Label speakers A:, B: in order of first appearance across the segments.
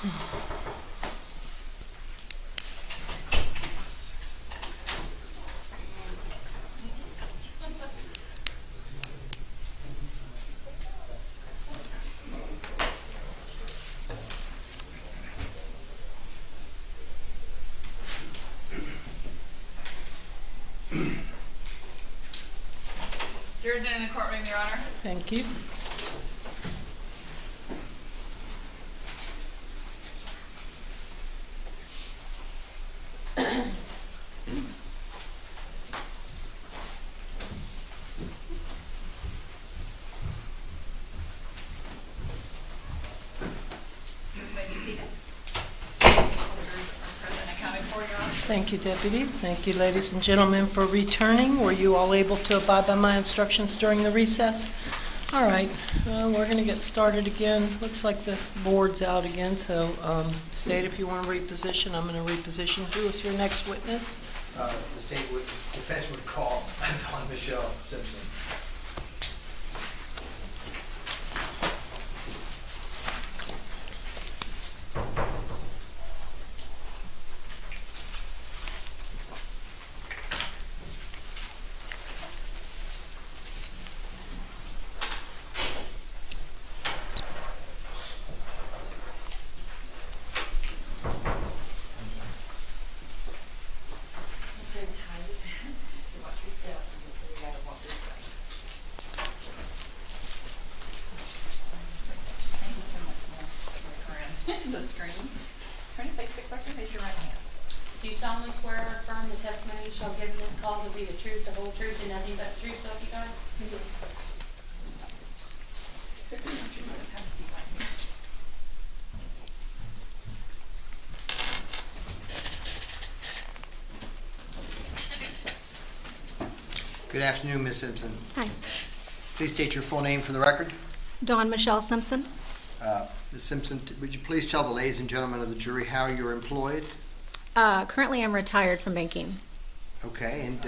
A: Jurors are in the courtroom, Your Honor.
B: Thank you.
A: Jurors may be seated. All jurors are present and accounted for, Your Honor.
B: Thank you, Deputy. Thank you, ladies and gentlemen, for returning. Were you all able to abide by my instructions during the recess? All right, we're going to get started again. Looks like the board's out again, so state if you want to reposition. I'm going to reposition. Who is your next witness?
C: The defense would call upon Michelle Simpson.
A: Thank you so much, ma'am, for the screen. Turn your face, stick back and raise your right hand.
D: Do you solemnly swear or affirm the testimony you shall give in this call will be the truth, the whole truth, and nothing but the truth, so help you God?
A: Have a seat right here.
C: Good afternoon, Ms. Simpson.
E: Hi,
C: Please state your full name for the record.
E: Dawn Michelle Simpson.
C: Ms. Simpson, would you please tell the ladies and gentlemen of the jury how you're employed?
E: Currently, I'm retired from banking.
C: Okay, and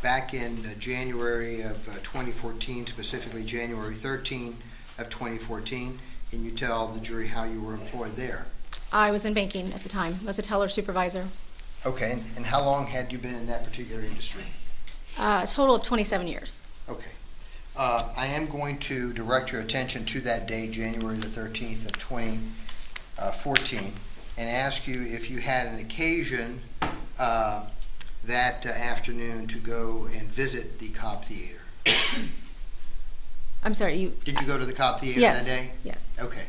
C: back in January of 2014, specifically January 13 of 2014, can you tell the jury how you were employed there?
E: I was in banking at the time. I was a teller supervisor.
C: Okay, and how long had you been in that particular industry?
E: A total of 27 years.
C: Okay. I am going to direct your attention to that day, January the 13th of 2014, and ask you if you had an occasion that afternoon to go and visit the Cobb Theater.
E: I'm sorry, you...
C: Did you go to the Cobb Theater
E: Yes.
C: that day?
E: Yes.
C: Okay.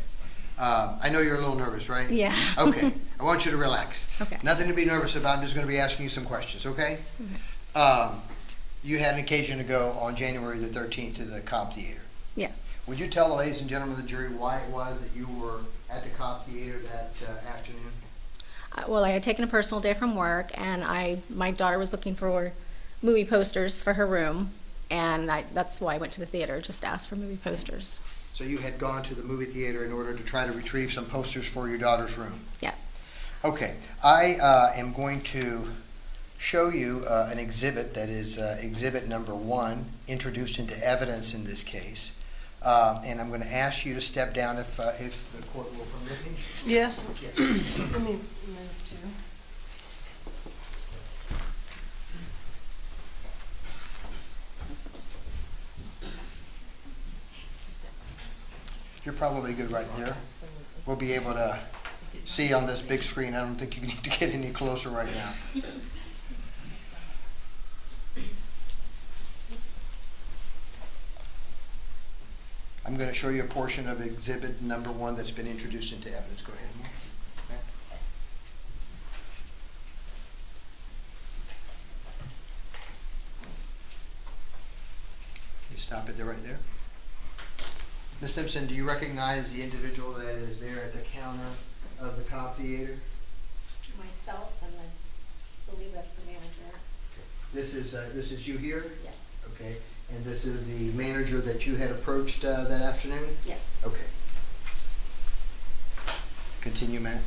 C: I know you're a little nervous, right?
E: Yeah.
C: Okay. I want you to relax.
E: Okay.
C: Nothing to be nervous about. I'm just going to be asking you some questions, okay? You had an occasion to go on January the 13th to the Cobb Theater.
E: Yes.
C: Would you tell the ladies and gentlemen of the jury why it was that you were at the Cobb Theater that afternoon?
E: Well, I had taken a personal day from work, and my daughter was looking for movie posters for her room, and that's why I went to the theater, just to ask for movie posters.
C: So you had gone to the movie theater in order to try to retrieve some posters for your daughter's room?
E: Yes.
C: Okay. I am going to show you an exhibit that is exhibit number 1, introduced into evidence in this case. And I'm going to ask you to step down if the court will permit me.
B: Yes.
C: Yes.
B: Let me move to.
C: You're probably good right there. We'll be able to see on this big screen. I don't think you need to get any closer right now. I'm going to show you a portion of exhibit number 1 that's been introduced into evidence. Go ahead, Mark. Matt. You stop it there, right there. Ms. Simpson, do you recognize the individual that is there at the counter of the Cobb Theater?
E: Myself, and I believe that's the manager.
C: This is you here?
E: Yes.
C: Okay. And this is the manager that you had approached that afternoon?
E: Yes.
C: Okay. Continue, Matt.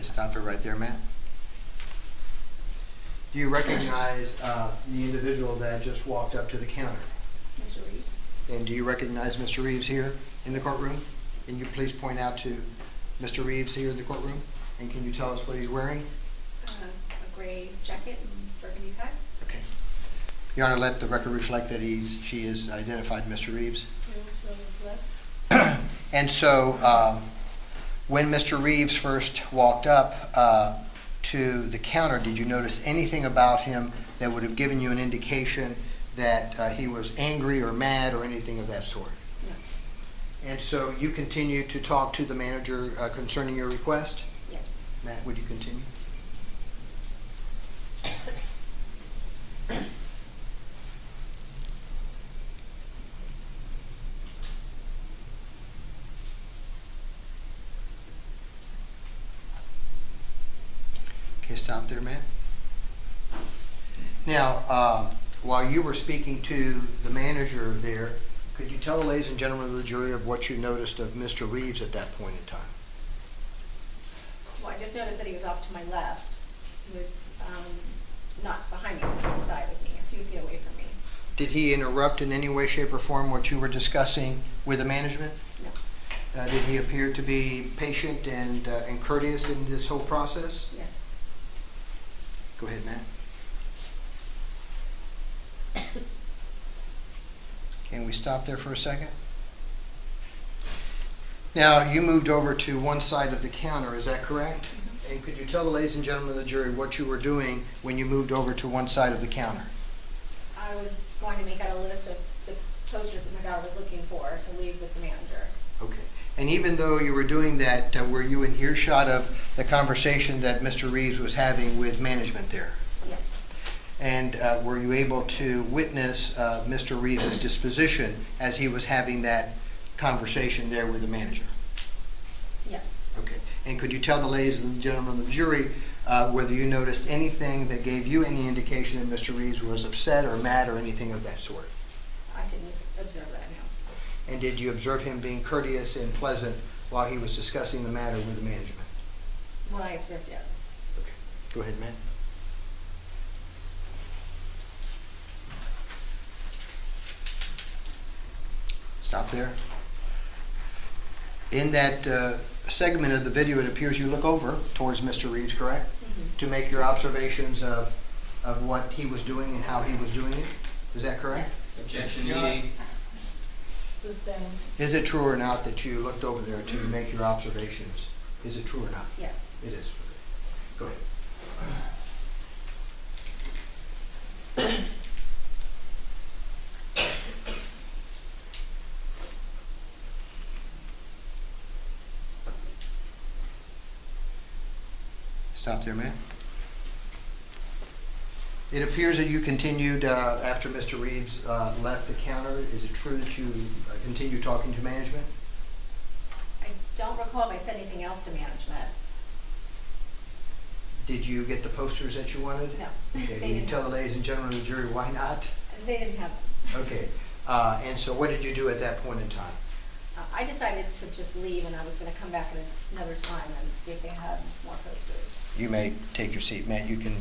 C: Stop it right there, Matt. Do you recognize the individual that just walked up to the counter?
D: Mr. Reeves?
C: And do you recognize Mr. Reeves here in the courtroom? Can you please point out to Mr. Reeves here in the courtroom? And can you tell us what he's wearing?
D: A gray jacket and burgundy tie.
C: Okay. Your Honor, let the record reflect that she has identified Mr. Reeves. And so when Mr. Reeves first walked up to the counter, did you notice anything about him that would have given you an indication that he was angry or mad or anything of that sort?
D: No.
C: And so you continued to talk to the manager concerning your request?
D: Yes.
C: Matt, would you continue? Okay, stop there, Matt. Now, while you were speaking to the manager there, could you tell the ladies and gentlemen of the jury of what you noticed of Mr. Reeves at that point in time?
E: Well, I just noticed that he was off to my left. He was not behind me, he was to the side of me, a few feet away from me.
C: Did he interrupt in any way, shape, or form what you were discussing with the management?
E: No.
C: Did he appear to be patient and courteous in this whole process?
E: Yes.
C: Go ahead, Matt. Can we stop there for a second? Now, you moved over to one side of the counter, is that correct?
E: Mm-hmm.
C: And could you tell the ladies and gentlemen of the jury what you were doing when you moved over to one side of the counter?
E: I was going to make out a list of the posters that my daughter was looking for to leave with the manager.
C: Okay. And even though you were doing that, were you in earshot of the conversation that Mr. Reeves was having with management there?
E: Yes.
C: And were you able to witness Mr. Reeves' disposition as he was having that conversation there with the manager?
E: Yes.
C: Okay. And could you tell the ladies and gentlemen of the jury whether you noticed anything that gave you any indication that Mr. Reeves was upset or mad or anything of that sort?
E: I didn't observe that, no.
C: And did you observe him being courteous and pleasant while he was discussing the matter with the management?
E: Well, I observed, yes.
C: Okay. Go ahead, Matt. Stop there. In that segment of the video, it appears you look over towards Mr. Reeves, correct?
E: Mm-hmm.
C: To make your observations of what he was doing and how he was doing it. Is that correct?
F: Objection, EA.
E: Suspend.
C: Is it true or not that you looked over there to make your observations? Is it true or not?
E: Yes.
C: It is. Go ahead. Stop there, man. It appears that you continued after Mr. Reeves left the counter. Is it true that you continued talking to management?
E: I don't recall if I said anything else to management.
C: Did you get the posters that you wanted?
E: No.
C: Okay.
E: They
C: Can you
E: didn't
C: tell
E: have
C: the ladies and gentlemen of the jury why not?
E: They didn't have them.
C: Okay. And so what did you do at that point in time?
E: I decided to just leave, and I was going to come back at another time and see if they had more posters.
C: You may take your seat. Matt, you can...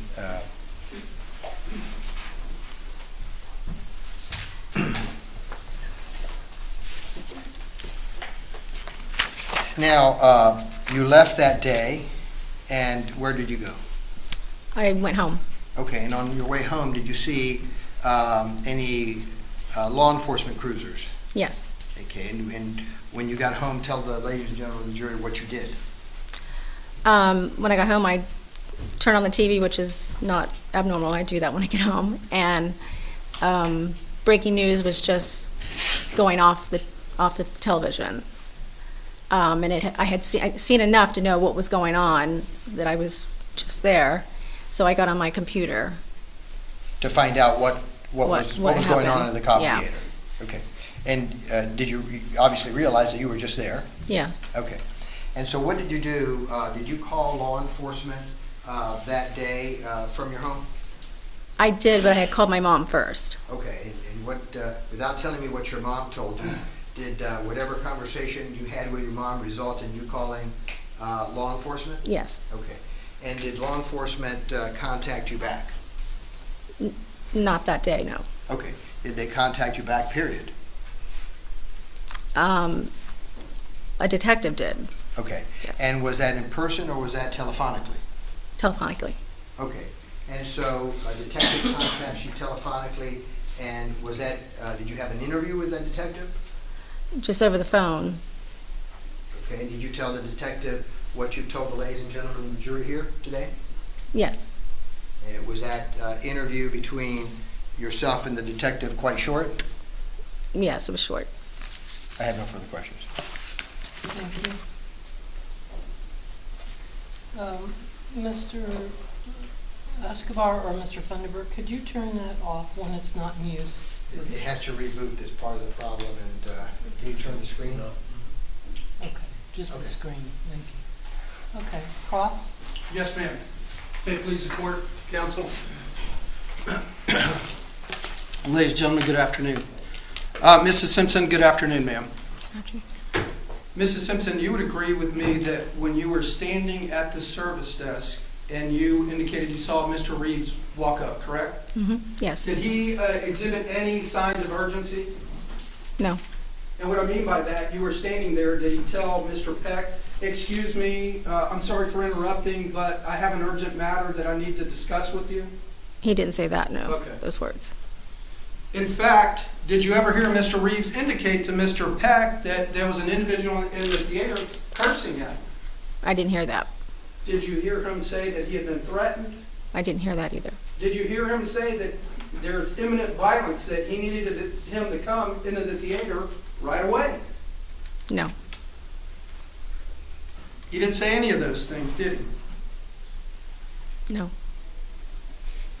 C: Now, you left that day, and where did you go?
E: I went home.
C: Okay, and on your way home, did you see any law enforcement cruisers?
E: Yes.
C: Okay, and when you got home, tell the ladies and gentlemen of the jury what you did.
E: When I got home, I turned on the TV, which is not abnormal. I do that when I get home. And breaking news was just going off the television. And I had seen enough to know what was going on, that I was just there. So I got on my computer.
C: To find out what was going on
E: happened.
C: in the copy
E: Yeah.
C: theater? Okay. And did you obviously realize that you were just there?
E: Yes.
C: Okay. And so what did you do? Did you call law enforcement that day from your home?
E: I did, but I had called my mom first.
C: Okay. And what, without telling me what your mom told you, did whatever conversation you had with your mom result in you calling law enforcement?
E: Yes.
C: Okay. And did law enforcement contact you back?
E: Not that day, no.
C: Okay. Did they contact you back, period?
E: A detective did,
C: Okay.
E: Yes.
C: And was that in person or was that telephonically?
E: telephonically.
C: Okay. And so a detective contacts you telephonically, and was that, did you have an interview with that detective?
E: Just over the phone.
C: Okay. And did you tell the detective what you've told the ladies and gentlemen of the jury here today?
E: Yes,
C: Was that interview between yourself and the detective quite short?
E: yes, it was short.
C: I have no further questions.
B: Thank you. Mr. Escobar or Mr. Funderburk, could you turn that off when it's not in use?
C: It has to reboot, that's part of the problem, and can you turn the screen? No.
B: Okay, just the
C: Okay.
B: screen, thank you. Okay, Cross?
F: Yes, ma'am. May it please the court, counsel. Ladies and gentlemen, good afternoon. Mrs. Simpson, good afternoon, ma'am. Mrs. Simpson, you would agree with me that when you were standing at the service desk and you indicated you saw Mr. Reeves walk up, correct?
E: Yes,
F: Did he exhibit any signs of urgency?
E: no,
F: And what I mean by that, you were standing there, did he tell Mr. Peck, excuse me, I'm sorry for interrupting, but I have an urgent matter that I need to discuss with you?
E: he didn't say that, no,
F: Okay.
E: those words.
F: In fact, did you ever hear Mr. Reeves indicate to Mr. Peck that there was an individual in the theater cursing him?
E: I didn't hear that.
F: Did you hear him say that he had been threatened?
E: I didn't hear that either.
F: Did you hear him say that there's imminent violence, that he needed him to come into the theater right away?
E: No,
F: He didn't say any of those things, did he?
E: no,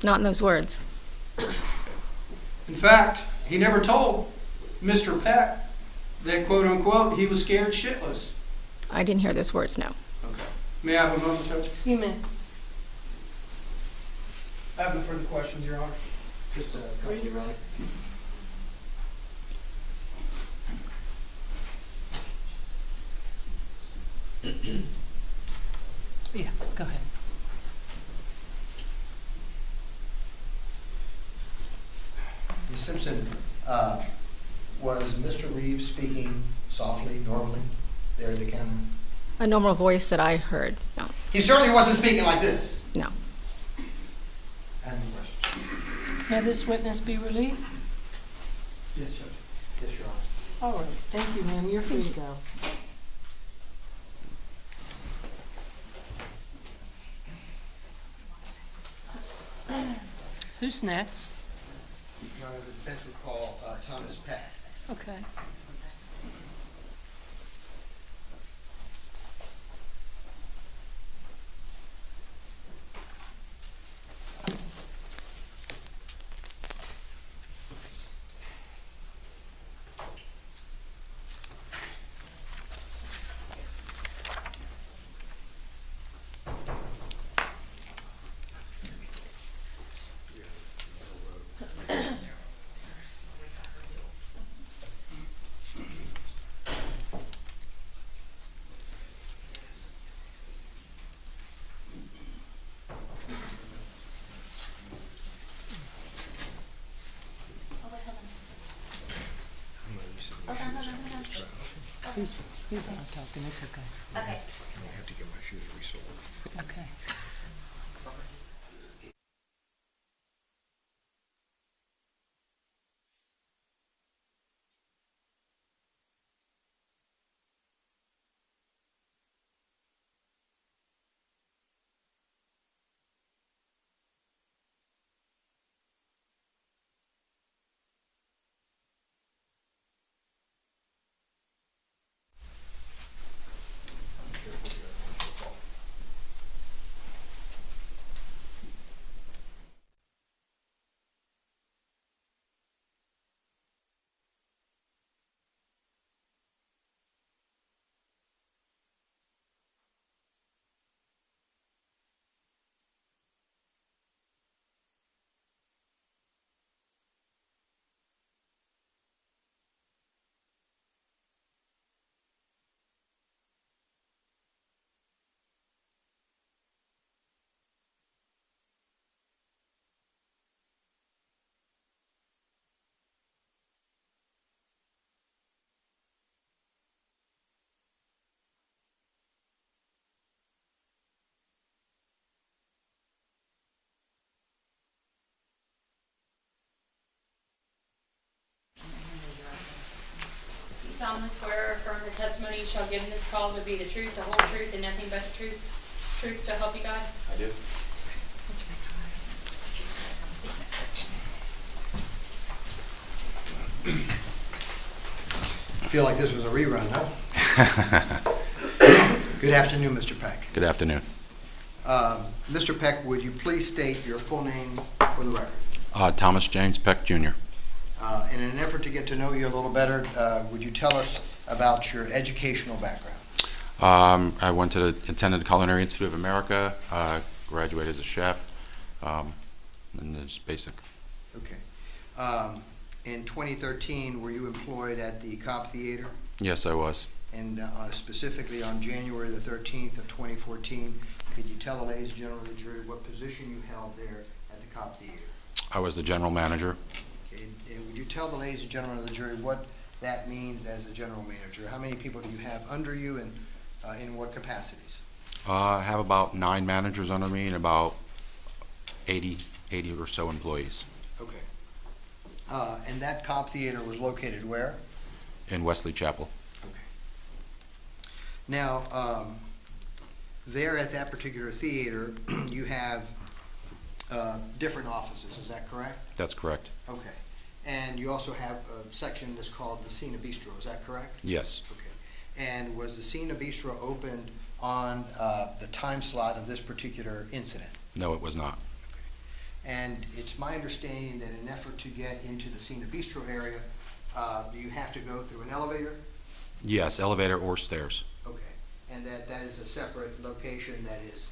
E: not in those words.
F: In fact, he never told Mr. Peck that, quote unquote, he was scared shitless.
E: I didn't hear those words, no.
F: Okay. May I have a moment, Judge?
B: You may.
F: I have no further questions, Your Honor. Just
B: Ready to roll? Yeah, go ahead.
C: Ms. Simpson, was Mr. Reeves speaking softly, normally, there at the counter?
E: A normal voice that I heard, no,
C: He certainly wasn't speaking like this.
E: no.
C: I have no questions.
B: May this witness be released?
F: Yes, Judge.
C: Yes, Your Honor.
B: All right, thank you, ma'am, you're free to go. Who's next?
C: Your Honor, the defense would call Thomas Peck.
B: Okay. He's not talking, it's okay.
D: Okay.
C: I have to get my shoes resoled.
B: Okay.
D: solemnly swear or affirm the testimony you shall give in this cause will be the truth, the whole truth, and nothing but the truth? Truth to help you God?
G: I do.
A: Mr. Baker, have a seat next to me.
C: I feel like this was a rerun, huh? Good afternoon, Mr. Peck.
G: Good afternoon.
C: Mr. Peck, would you please state your full name for the record?
G: Thomas James Peck, Jr.
C: In an effort to get to know you a little better, would you tell us about your educational background?
G: I attended the Culinary Institute of America, graduated as a chef, and it's basic.
C: Okay. In 2013, were you employed at the Cobb Theater?
G: Yes, I was.
C: And specifically on January the 13th of 2014, could you tell the ladies and gentlemen of the jury what position you held there at the Cobb Theater?
G: I was the general manager.
C: Okay. And would you tell the ladies and gentlemen of the jury what that means as a general manager? How many people do you have under you, and in what capacities?
G: I have about 9 managers under me and about 80 or so employees
C: Okay. And that Cobb Theater was located where?
G: in Wesley Chapel.
C: Okay. Now, there at that particular theater, you have different offices, is that correct?
G: That's correct.
C: Okay. And you also have a section that's called the Cena Bistro, is that correct?
G: Yes.
C: Okay. And was the Cena Bistro opened on the time slot of this particular incident?
G: No, it was not.
C: And it's my understanding that in an effort to get into the Cena Bistro area, do you have to go through an elevator?
G: Yes, elevator or stairs.
C: Okay. And that is a separate location that is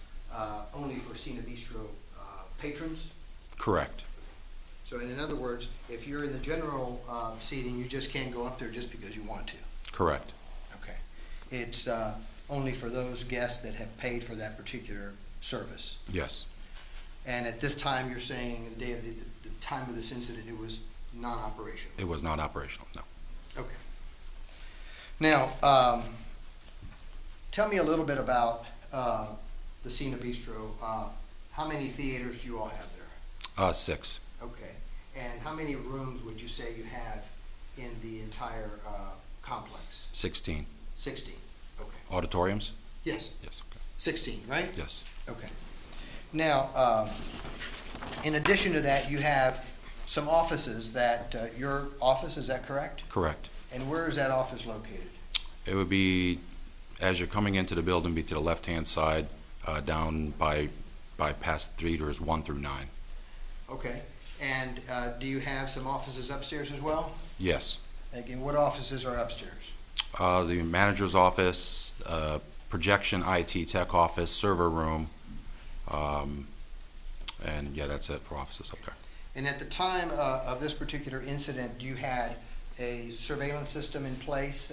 C: only for Cena Bistro patrons?
G: Correct.
C: So in other words, if you're in the general seating, you just can't go up there just because you want to?
G: Correct.
C: Okay. It's only for those guests that have paid for that particular service?
G: Yes.
C: And at this time, you're saying the day of the time of this incident, it was non-operational?
G: It was not operational, no.
C: Okay. Now, tell me a little bit about the Cena Bistro. How many theaters do you all have there?
G: 6.
C: Okay. And how many rooms would you say you have in the entire complex?
G: 16.
C: 16. Okay.
G: Auditoriums?
C: Yes,
G: Yes. Okay.
C: 16, right?
G: Yes.
C: Okay. Now, in addition to that, you have some offices that, your office, is that correct?
G: Correct.
C: And where is that office located?
G: It would be, as you're coming into the building, be to the left-hand side, down by past theaters 1 through 9.
C: Okay. And do you have some offices upstairs as well?
G: Yes.
C: Again, what offices are upstairs?
G: The manager's office, projection IT tech office, server room, and yeah, that's it for offices up there.
C: And at the time of this particular incident, you had a surveillance system in place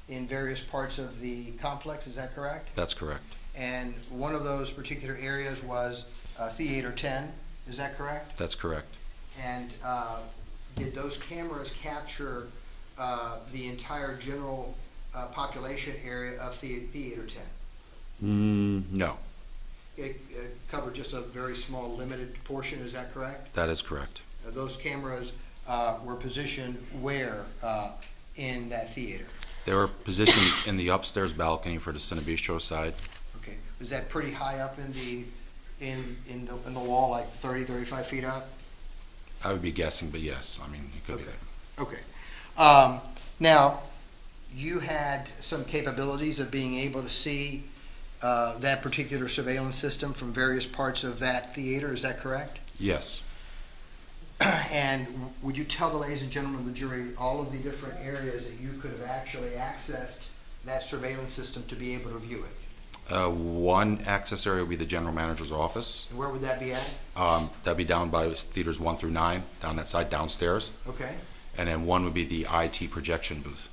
C: in various parts of the complex, is that correct?
G: That's correct.
C: And one of those particular areas was Theater 10, is that correct?
G: That's correct.
C: And did those cameras capture the entire general population area of Theater 10?
G: No,
C: It covered just a very small, limited portion, is that correct?
G: that is correct.
C: Those cameras were positioned where in that theater?
G: They were positioned in the upstairs balcony for the Cine Bistro side.
C: Okay, was that pretty high up in the wall, like 30, 35 feet up?
G: I would be guessing, but yes, I mean, it could be
C: Okay.
G: there.
C: Okay. Now, you had some capabilities of being able to see that particular surveillance system from various parts of that theater, is that correct?
G: Yes.
C: And would you tell the ladies and gentlemen of the jury all of the different areas that you could have actually accessed that surveillance system to be able to view it?
G: One access area would be the general manager's office.
C: And where would that be at?
G: That'd be down by theaters 1 through 9, down that side, downstairs.
C: Okay,
G: And then one would be the IT projection booth,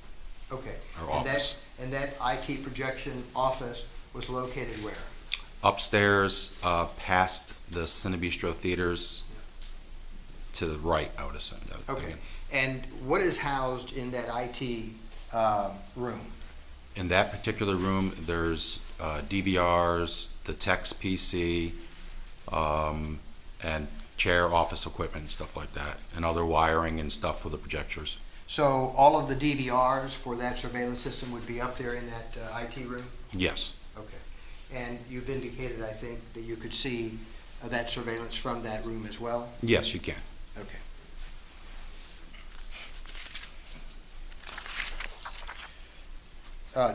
C: okay.
G: or
C: And
G: office.
C: And that IT projection office was located where?
G: Upstairs, past the Cine Bistro theaters, to the right, I would assume.
C: Okay. And what is housed in that IT room?
G: In that particular room, there's DVRs, the tech's PC, and chair office equipment and stuff like that, and other wiring and stuff for the projectors.
C: So all of the DVRs for that surveillance system would be up there in that IT room?
G: Yes,
C: Okay. And you've indicated, I think, that you could see that surveillance from that room as well?
G: yes, you can.
C: Okay.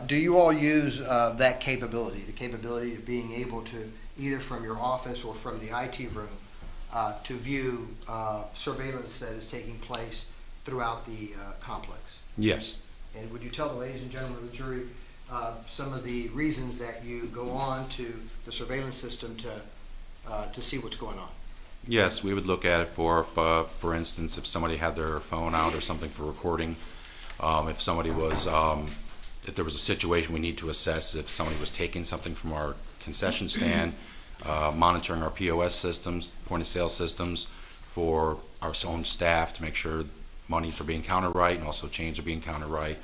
C: Do you all use that capability, the capability of being able to, either from your office or from the IT room, to view surveillance that is taking place throughout the complex?
G: Yes.
C: And would you tell the ladies and gentlemen of the jury some of the reasons that you go on to the surveillance system to see what's going on?
G: Yes, we would look at it for instance, if somebody had their phone out or something for recording, if somebody was, if there was a situation we need to assess, if somebody was taking something from our concession stand, monitoring our POS systems, point of sale systems for our own staff to make sure monies are being counted right and also change are being counted right.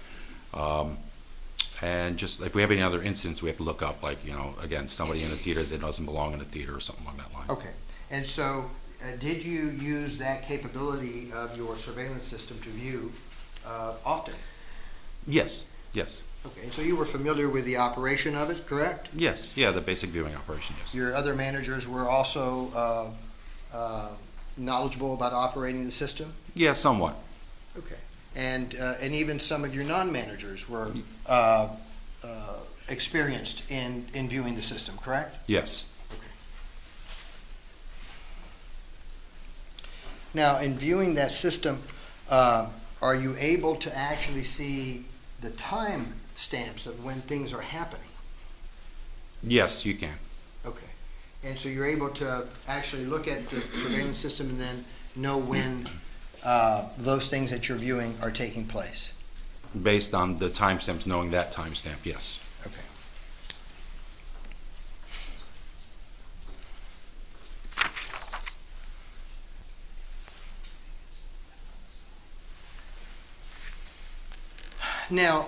G: And just if we have any other incidents we have to look up, like, you know, again, somebody in a theater that doesn't belong in a theater or something along that line.
C: Okay. And so did you use that capability of your surveillance system to view often?
G: Yes, yes,
C: Okay. And so you were familiar with the operation of it, correct?
G: yes, yeah, the basic viewing operation, yes.
C: Your other managers were also knowledgeable about operating the system?
G: Yeah, somewhat.
C: Okay. And even some of your non-managers were experienced in viewing the system, correct?
G: Yes.
C: Okay. Now, in viewing that system, are you able to actually see the time stamps of when things are happening?
G: Yes, you can.
C: Okay. And so you're able to actually look at the surveillance system and then know when those things that you're viewing are taking place?
G: Based on the timestamps, knowing that timestamp, yes.
C: Okay. Now,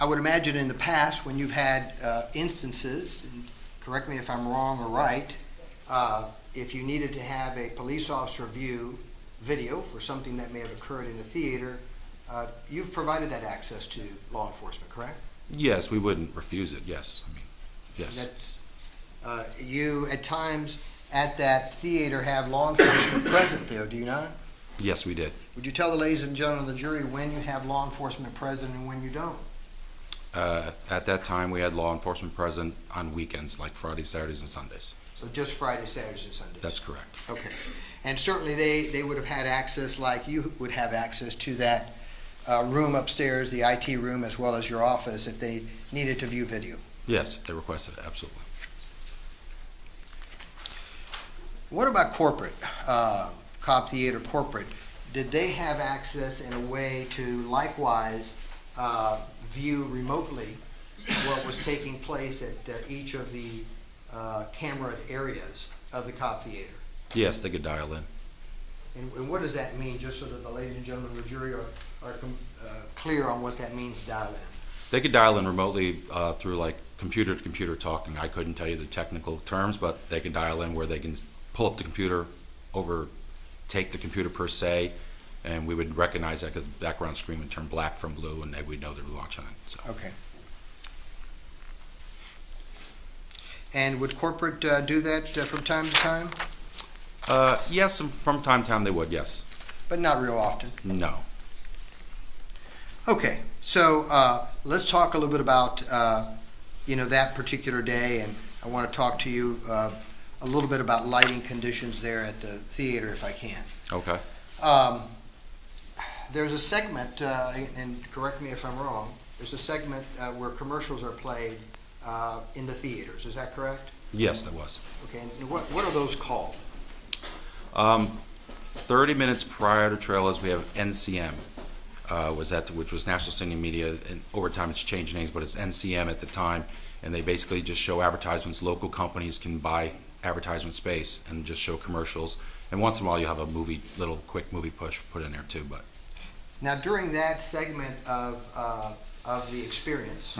C: I would imagine in the past, when you've had instances, and correct me if I'm wrong or right, if you needed to have a police officer view video for something that may have occurred in a theater, you've provided that access to law enforcement, correct?
G: Yes, we wouldn't refuse it, yes. I mean, yes.
C: That's, you, at times, at that theater, have law enforcement present there, do you not?
G: Yes, we did.
C: Would you tell the ladies and gentlemen of the jury when you have law enforcement present and when you don't?
G: At that time, we had law enforcement present on weekends, like Fridays, Saturdays, and Sundays.
C: So just Friday, Saturdays, and Sundays?
G: That's correct.
C: Okay. And certainly they would have had access, like you would have access to that room upstairs, the IT room, as well as your office, if they needed to view video?
G: Yes, if they requested it, absolutely.
C: What about corporate, Cobb Theater corporate? Did they have access in a way to likewise view remotely what was taking place at each of the camera areas of the Cobb Theater?
G: Yes, they could dial in.
C: And what does that mean, just so that the ladies and gentlemen of the jury are clear on what that means, dial in?
G: They could dial in remotely through like computer to computer talking. I couldn't tell you the technical terms, but they can dial in where they can pull up the computer, take the computer per se, and we would recognize that because the background screen would turn black from blue, and we'd know they were watching it. So.
C: Okay. And would corporate do that from time to time?
G: Yes, from time to time they would, yes.
C: But not real often?
G: No.
C: Okay, so let's talk a little bit about that particular day, and I want to talk to you a little bit about lighting conditions there at the theater, if I can.
G: Okay.
C: There's a segment, and correct me if I'm wrong, there's a segment where commercials are played in the theaters. Is that correct?
G: Yes, there was.
C: Okay, and what are those called?
G: 30 minutes prior to trailers, we have NCM. Which was National Singing Media, and over time it's changed names, but it's NCM at the time, and they basically just show advertisements. Local companies can buy advertisement space and just show commercials, and once in a while you have a little quick movie push put in there too. But
C: now during that segment of the experience,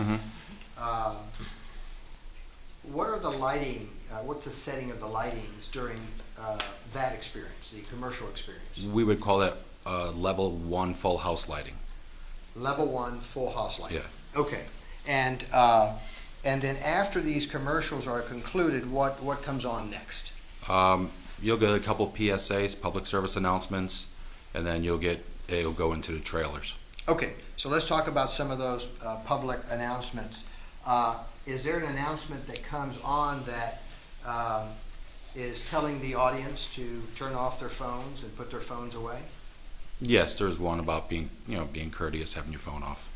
C: what are the lighting? What's the setting of the lightings during that experience, the commercial experience?
G: we would call that level 1 full house lighting.
C: Level 1 full house lighting?
G: Yeah.
C: Okay. And then after these commercials are concluded, what comes on next?
G: You'll get a couple PSAs, public service announcements, and then it'll go into the trailers.
C: Okay, so let's talk about some of those public announcements. Is there an announcement that comes on that is telling the audience to turn off their phones and put their phones away?
G: Yes, there's one about being courteous, having your phone off.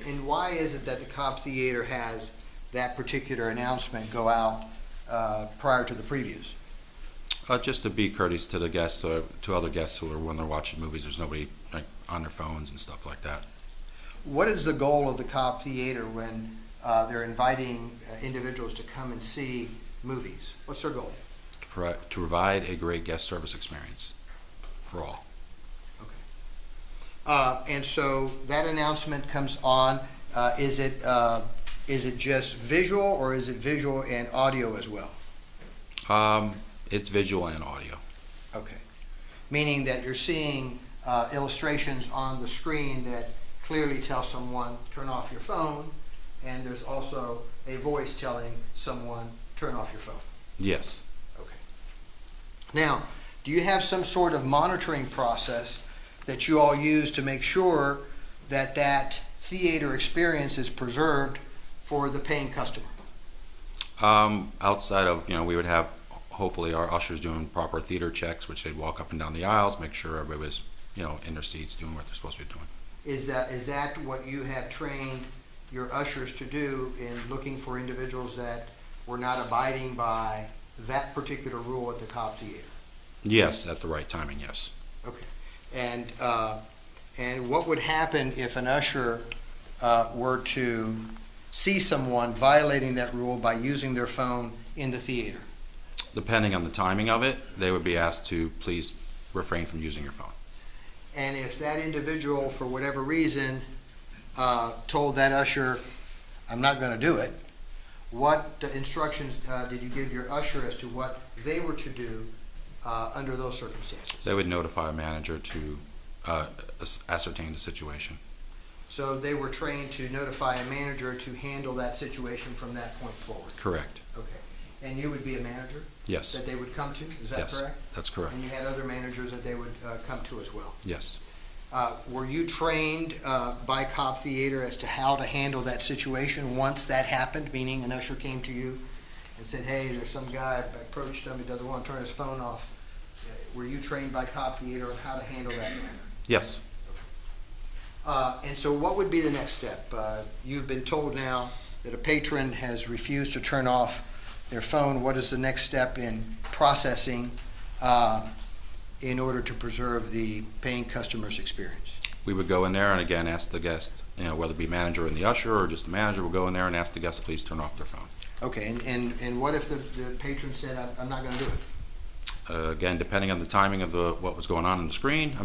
C: And why is it that the Cobb Theater has that particular announcement go out prior to the previews?
G: Just to be courteous to the guests, to other guests who are when they're watching movies. There's nobody on their phones and stuff like that.
C: What is the goal of the Cobb Theater when they're inviting individuals to come and see movies? What's their goal?
G: To provide a great guest service experience for all.
C: And so that announcement comes on. Is it just visual, or is it visual and audio as well?
G: It's visual and audio.
C: Okay. Meaning that you're seeing illustrations on the screen that clearly tell someone, turn off your phone, and there's also a voice telling someone, turn off your phone.
G: Yes.
C: Okay. Now, do you have some sort of monitoring process that you all use to make sure that that theater experience is preserved for the paying customer?
G: Outside of, we would have hopefully our ushers doing proper theater checks, which they'd walk up and down the aisles, make sure everybody was, in their seats doing what they're supposed to be doing.
C: Is that what you have trained your ushers to do in looking for individuals that were not abiding by that particular rule at the Cobb Theater?
G: Yes, at the right timing, yes.
C: Okay. And what would happen if an usher were to see someone violating that rule by using their phone in the theater?
G: Depending on the timing of it, they would be asked to please refrain from using your phone.
C: And if that individual, for whatever reason, told that usher, I'm not going to do it, what instructions did you give your usher as to what they were to do under those circumstances?
G: They would notify a manager to ascertain the situation.
C: So they were trained to notify a manager to handle that situation from that point forward?
G: Correct.
C: Okay. And you would be a manager?
G: Yes.
C: That they would come to, is that
G: Yes,
C: correct?
G: that's correct.
C: And you had other managers that they would come to as well?
G: Yes.
C: Were you trained by Cobb Theater as to how to handle that situation once that happened, meaning an usher came to you and said, hey, there's some guy, I approached him, he doesn't want to turn his phone off. Were you trained by Cobb Theater on how to handle that matter?
G: Yes.
C: And so what would be the next step? You've been told now that a patron has refused to turn off their phone. What is the next step in processing in order to preserve the paying customer's experience?
G: We would go in there and again ask the guest, whether it be manager and the usher or just the manager, would go in there and ask the guest to please turn off their phone.
C: Okay, and what if the patron said, I'm not going to do it?
G: Again, depending on the timing of what was going on the screen,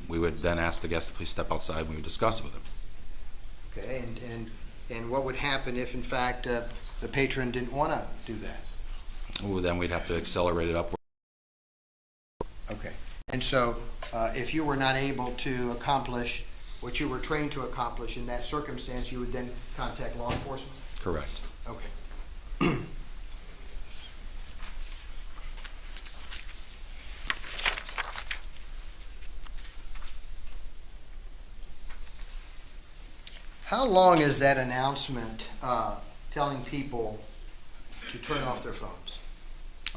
G: we would then ask the guest to please step outside and we would discuss it with them.
C: Okay, and what would happen if, in fact, the patron didn't want to do that?
G: Well, then we'd have to accelerate it upward.
C: Okay, and so if you were not able to accomplish what you were trained to accomplish in that circumstance, you would then contact law enforcement?
G: Correct.
C: Okay. How long is that announcement telling people to turn off their phones?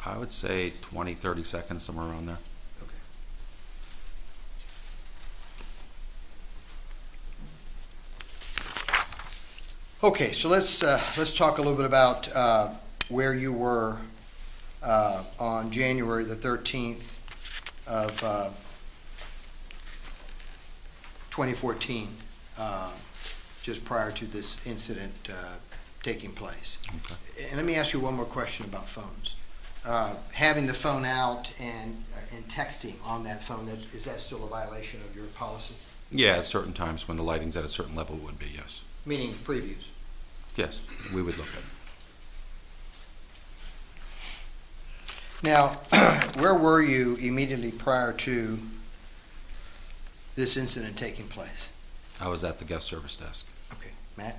G: I would say 20, 30 seconds, somewhere around there.
C: Okay. Okay, so let's talk a little bit about where you were on January the 13th of 2014. Just prior to this incident taking place.
G: Okay.
C: And let me ask you one more question about phones. Having the phone out and texting on that phone, is that still a violation of your policy?
G: Yeah, at certain times when the lighting's at a certain level, it would be, yes.
C: Meaning previews?
G: Yes, we would look at it.
C: Now, where were you immediately prior to this incident taking place?
G: I was at the guest service desk.
C: Okay, Matt?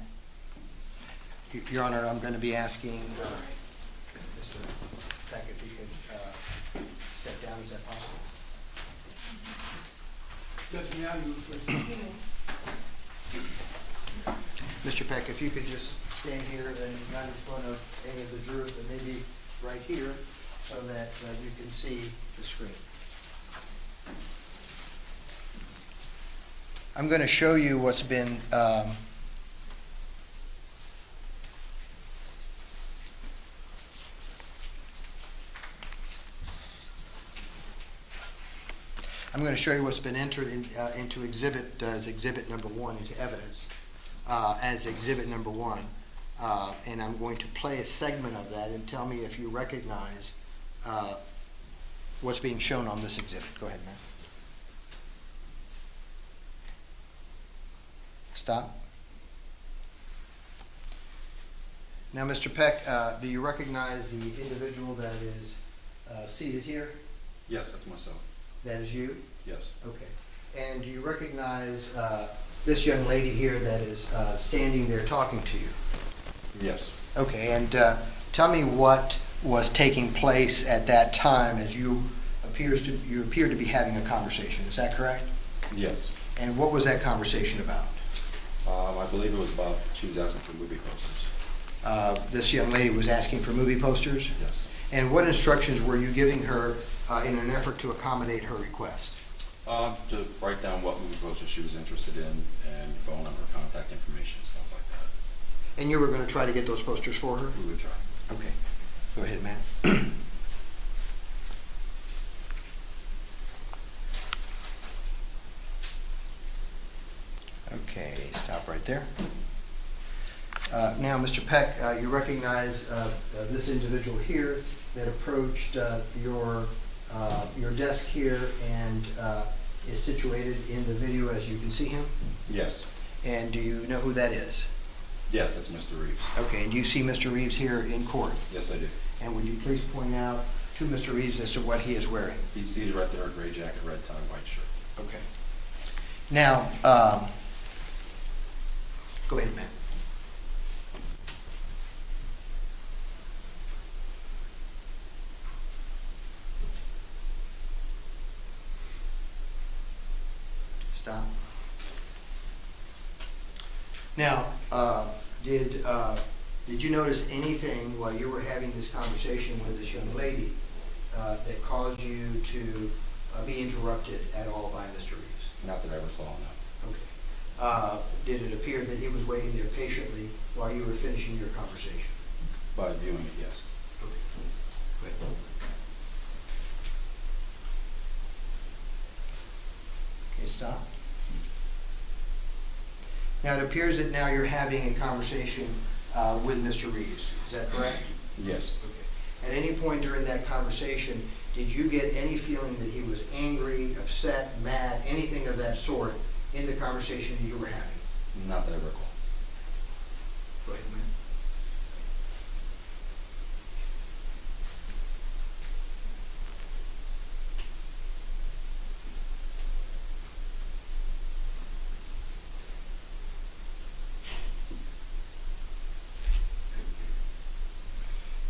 C: Your Honor, I'm going to be asking Mr. Peck if he could step down. Is that possible?
F: Judge Meow, you would please.
C: Mr. Peck, if you could just stand here and not in front of any of the jurors, but maybe right here so that you can see the screen. I'm going to show you what's been entered into exhibit as exhibit number 1, into evidence as exhibit number 1. And I'm going to play a segment of that and tell me if you recognize what's being shown on this exhibit. Go ahead, man. Stop. Now, Mr. Peck, do you recognize the individual that is seated here?
G: Yes, that's myself.
C: That is you?
G: Yes.
C: Okay. And do you recognize this young lady here that is standing there talking to you?
G: Yes.
C: Okay, and tell me what was taking place at that time as you appeared to be having a conversation. Is that correct?
G: Yes.
C: And what was that conversation about?
G: I believe it was about, she was asking for movie posters.
C: This young lady was asking for movie posters?
G: Yes.
C: And what instructions were you giving her in an effort to accommodate her request?
G: To write down what movie posters she was interested in and phone number, contact information, stuff like that.
C: And you were going to try to get those posters for her?
G: We would try.
C: Okay. Go ahead, Matt. Okay, stop right there. Now, Mr. Peck, you recognize this individual here that approached your desk here and is situated in the video as you can see him?
G: Yes.
C: And do you know who that is?
G: Yes, that's Mr. Reeves.
C: Okay, and do you see Mr. Reeves here in court?
G: Yes, I do.
C: And would you please point out to Mr. Reeves as to what he is wearing?
G: He's seated right there, gray jacket, red tie, white shirt.
C: Okay. Now, go ahead, Matt. Stop. Now, did you notice anything while you were having this conversation with this young lady that caused you to be interrupted at all by Mr. Reeves?
G: Not that I recall, no.
C: Okay. Did it appear that he was waiting there patiently while you were finishing your conversation?
G: By viewing it, yes.
C: Okay. Go ahead. Okay, stop. Now, it appears that now you're having a conversation with Mr. Reeves. Is that correct?
G: Yes.
C: Okay. At any point during that conversation, did you get any feeling that he was angry, upset, mad, anything of that sort in the conversation that you were having?
G: Not that I recall.
C: Go ahead, man.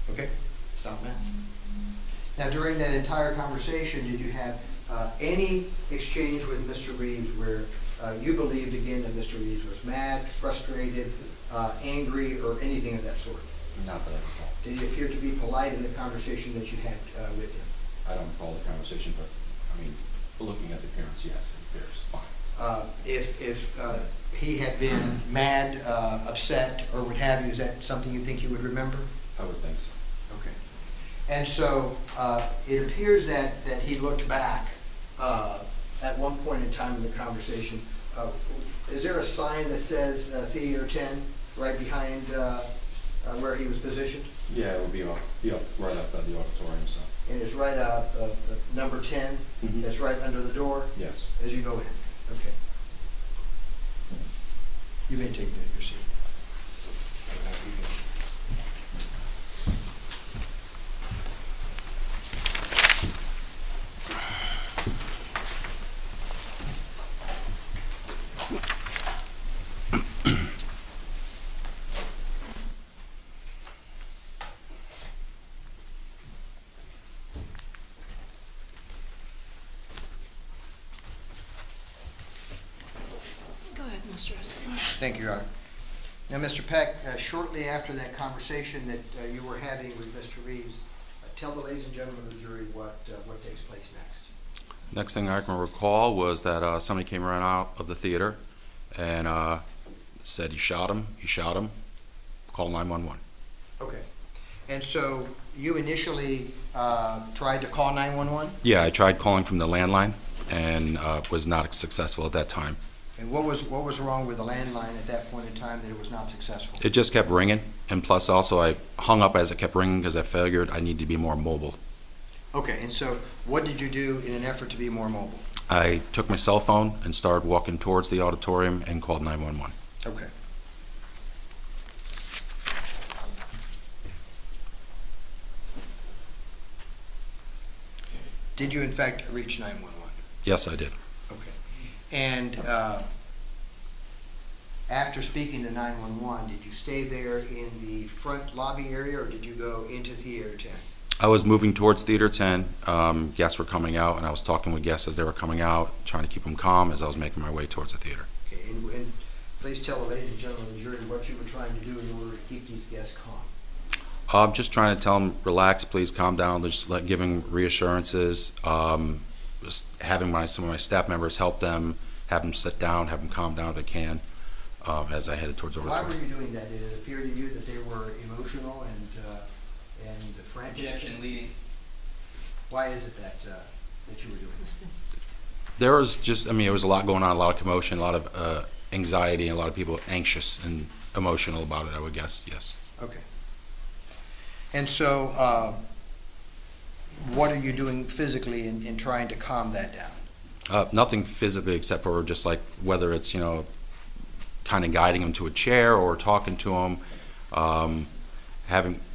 C: Okay, stop that. Now, during that entire conversation, did you have any exchange with Mr. Reeves where you believed again that Mr. Reeves was mad, frustrated, angry, or anything of that sort?
G: Not that I recall.
C: Did he appear to be polite in the conversation that you had with him?
G: I don't recall the conversation, but, I mean, looking at the appearance, yes, it appears fine.
C: If he had been mad, upset, or what have you, is that something you think you would remember?
G: I would think so.
C: Okay. And so it appears that he looked back at one point in time in the conversation. Is there a sign that says Theater 10 right behind where he was positioned?
G: Yeah, it would be up right outside the auditorium, so.
C: And it's right number 10,
G: Mhm.
C: that's right under the door
G: Yes.
C: as you go in? Okay. You may take your seat. Thank you, Your Honor. Now, Mr. Peck, shortly after that conversation that you were having with Mr. Reeves, tell the ladies and gentlemen of the jury what takes place next.
G: Next thing I can recall was that somebody came running out of the theater and said he shot him, call 911.
C: Okay. And so you initially tried to call 911?
G: Yeah, I tried calling from the landline and was not successful at that time.
C: And what was wrong with the landline at that point in time that it was not successful?
G: It just kept ringing, and plus also I hung up as it kept ringing because I figured I need to be more mobile.
C: Okay, and so what did you do in an effort to be more mobile?
G: I took my cell phone and started walking towards the auditorium and called 911.
C: Okay. Did you in fact reach 911?
G: Yes, I did.
C: Okay. And after speaking to 911, did you stay there in the front lobby area, or did you go into Theater 10?
G: I was moving towards Theater 10. Guests were coming out, and I was talking with guests as they were coming out, trying to keep them calm as I was making my way towards the theater.
C: Okay, and please tell the ladies and gentlemen of the jury what you were trying to do in order to keep these guests calm.
G: I'm just trying to tell them, relax, please calm down, just giving reassurances, just having some of my staff members help them, have them sit down, have them calm down if they can, as I headed towards the
C: Why
G: auditorium.
C: were you doing that? Did it appear to you that they were emotional and frantic?
H: Objection leading.
C: Why is it that you were doing this?
G: There was just, there was a lot going on, a lot of commotion, a lot of anxiety, and a lot of people anxious and emotional about it, I would guess, yes.
C: Okay. And so, what are you doing physically in trying to calm that down?
G: Nothing physically except for just like whether it's, kind of guiding them to a chair or talking to them,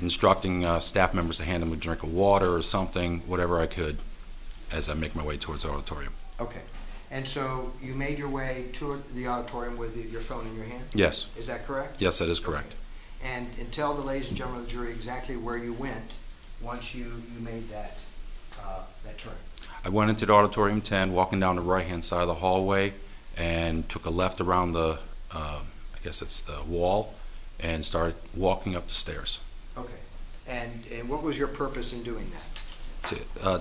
G: instructing staff members to hand them a drink of water or something, whatever I could as I make my way towards the auditorium.
C: Okay. And so you made your way to the auditorium with your phone in your hand?
G: Yes.
C: Is that correct?
G: Yes, that is correct.
C: Okay. And tell the ladies and gentlemen of the jury exactly where you went once you made that turn.
G: I went into the auditorium 10, walking down the right-hand side of the hallway, and took a left around the, I guess it's the wall, and started walking up the stairs
C: Okay. And what was your purpose in doing that?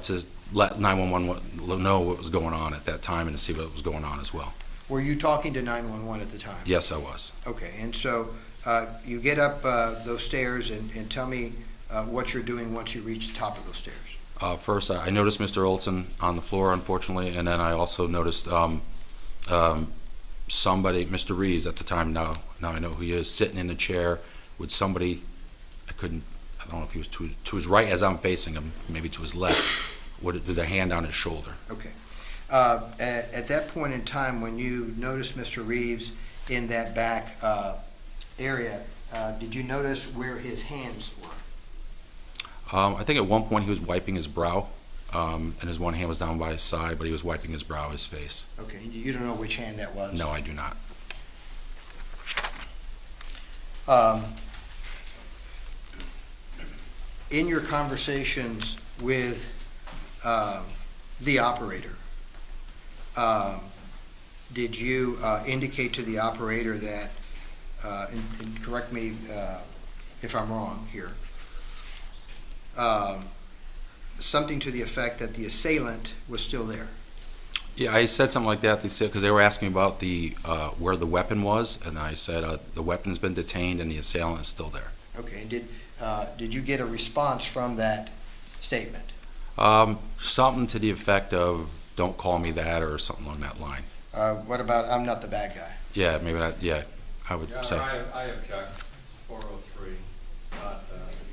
G: to let 911 know what was going on at that time and to see what was going on as well.
C: Were you talking to 911 at the time?
G: Yes, I was.
C: Okay. And so you get up those stairs and tell me what you're doing once you reach the top of those stairs.
G: First, I noticed Mr. Olson on the floor, unfortunately, and then I also noticed somebody, Mr. Reeves at the time, now I know who he is, sitting in a chair with somebody, I don't know if he was to his right as I'm facing him, maybe to his left, with their hand on his shoulder.
C: Okay. At that point in time, when you noticed Mr. Reeves in that back area, did you notice where his hands were?
G: I think at one point he was wiping his brow, and his one hand was down by his side, but he was wiping his brow, his face.
C: Okay. You don't know which hand that was?
G: No, I do not.
C: In your conversations with the operator, did you indicate to the operator that, and correct me if I'm wrong here, something to the effect that the assailant was still there?
G: Yeah, I said something like that. They said, because they were asking about the where the weapon was, and I said the weapon's been detained and the assailant is still there.
C: Okay. And did you get a response from that statement?
G: Something to the effect of "Don't call me that" or something along that line.
C: What about "I'm not the bad guy"?
G: Yeah, maybe that. Yeah, I would
H: Your
G: say.
H: Honor, I object. It's 403. It's not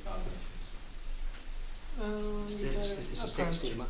H: cognizance.
C: It's a statement.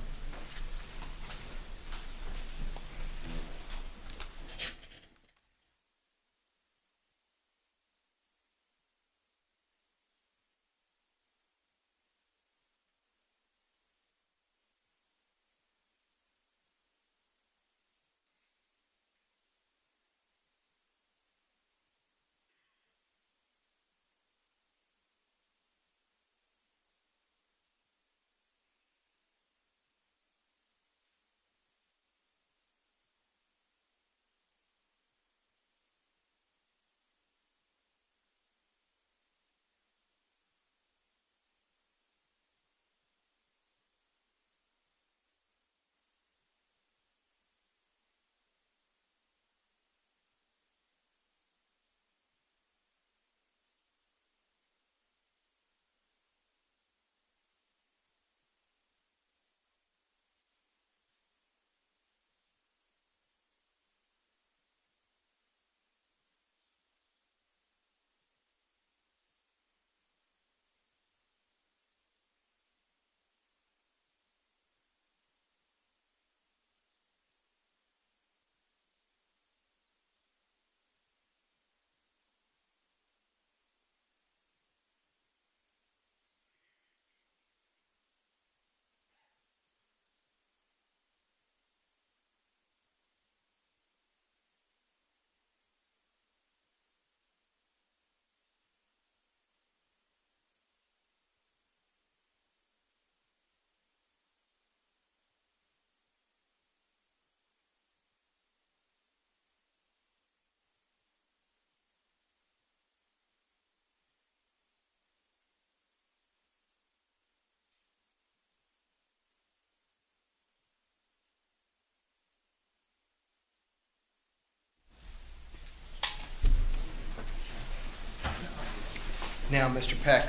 C: Now, Mr. Peck,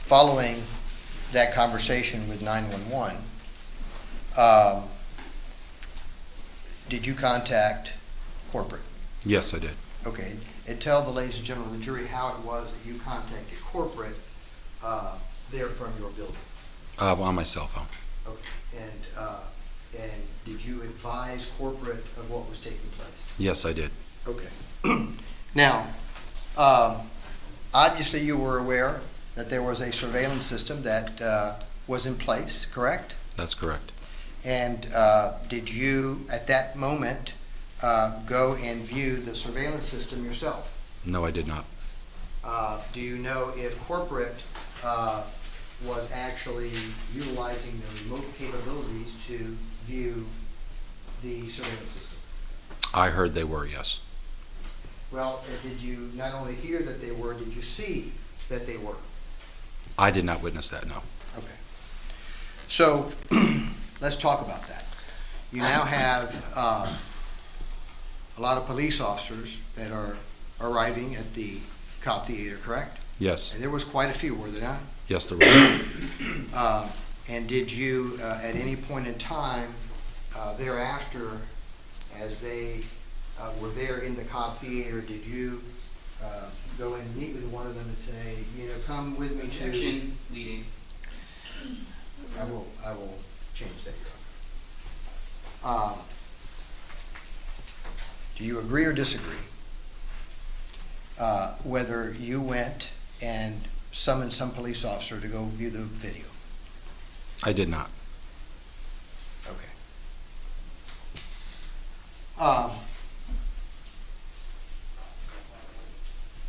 C: following that conversation with 911, did you contact corporate?
G: Yes, I did.
C: Okay, and tell the ladies and gentlemen of the jury how it was that you contacted corporate there from your building.
G: On my cell phone.
C: Okay, and did you advise corporate of what was taking place?
G: Yes, I did.
C: Okay. Now, obviously you were aware that there was a surveillance system that was in place, correct?
G: That's correct.
C: And did you, at that moment, go and view the surveillance system yourself?
G: No, I did not.
C: Do you know if corporate was actually utilizing the remote capabilities to view the surveillance system?
G: I heard they were, yes.
C: Well, did you not only hear that they were, did you see that they were?
G: I did not witness that, no.
C: Okay. So, let's talk about that. You now have a lot of police officers that are arriving at the cop theater, correct?
G: Yes.
C: And there was quite a few, were there not?
G: Yes, there was.
C: And did you, at any point in time thereafter, as they were there in the cop theater, did you go and meet with one of them and say, you know, come with me to...
I: Objection, leading.
C: I will change that, Your Honor. Do you agree or disagree whether you went and summoned some police officer to go view the video?
G: I did not.
C: Okay.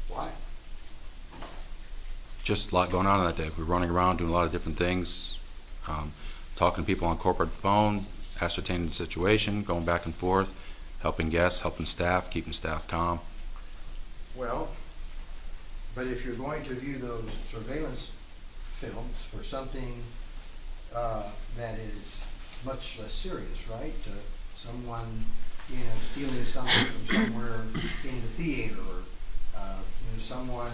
C: Why?
G: Just a lot going on that day. We were running around doing a lot of different things, talking to people on corporate phone, ascertaining the situation, going back and forth, helping guests, helping staff, keeping staff calm.
C: Well, but if you're going to view those surveillance films for something that is much less serious, right? Someone, you know, stealing something from somewhere in the theater, or you know, someone,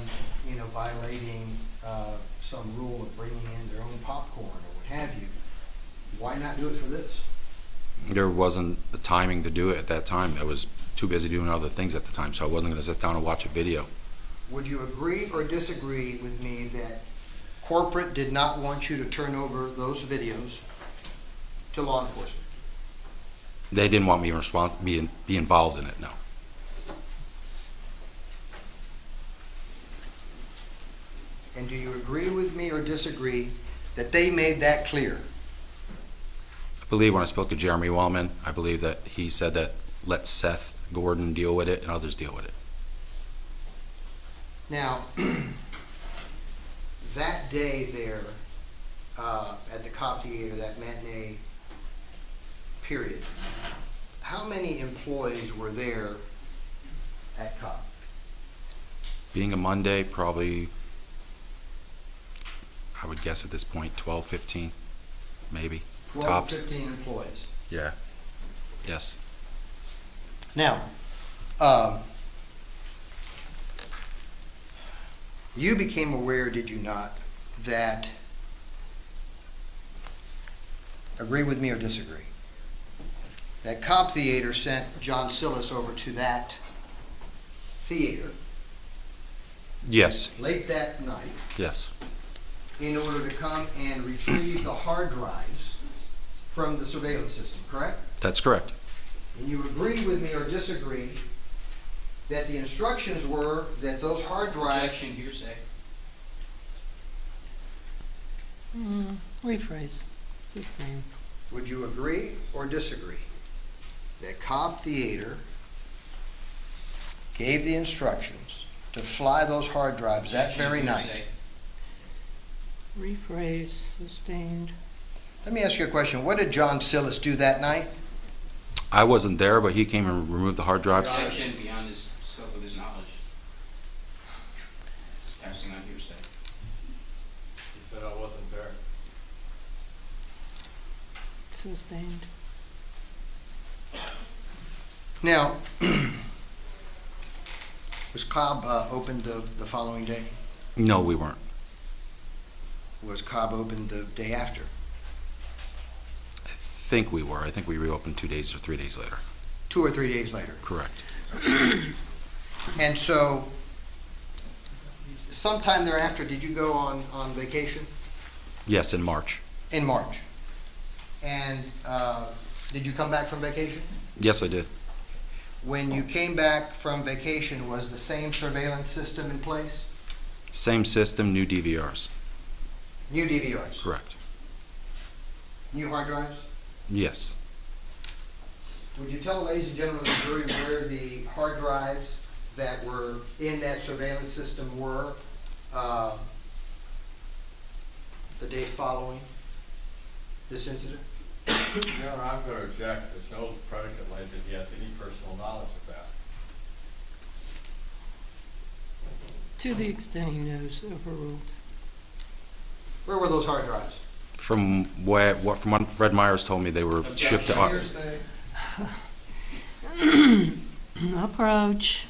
C: you know, violating some rule of bringing in their own popcorn or what have you. Why not do it for this?
G: There wasn't the timing to do it at that time. I was too busy doing other things at the time, so I wasn't going to sit down and watch a video.
C: Would you agree or disagree with me that corporate did not want you to turn over those videos to law enforcement?
G: They didn't want me to be involved in it, no.
C: And do you agree with me or disagree that they made that clear?
G: I believe when I spoke to Jeremy Wellman, I believe that he said that let Seth Gordon deal with it and others deal with it.
C: Now, that day there at the cop theater, that matinee period, how many employees were there at cop?
G: Being a Monday, probably, I would guess at this point, 12, 15, maybe.
C: 12
G: Tops.
C: to 15 employees.
G: Yeah. Yes.
C: Now, you became aware, did you not, that, agree with me or disagree, that Cobb Theater sent John Sillis over to that theater
G: Yes.
C: late that night
G: Yes.
C: in order to come and retrieve the hard drives from the surveillance system, correct?
G: That's correct.
C: And you agree with me or disagree that the instructions were that those hard drives...
I: Objection, hearsay.
B: Rephrase. Sustain.
C: Would you agree or disagree that Cobb Theater gave the instructions to fly those hard drives that
I: Objection,
C: very night?
I: hearsay.
B: Rephrase. Sustained.
C: Let me ask you a question. What did John Sillis do that night?
G: I wasn't there, but he came and removed the hard drives.
I: Objection beyond his scope of his knowledge. Just passing on hearsay.
H: He said I wasn't there.
B: Sustained.
C: Now, Was Cobb open the following day?
G: No, we weren't.
C: Was Cobb open the day after?
G: I think we were. I think we reopened 2 days or 3 days later.
C: 2 or 3 days later.
G: Correct.
C: And so, sometime thereafter, did you go on vacation?
G: Yes, in March.
C: In March. And did you come back from vacation?
G: Yes, I did.
C: When you came back from vacation, was the same surveillance system in place?
G: Same system, new DVRs.
C: New DVRs?
G: Correct.
C: New hard drives?
G: Yes.
C: Would you tell the ladies and gentlemen of the jury where the hard drives that were in that surveillance system were the day following this incident?
H: Your Honor, I'm going to object. There's no predicate laid that he has any personal knowledge of that.
B: To the extent he knows, overruled.
C: Where were those hard drives?
G: From what Fred Myers told me, they were shipped to.
H: Hearsay.
B: Approach.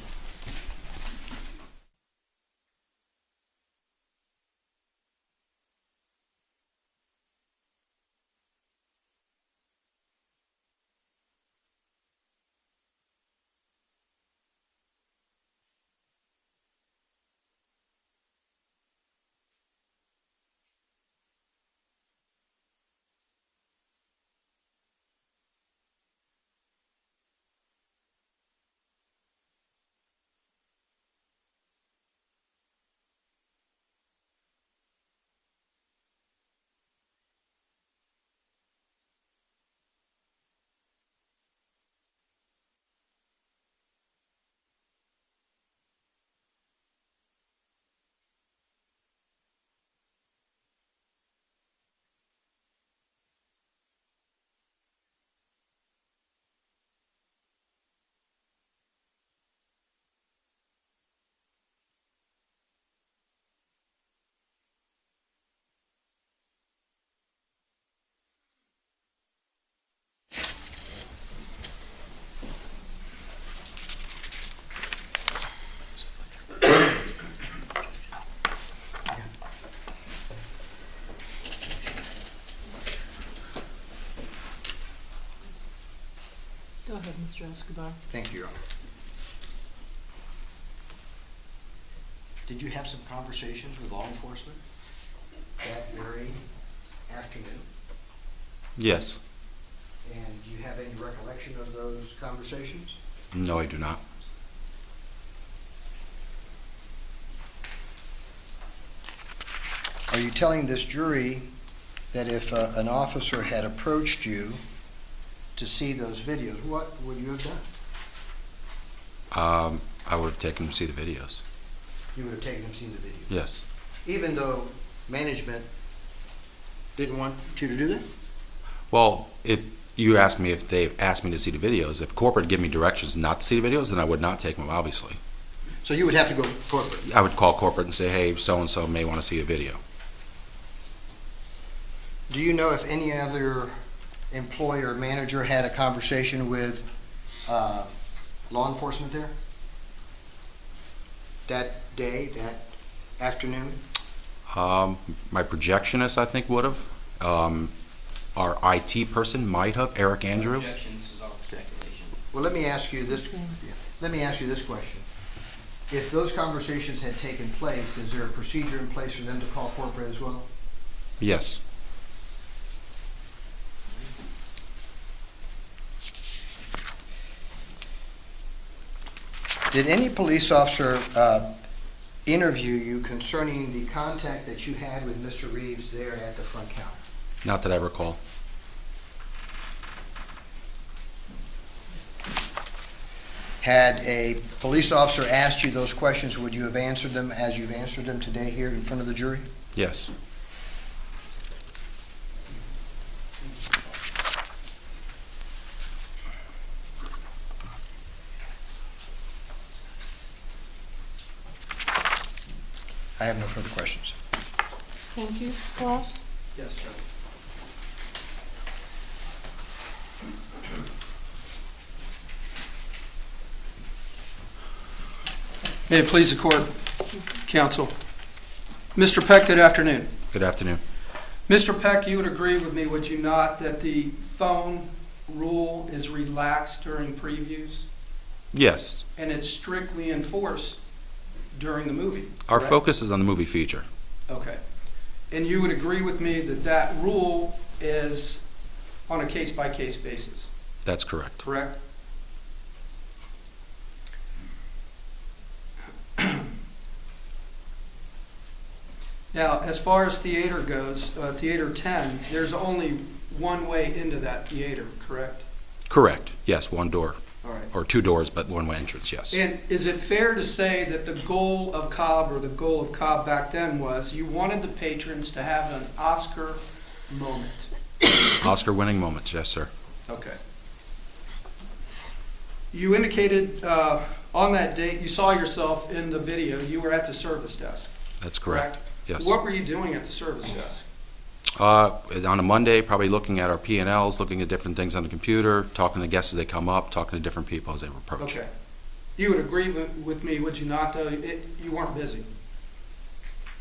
B: Go ahead, Mr. Escobar.
C: Thank you, Your Honor. Did you have some conversations with law enforcement that very afternoon?
G: Yes.
C: And do you have any recollection of those conversations?
G: No, I do not.
C: Are you telling this jury that if an officer had approached you to see those videos, what would you have done?
G: I would have taken him to see the videos.
C: You would have taken them to see the videos?
G: Yes.
C: Even though management didn't want you to do that?
G: Well, you asked me if they asked me to see the videos. If corporate give me directions not to see the videos, then I would not take them, obviously.
C: So you would have to go corporate?
G: I would call corporate and say, hey, so-and-so may want to see a video.
C: Do you know if any other employee or manager had a conversation with law enforcement there? That day, that afternoon?
G: My projectionist, I think, would have. Our IT person might have, Eric Andrew.
I: Objections is all speculation.
C: Well, let me ask you this question. If those conversations had taken place, is there a procedure in place for them to call corporate as well?
G: Yes.
C: Did any police officer interview you concerning the contact that you had with Mr. Reeves there at the front counter?
G: Not that I recall.
C: Had a police officer asked you those questions, would you have answered them as you've answered them today here in front of the jury?
G: Yes.
C: I have no further questions.
B: Thank you. Ross?
F: Yes, Judge. May it please the court, counsel. Mr. Peck, good afternoon.
G: Good afternoon.
F: Mr. Peck, you would agree with me, would you not, that the phone rule is relaxed during previews
G: Yes,
F: and it's strictly enforced during the movie?
G: our
F: correct?
G: focus is on the movie feature.
F: Okay. And you would agree with me that that rule is on a case-by-case basis,
G: That's correct.
F: correct? Now, as far as theater goes, Theater 10, there's only one way into that theater, correct?
G: Correct, yes, one door,
F: All right.
G: or two doors, but one way entrance, yes.
F: And is it fair to say that the goal of Cobb, or the goal of Cobb back then, was you wanted the patrons to have an Oscar moment?
G: Oscar-winning moments, yes, sir.
F: Okay. You indicated on that date, you saw yourself in the video, you were at the service desk,
G: That's correct.
F: correct?
G: Yes.
F: What were you doing at the service desk?
G: On a Monday, probably looking at our P&Ls, looking at different things on the computer, talking to guests as they come up, talking to different people as they approach.
F: Okay. You would agree with me, would you not, though? You weren't busy.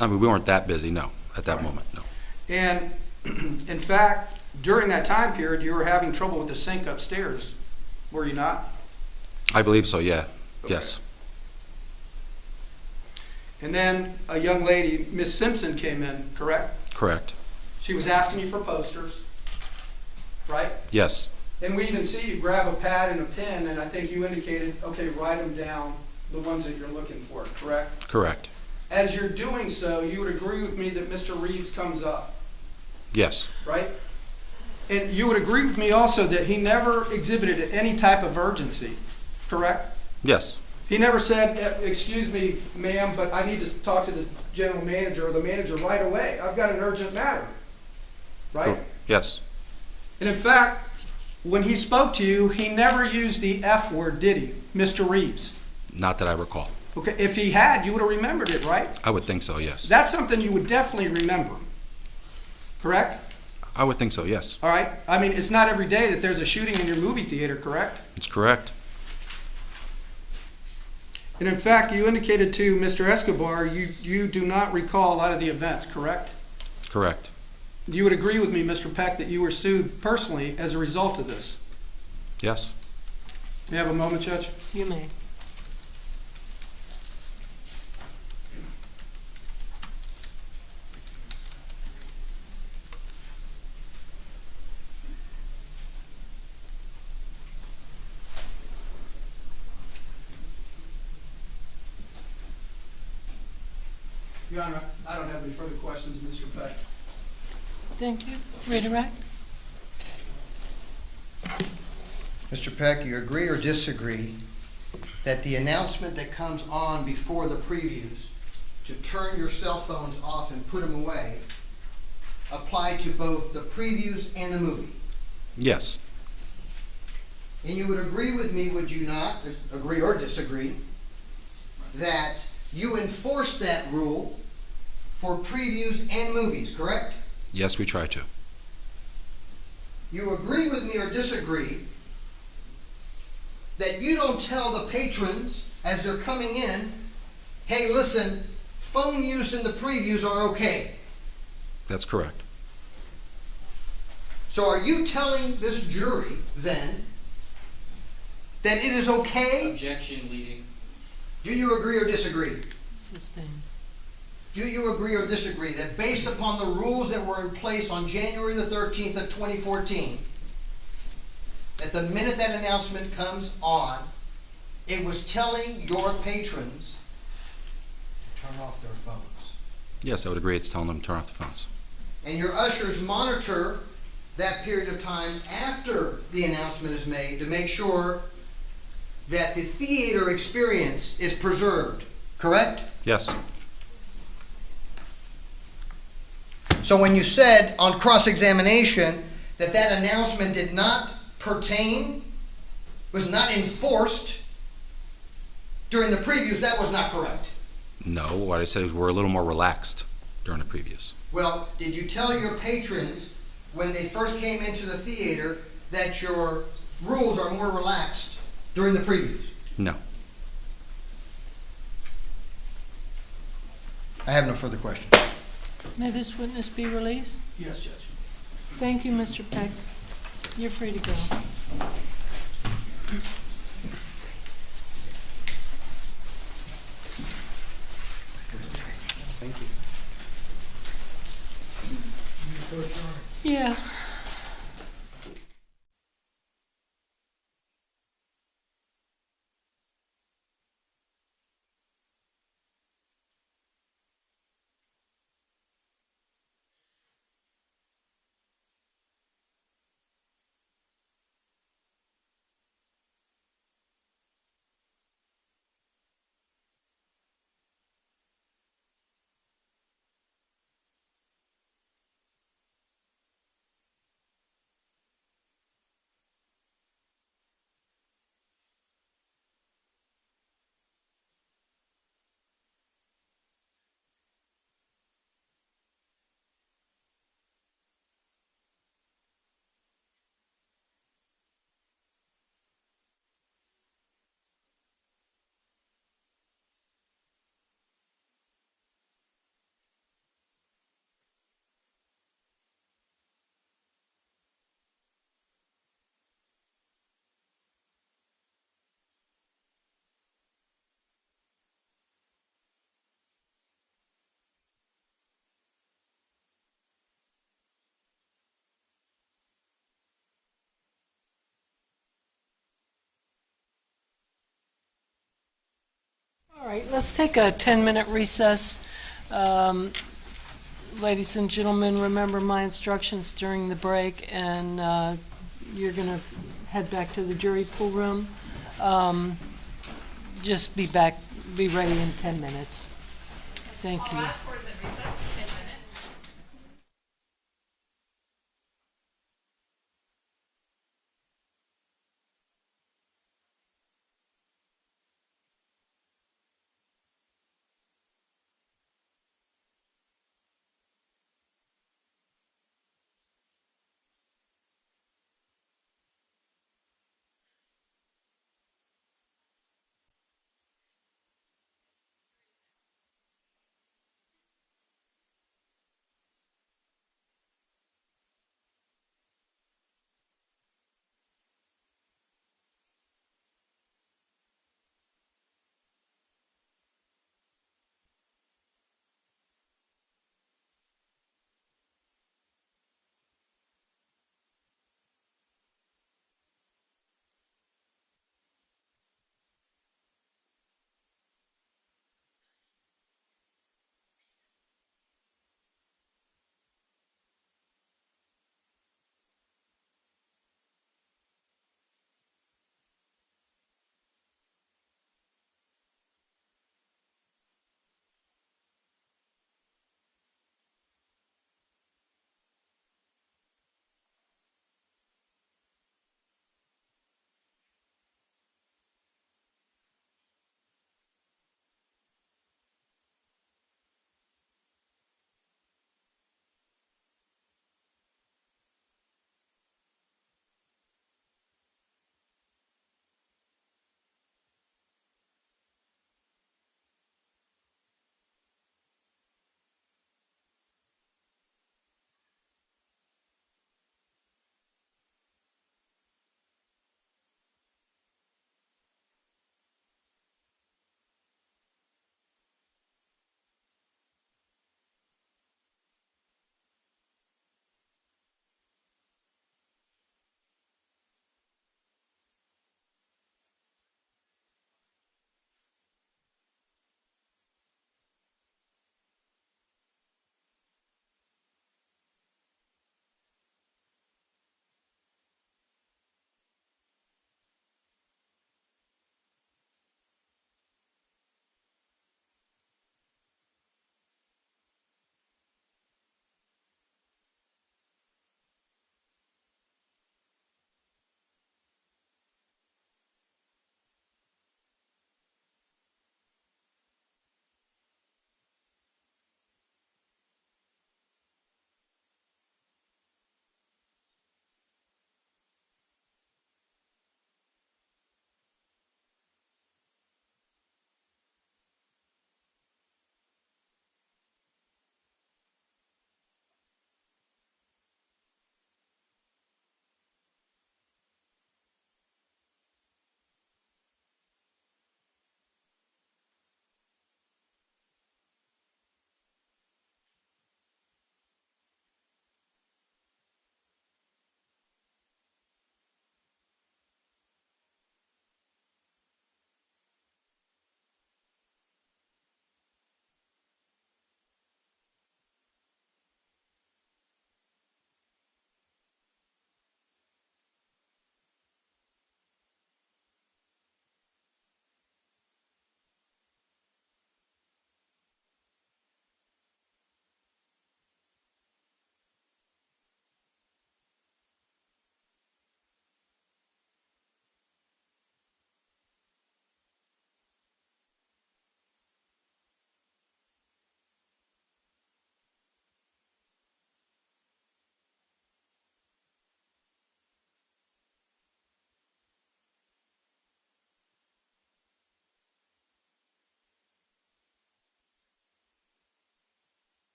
G: I mean, we weren't that busy, no, at that
F: Right.
G: moment, no.
F: And in fact, during that time period, you were having trouble with the sink upstairs, were you not?
G: I believe so, yeah,
F: Okay.
G: yes.
F: And then a young lady, Miss Simpson, came in, correct?
G: Correct,
F: She was asking you for posters, right?
G: yes,
F: And we even see you grab a pad and a pen, and I think you indicated, okay, write them down, the ones that you're looking for, correct?
G: correct,
F: As you're doing so, you would agree with me that Mr. Reeves comes up,
G: yes,
F: right? And you would agree with me also that he never exhibited any type of urgency, correct?
G: yes,
F: He never said, excuse me, ma'am, but I need to talk to the general manager or the manager right away. I've got an urgent matter, right?
G: yes,
F: And in fact, when he spoke to you, he never used the F word, did he, Mr. Reeves?
G: not that I recall.
F: Okay, if he had, you would have remembered it, right?
G: I would think so, yes.
F: That's something you would definitely remember, correct?
G: I would think so, yes.
F: All right? I mean, it's not every day that there's a shooting in your movie theater, correct?
G: It's correct,
F: And in fact, you indicated to Mr. Escobar, you do not recall a lot of the events, correct?
G: correct,
F: You would agree with me, Mr. Peck, that you were sued personally as a result of this.
G: yes.
F: May I have a moment, Judge?
B: You may.
F: Your Honor, I don't have any further questions, Mr. Peck.
B: Thank you. Redirect?
C: Mr. Peck, you agree or disagree that the announcement that comes on before the previews to turn your cell phones off and put them away apply to both the previews and the movie?
G: Yes,
C: And you would agree with me, would you not, agree or disagree, that you enforce that rule for previews and movies, correct?
G: yes, we try to.
C: You agree with me or disagree that you don't tell the patrons as they're coming in, hey, listen, phone use in the previews are okay.
G: That's correct.
C: So are you telling this jury then that it is okay?
I: Objection, leading.
C: Do you agree or disagree?
B: Sustained.
C: Do you agree or disagree that based upon the rules that were in place on January the 13th of 2014, that the minute that announcement comes on, it was telling your patrons to turn off their phones?
G: Yes, I would agree, it's telling them to turn off the phones.
C: And your ushers monitor that period of time after the announcement is made to make sure that the theater experience is preserved, correct?
G: Yes,
C: So when you said on cross-examination that that announcement did not pertain, was not enforced during the previews, that was not correct.
G: no, what I said is we're a little more relaxed during the previews.
C: Well, did you tell your patrons when they first came into the theater that your rules are more relaxed during the previews?
G: No,
C: I have no further questions.
B: May this witness be released?
F: Yes, Judge.
B: Thank you, Mr. Peck. You're free to go.
C: Thank you.
B: Yeah. All right, let's take a 10-minute recess. Ladies and gentlemen, remember my instructions during the break, and you're going to head back to the jury pool room. Just be ready in 10 minutes. Thank you.
A: I'll ask for the recess for 10 minutes.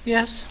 B: Yes?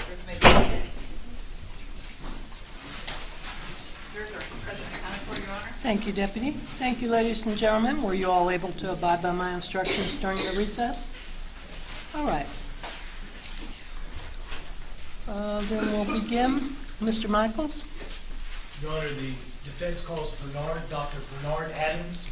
A: Yours may be seated. Yours are present and accounted for, Your Honor.
B: Thank you, Deputy. Thank you, ladies and gentlemen. Were you all able to abide by my instructions during the recess? All right. Then we'll begin. Mr. Michaels?
J: Your Honor, the defense calls Dr. Bernard Adams.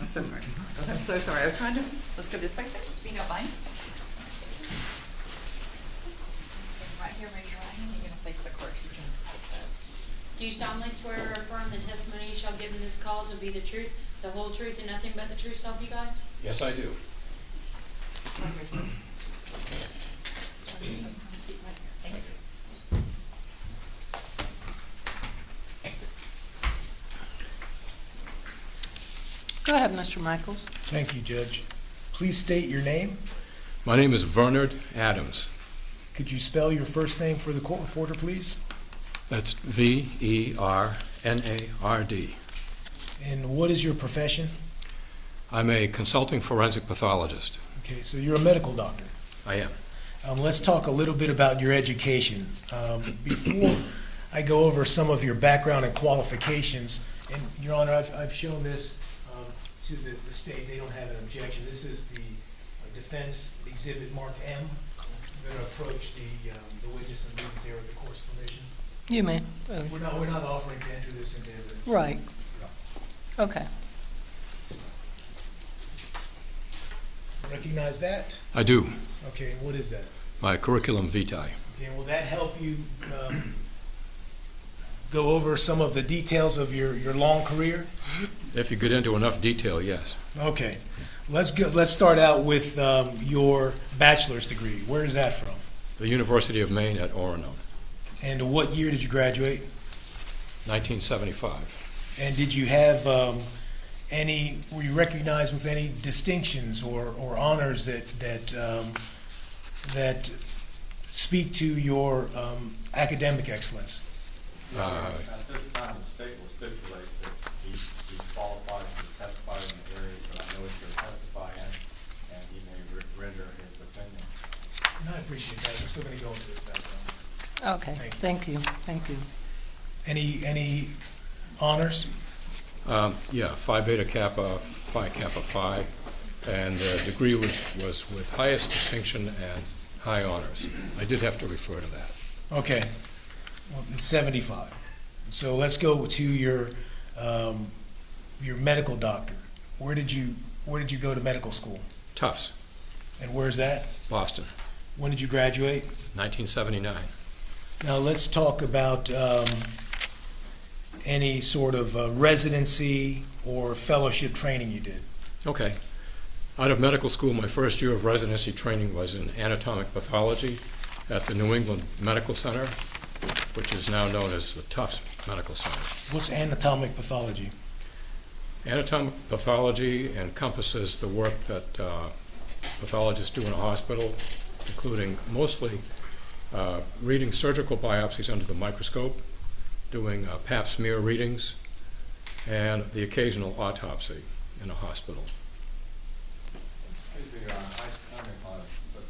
A: I'm so sorry. I'm so sorry. I was trying to, let's go this way, sir, if you don't mind. Right here, raise your right hand. You're gonna face the clerk. She's gonna take that.
D: Do you solemnly swear or affirm the testimony you shall give in this cause will be the truth, the whole truth, and nothing but the truth, so help you God?
H: Yes, I do.
A: Thank you.
B: Go ahead, Mr. Michaels.
J: Thank you, Judge. Please state your name.
H: My name is Bernard Adams.
J: Could you spell your first name for the court reporter, please?
H: That's Vernard.
J: And what is your profession?
H: I'm a consulting forensic pathologist.
J: Okay, so you're a medical doctor.
H: I am.
J: Let's talk a little bit about your education. Before I go over some of your background and qualifications, and Your Honor, I've shown this to the state. They don't have an objection. This is the defense exhibit marked M. I'm going to approach the witness and leave it there with the court's permission.
B: You may.
J: We're not offering to enter this into evidence.
B: Right. Okay.
J: Recognize that?
H: I do.
J: Okay, and what is that?
H: My curriculum vitae.
J: Okay, will that help you go over some of the details of your long career?
H: If you get into enough detail, yes.
J: Okay, let's start out with your bachelor's degree. Where is that from?
H: The University of Maine at Coronal,
J: And what year did you graduate?
H: 1975.
J: And did you have were you recognized with any distinctions or honors that speak to your academic excellence?
H: Uh,
K: At this time, the state will stipulate that he's qualified to testify in the areas that I'm
H: in which you're testifying, and he may render his opinion.
J: And I appreciate that. We're still going to go into the background.
B: Okay,
J: Thank you.
B: thank you.
J: Any honors?
K: Yeah, Phi Beta Kappa, Phi Kappa Phi, and the degree was with highest distinction and high honors. I did have to refer to that.
J: Okay. Well, it's 75. So let's go to your medical doctor. Where did you go to medical school?
K: Tufts,
J: And where's that?
K: Boston,
J: When did you graduate?
K: 1979.
J: Now let's talk about any sort of residency or fellowship training you did.
K: Okay. Out of medical school, my first year of residency training was in anatomic pathology at the New England Medical Center, which is now known as the Tufts Medical Center.
J: What's anatomic pathology?
K: Anatomic pathology encompasses the work that pathologists do in a hospital, including mostly reading surgical biopsies under the microscope, doing pap smear readings, and the occasional autopsy in a hospital.
H: Excuse me, I don't know, but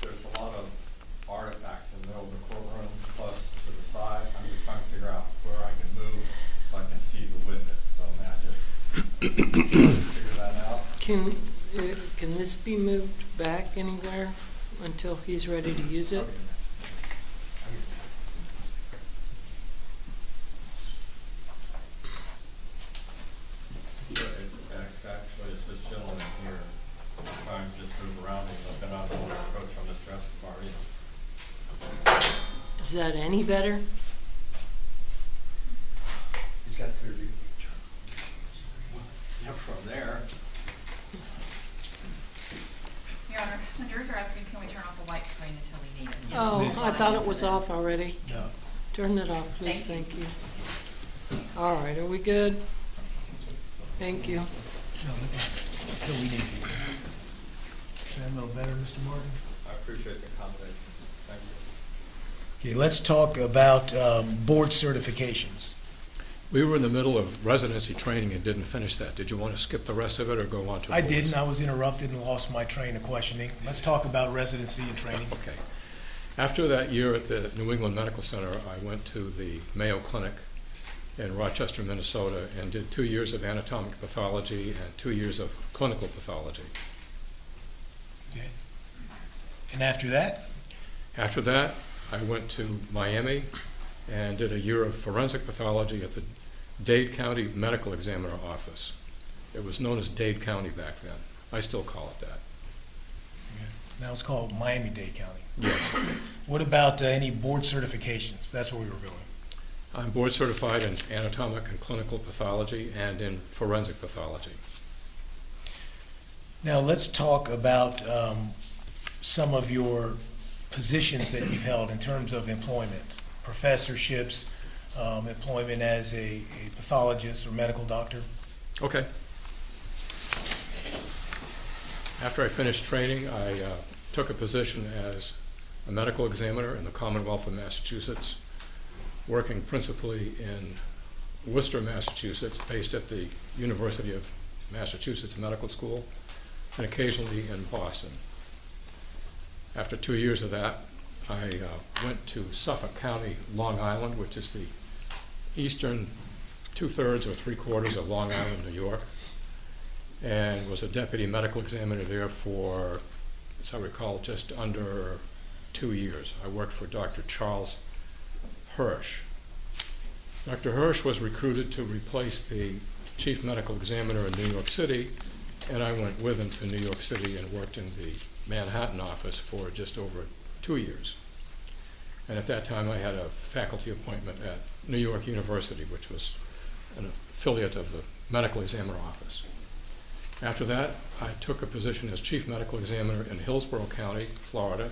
H: there's a lot of artifacts in the middle of the courtroom, plus to the side. I'm just trying to figure out where I can move so I can see the witness. So may I just figure that out?
B: Can this be moved back anywhere until he's ready to use it?
H: It's this gentleman here. I'm trying to just move around him, but then I don't want to approach on this desk bar either.
B: Is that any better?
C: He's got clear view.
H: You're from there.
A: Your Honor, the jurors are asking, can we turn off the white screen until we need it?
B: Oh, I thought it was off already.
J: No.
B: Turn it off, please,
A: Thank
B: thank you. All right, are we good? Thank you.
J: No, we need you. Is that a little better, Mr. Martin?
H: I appreciate the accommodation. Thank you.
J: Okay, let's talk about board certifications.
K: We were in the middle of residency training and didn't finish that. Did you want to skip the rest of it or go on to?
J: I
K: boards?
J: didn't. I was interrupted and lost my train of questioning. Let's talk about residency and training.
K: Okay. After that year at the New England Medical Center, I went to the Mayo Clinic in Rochester, Minnesota, and did 2 years of anatomic pathology and 2 years of clinical pathology.
J: Okay. And after that?
K: After that, I went to Miami and did a year of forensic pathology at the Dade County Medical Examiner Office. It was known as Dade County back then. I still call it that.
J: Now it's called Miami-Dade County.
K: Yes.
J: What about any board certifications? That's where we were going.
K: I'm board certified in anatomic and clinical pathology and in forensic pathology.
J: Now let's talk about some of your positions that you've held in terms of employment, professorships, employment as a pathologist or medical doctor.
K: Okay. After I finished training, I took a position as a medical examiner in the Commonwealth of Massachusetts, working principally in Worcester, Massachusetts, based at the University of Massachusetts Medical School, and occasionally in Boston. After 2 years of that, I went to Suffolk County, Long Island, which is the eastern 2/3 or 3/4 of Long Island, New York, and was a deputy medical examiner there for, as I recall, just under 2 years. I worked for Dr. Charles Hirsch. Dr. Hirsch was recruited to replace the chief medical examiner in New York City, and I went with him to New York City and worked in the Manhattan office for just over 2 years. And at that time, I had a faculty appointment at New York University, which was an affiliate of the medical examiner office. After that, I took a position as chief medical examiner in Hillsborough County, Florida,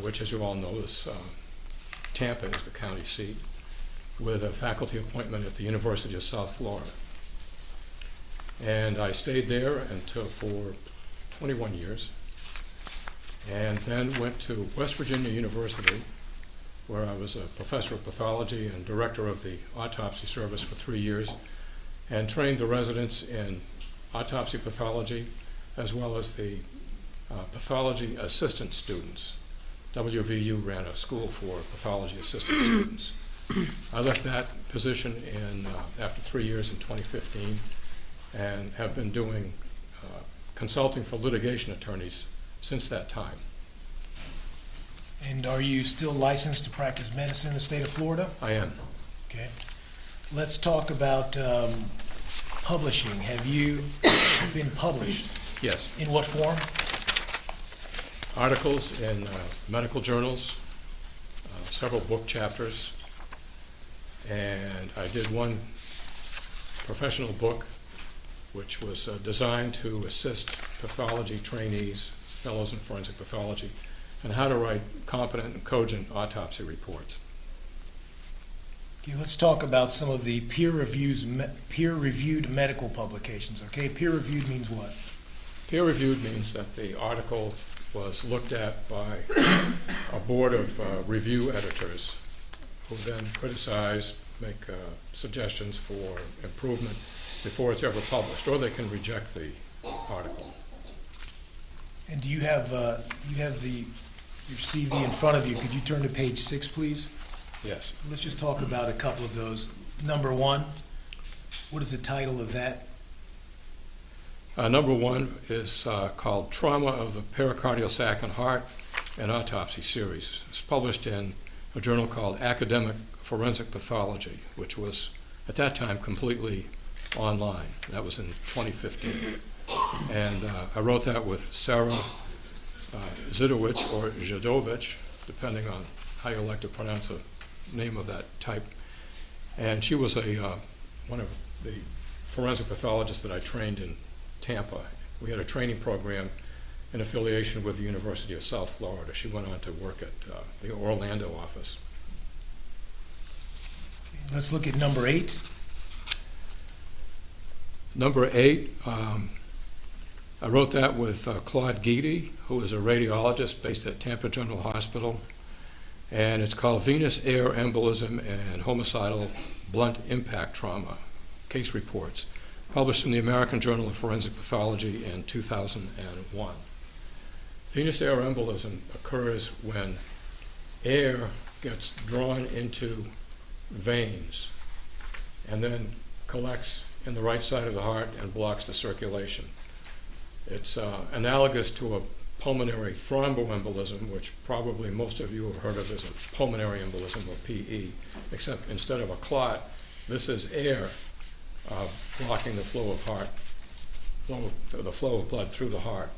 K: which, as you all know, is Tampa is the county seat, with a faculty appointment at the University of South Florida. And I stayed there for 21 years, and then went to West Virginia University, where I was a professor of pathology and director of the autopsy service for 3 years, and trained the residents in autopsy pathology, as well as the pathology assistant students. WVU ran a school for pathology assistant students. I left that position after 3 years in 2015 and have been doing consulting for litigation attorneys since that time.
J: And are you still licensed to practice medicine in the state of Florida?
K: I am.
J: Okay. Let's talk about publishing. Have you been published?
K: Yes.
J: In what form?
K: Articles in medical journals, several book chapters, and I did one professional book which was designed to assist pathology trainees, fellows in forensic pathology, and how to write competent and cogent autopsy reports.
J: Okay, let's talk about some of the peer-reviewed medical publications. Okay, peer-reviewed means what?
K: Peer-reviewed means that the article was looked at by a board of review editors who then criticize, make suggestions for improvement before it's ever published, or they can reject the article.
J: And do you have your CV in front of you? Could you turn to page 6, please?
K: Yes.
J: Let's just talk about a couple of those. Number 1, what is the title of that?
K: Number 1 is called Trauma of the Pericardial Sac and Heart, an Autopsy Series. It's published in a journal called Academic Forensic Pathology, which was at that time completely online. That was in 2015. And I wrote that with Sarah Zidowich or Zidowich, depending on how you like to pronounce the name of that type. And she was one of the forensic pathologists that I trained in Tampa. We had a training program in affiliation with the University of South Florida. She went on to work at the Orlando office.
J: Okay, let's look at number 8.
K: Number 8, I wrote that with Claude Guidi, who is a radiologist based at Tampa General Hospital, and it's called Venous Air Embolism and Homicidal Blunt Impact Trauma, Case Reports, published in the American Journal of Forensic Pathology in 2001. Venous air embolism occurs when air gets drawn into veins and then collects in the right side of the heart and blocks the circulation. It's analogous to a pulmonary thromboembolism, which probably most of you have heard of as a pulmonary embolism, or PE, except instead of a clot, this is air blocking the flow of blood through the heart.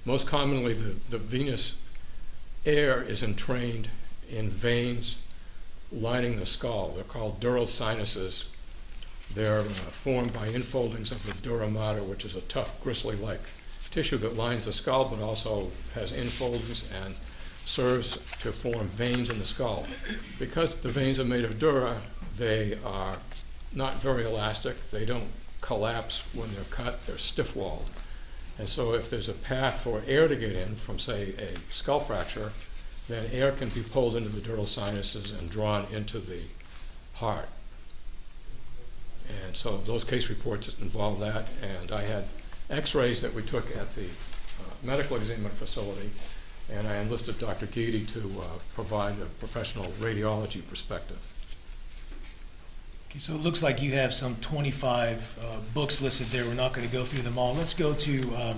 K: Most commonly, the venous air is entrained in veins lining the skull. They're called dural sinuses. They're formed by infoldings of the dura mater, which is a tough, gristly-like tissue that lines the skull, but also has infoldings and serves to form veins in the skull. Because the veins are made of dura, they are not very elastic. They don't collapse when they're cut. They're stiff-walled. And so if there's a path for air to get in from, say, a skull fracture, then air can be pulled into the dural sinuses and drawn into the heart. And so those case reports involve that, and I had x-rays that we took at the medical examiner facility, and I enlisted Dr. Guidi to provide a professional radiology perspective.
J: Okay, so it looks like you have some 25 books listed there. We're not going to go through them all. Let's go to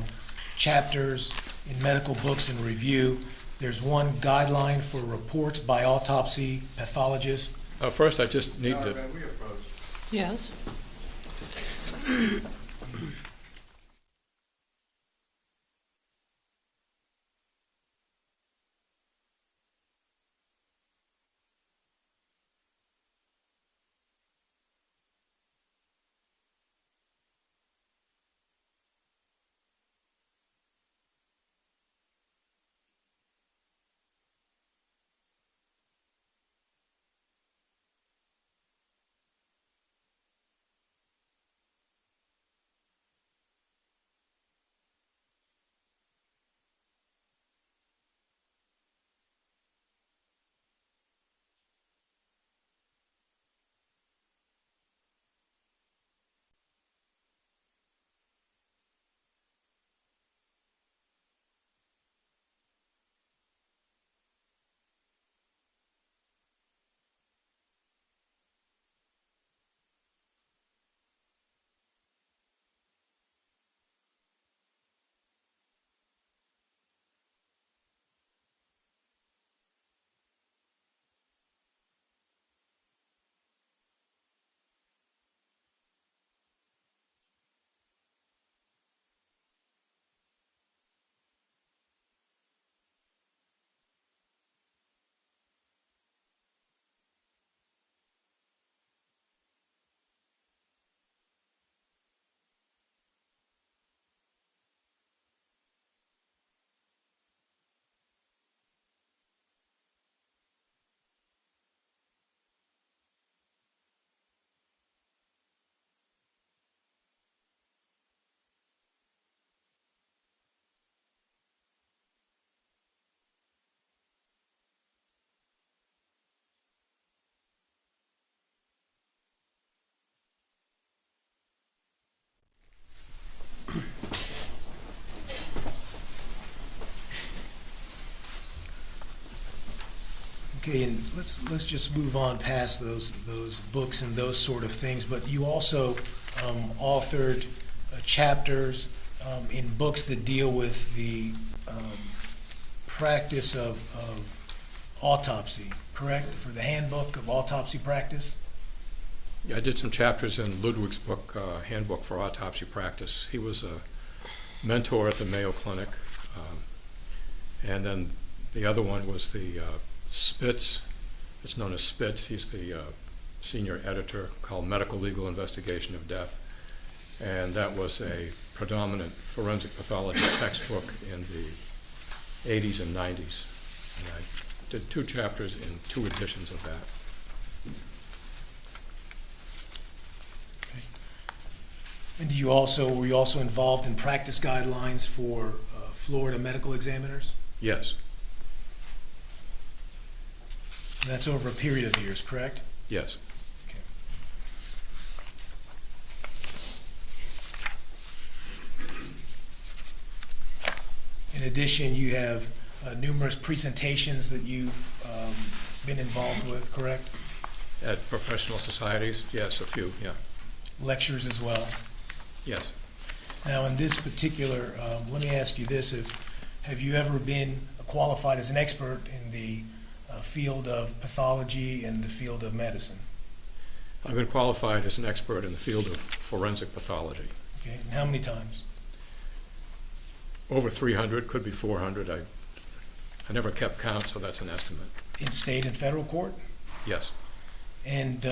J: chapters in medical books and review. There's one guideline for reports by autopsy pathologists.
K: First, I just need to...
B: Yes.
J: Okay, and let's just move on past those books and those sort of things, but you also authored chapters in books that deal with the practice of autopsy, correct? For the handbook of autopsy practice?
K: Yeah, I did some chapters in Ludwig's book, Handbook for Autopsy Practice. He was a mentor at the Mayo Clinic. And then the other one was the Spitz. It's known as Spitz. He's the senior editor, called Medical Legal Investigation of Death. And that was a predominant forensic pathology textbook in the 80s and 90s. And I did 2 chapters in 2 editions of that.
J: And were you also involved in practice guidelines for Florida medical examiners?
K: Yes,
J: And that's over a period of years, correct?
K: yes.
J: Okay. In addition, you have numerous presentations that you've been involved with, correct?
K: At professional societies, yes, a few, yeah,
J: Lectures as well.
K: yes.
J: Now, in this particular, let me ask you this, have you ever been qualified as an expert in the field of pathology and the field of medicine?
K: I've been qualified as an expert in the field of forensic pathology.
J: Okay, and how many times?
K: Over 300, could be 400. I never kept count, so that's an estimate.
J: In state and federal court?
K: Yes.
J: And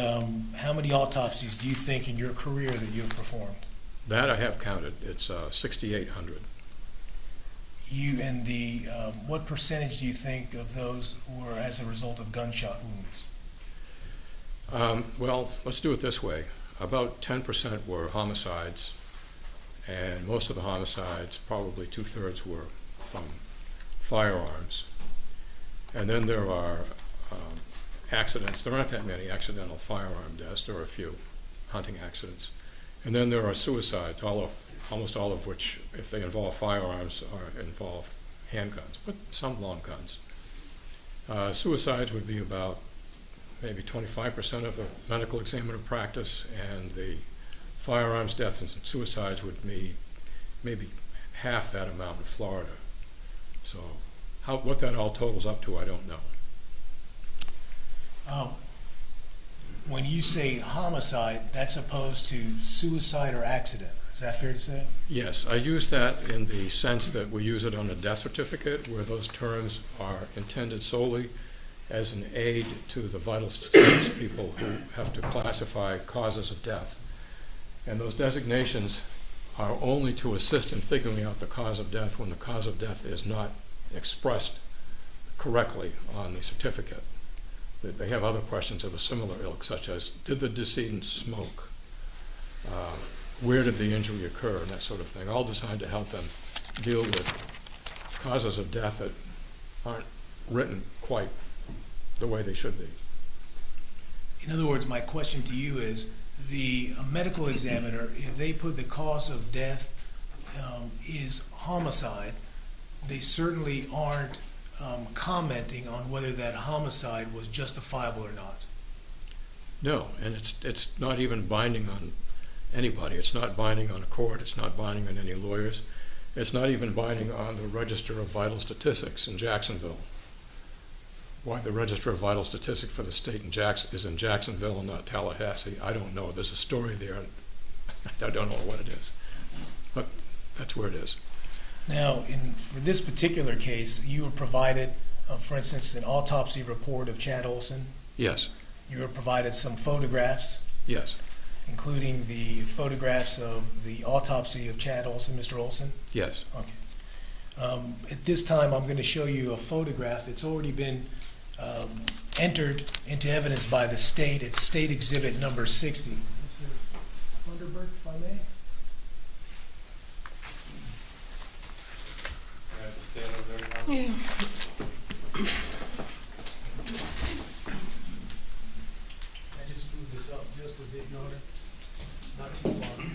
J: how many autopsies do you think in your career that you've performed?
K: That I have counted. It's 6,800.
J: What percentage do you think of those were as a result of gunshot wounds?
K: Well, let's do it this way. About 10% were homicides, and most of the homicides, probably 2/3, were from firearms. And then there are accidents. There aren't that many accidental firearm deaths. There are a few hunting accidents. And then there are suicides, almost all of which, if they involve firearms, involve handguns, but some long guns. Suicides would be about maybe 25% of a medical examiner practice, and the firearms deaths and suicides would be maybe half that amount in Florida. So what that all totals up to, I don't know.
J: When you say homicide, that's opposed to suicide or accident. Is that fair to say?
K: Yes, I use that in the sense that we use it on a death certificate, where those terms are intended solely as an aid to the vital statistics people who have to classify causes of death. And those designations are only to assist in figuring out the cause of death when the cause of death is not expressed correctly on the certificate. They have other questions of a similar ilk, such as, did the decedent smoke? Where did the injury occur? And that sort of thing, all designed to help them deal with causes of death that aren't written quite the way they should be.
J: In other words, my question to you is, a medical examiner, if they put the cause of death is homicide, they certainly aren't commenting on whether that homicide was justifiable or not.
K: No, and it's not even binding on anybody. It's not binding on a court. It's not binding on any lawyers. It's not even binding on the Register of Vital Statistics in Jacksonville. Why the Register of Vital Statistics for the state is in Jacksonville and not Tallahassee, I don't know. There's a story there, and I don't know what it is. But that's where it is.
J: Now, for this particular case, you were provided, for instance, an autopsy report of Chad Oulson.
K: Yes.
J: You were provided some photographs.
K: Yes.
J: Including the photographs of the autopsy of Chad Oulson, Mr. Olson?
K: Yes.
J: Okay. At this time, I'm going to show you a photograph. It's already been entered into evidence by the state. It's State Exhibit number 60. Mr. Thunderbird, if I may.
B: Yeah.
J: I just move this up just a bit, Your Honor. Not too far.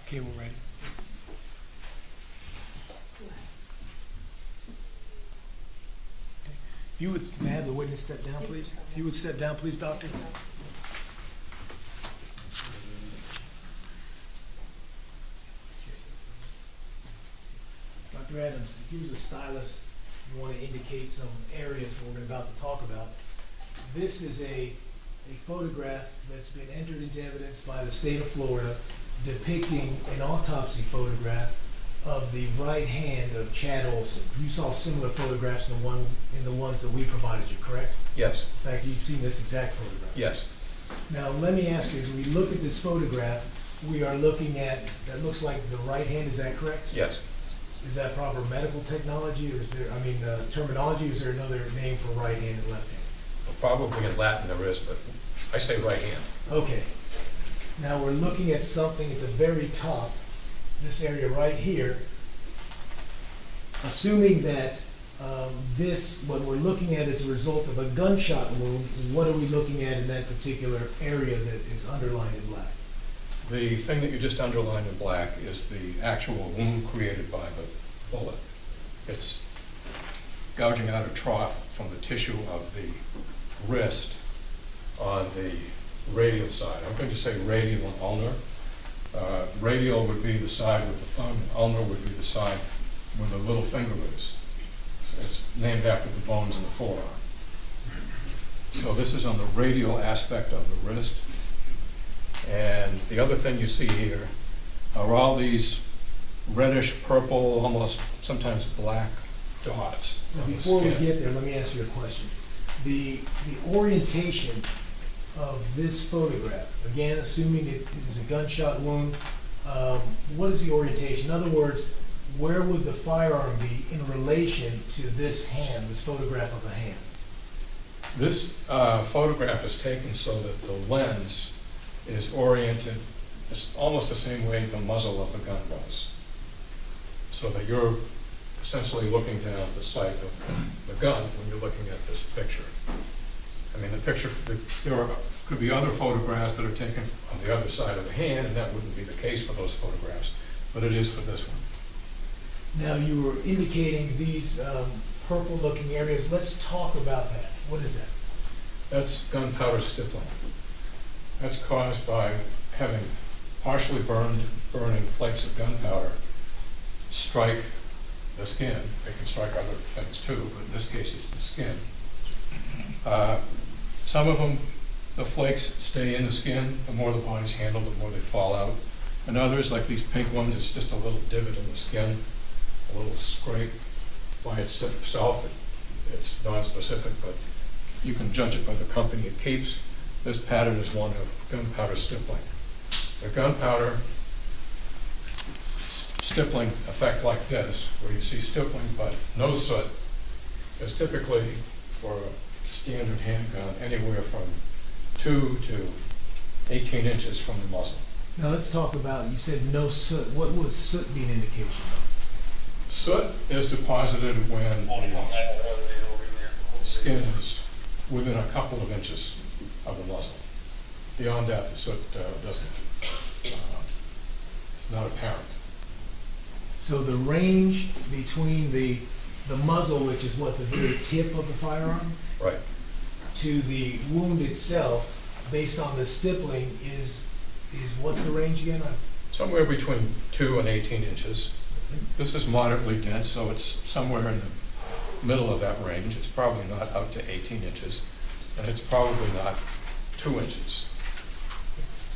J: Okay, we're ready. If you would, may I have the witness step down, please? If you would step down, please, doctor. Dr. Adams, if you was a stylist, you want to indicate some areas that we're about to talk about. This is a photograph that's been entered into evidence by the state of Florida depicting an autopsy photograph of the right hand of Chad Oulson. You saw similar photographs in the ones that we provided you, correct?
K: Yes,
J: In fact, you've seen this exact photograph.
K: yes,
J: Now, let me ask you, as we look at this photograph, we are looking at, that looks like the right hand, is that correct?
K: yes.
J: Is that proper medical technology, or is there, terminology, or is there another name for right hand and left hand?
K: Probably in Latin there is, but I say right hand.
J: Okay. Now we're looking at something at the very top, this area right here. Assuming that what we're looking at is a result of a gunshot wound, what are we looking at in that particular area that is underlined in black?
K: The thing that you just underlined in black is the actual wound created by the bullet. It's gouging out a trough from the tissue of the wrist on the radial side. I'm going to say radial and ulnar. Radial would be the side with the thumb, and ulnar would be the side where the little finger is. So it's named after the bones in the forearm. So this is on the radial aspect of the wrist. And the other thing you see here are all these reddish purple, almost sometimes black dots
J: Now,
K: on the
J: before we
K: skin.
J: get there, let me ask you a question. The orientation of this photograph, again, assuming it is a gunshot wound, what is the orientation? In other words, where would the firearm be in relation to this hand, this photograph of a hand?
K: This photograph is taken so that the lens is oriented almost the same way the muzzle of the gun was. So that you're essentially looking down the sight of the gun when you're looking at this picture. I mean, the picture, there could be other photographs that are taken on the other side of the hand, and that wouldn't be the case for those photographs, but it is for this one.
J: Now, you were indicating these purple-looking areas. Let's talk about that. What is that?
K: That's gunpowder stippling. That's caused by having partially burning flakes of gunpowder strike the skin. They can strike other things too, but in this case it's the skin. Some of them, the flakes stay in the skin. The more the body's handled, the more they fall out. And others, like these pink ones, it's just a little divot in the skin, a little scrape by itself. It's non-specific, but you can judge it by the company it keeps. This pattern is one of gunpowder stippling. The gunpowder stippling effect like this, where you see stippling but no soot, is typically for a standard handgun anywhere from 2 to 18 inches from the muzzle.
J: Now, let's talk about, you said no soot. What would soot be an indication of?
K: Soot is deposited when the skin is within a couple of inches of the muzzle. Beyond that, the soot doesn't, it's not apparent.
J: So the range between the muzzle, which is what, the very tip of the firearm,
K: Right.
J: to the wound itself, based on the stippling, is what's the range again?
K: Somewhere between 2 and 18 inches. This is moderately dense, so it's somewhere in the middle of that range. It's probably not out to 18 inches, and it's probably not 2 inches.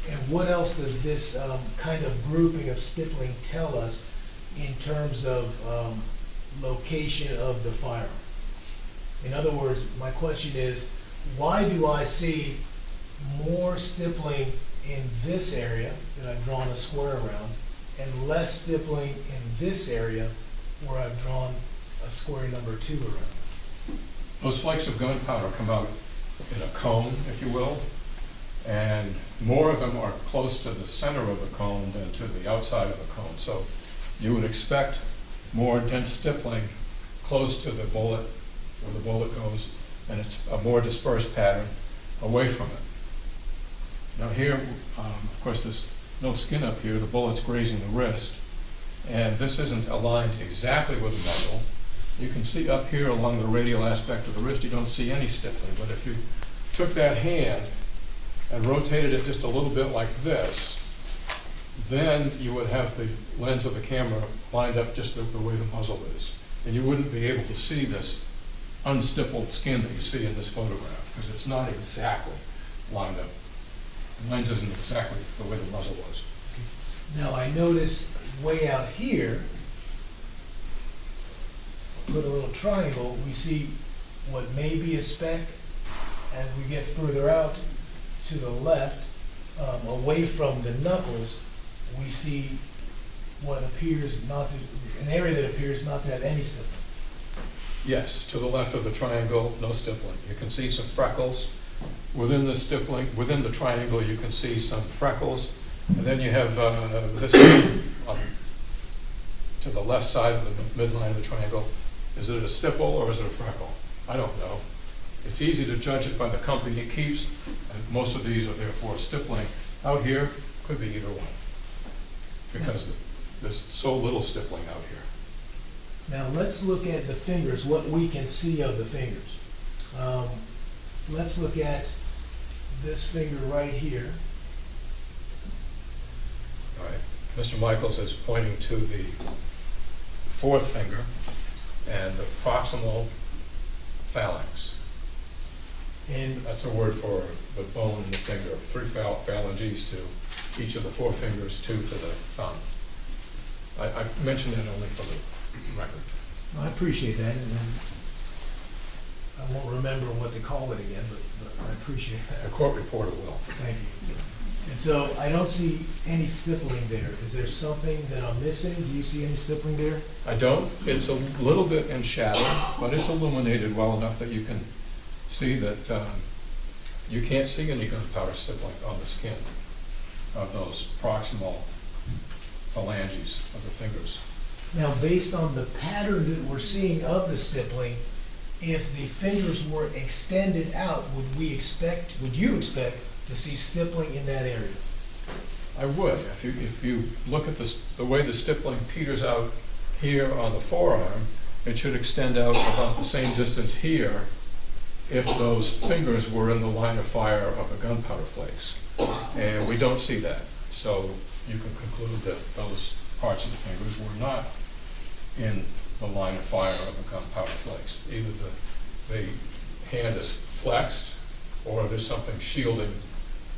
J: And what else does this kind of grouping of stippling tell us in terms of location of the firearm? In other words, my question is, why do I see more stippling in this area that I've drawn a square around, and less stippling in this area where I've drawn a square number 2 around?
K: Those flakes of gunpowder come out in a cone, if you will, and more of them are close to the center of the cone than to the outside of the cone. So you would expect more dense stippling close to the bullet, where the bullet goes, and it's a more dispersed pattern away from it. Now here, of course, this no skin up here, the bullet's grazing the wrist, and this isn't aligned exactly with the muzzle. You can see up here along the radial aspect of the wrist, you don't see any stippling, but if you took that hand and rotated it just a little bit like this, then you would have the lens of the camera lined up just the way the muzzle is. And you wouldn't be able to see this unstippled skin that you see in this photograph, because it's not exactly lined up. The lens isn't exactly the way the muzzle was.
J: Now, I notice way out here, put a little triangle, we see what may be a speck. As we get further out to the left, away from the knuckles, we see what appears not to, an area that appears not to have any stippling.
K: Yes, to the left of the triangle, no stippling. You can see some freckles. Within the stippling, within the triangle, you can see some freckles. And then you have this to the left side of the midline of the triangle. Is it a stipple or is it a freckle? I don't know. It's easy to judge it by the company it keeps, and most of these are therefore stippling. Out here, could be either one, because there's so little stippling out here.
J: Now, let's look at the fingers, what we can see of the fingers. Let's look at this finger right here.
K: All right. Mr. Michaels is pointing to the fourth finger and the proximal phalanx.
J: And
K: That's a word for the bone in the finger. 3 phalanges to each of the 4 fingers, 2 to the thumb. I mentioned that only for the record.
J: I appreciate that, and I won't remember what to call it again, but I appreciate
K: The
J: that.
K: court reporter will.
J: Thank you. And so I don't see any stippling there. Is there something that I'm missing? Do you see any stippling there?
K: I don't. It's a little bit in shadow, but it's illuminated well enough that you can see that you can't see any gunpowder stippling on the skin of those proximal phalanges of the fingers.
J: Now, based on the pattern that we're seeing of the stippling, if the fingers were extended out, would you expect to see stippling in that area?
K: I would. If you look at the way the stippling peters out here on the forearm, it should extend out about the same distance here if those fingers were in the line of fire of the gunpowder flakes. And we don't see that. So you can conclude that those parts of the fingers were not in the line of fire of the gunpowder flakes. Either the hand is flexed or there's something shielding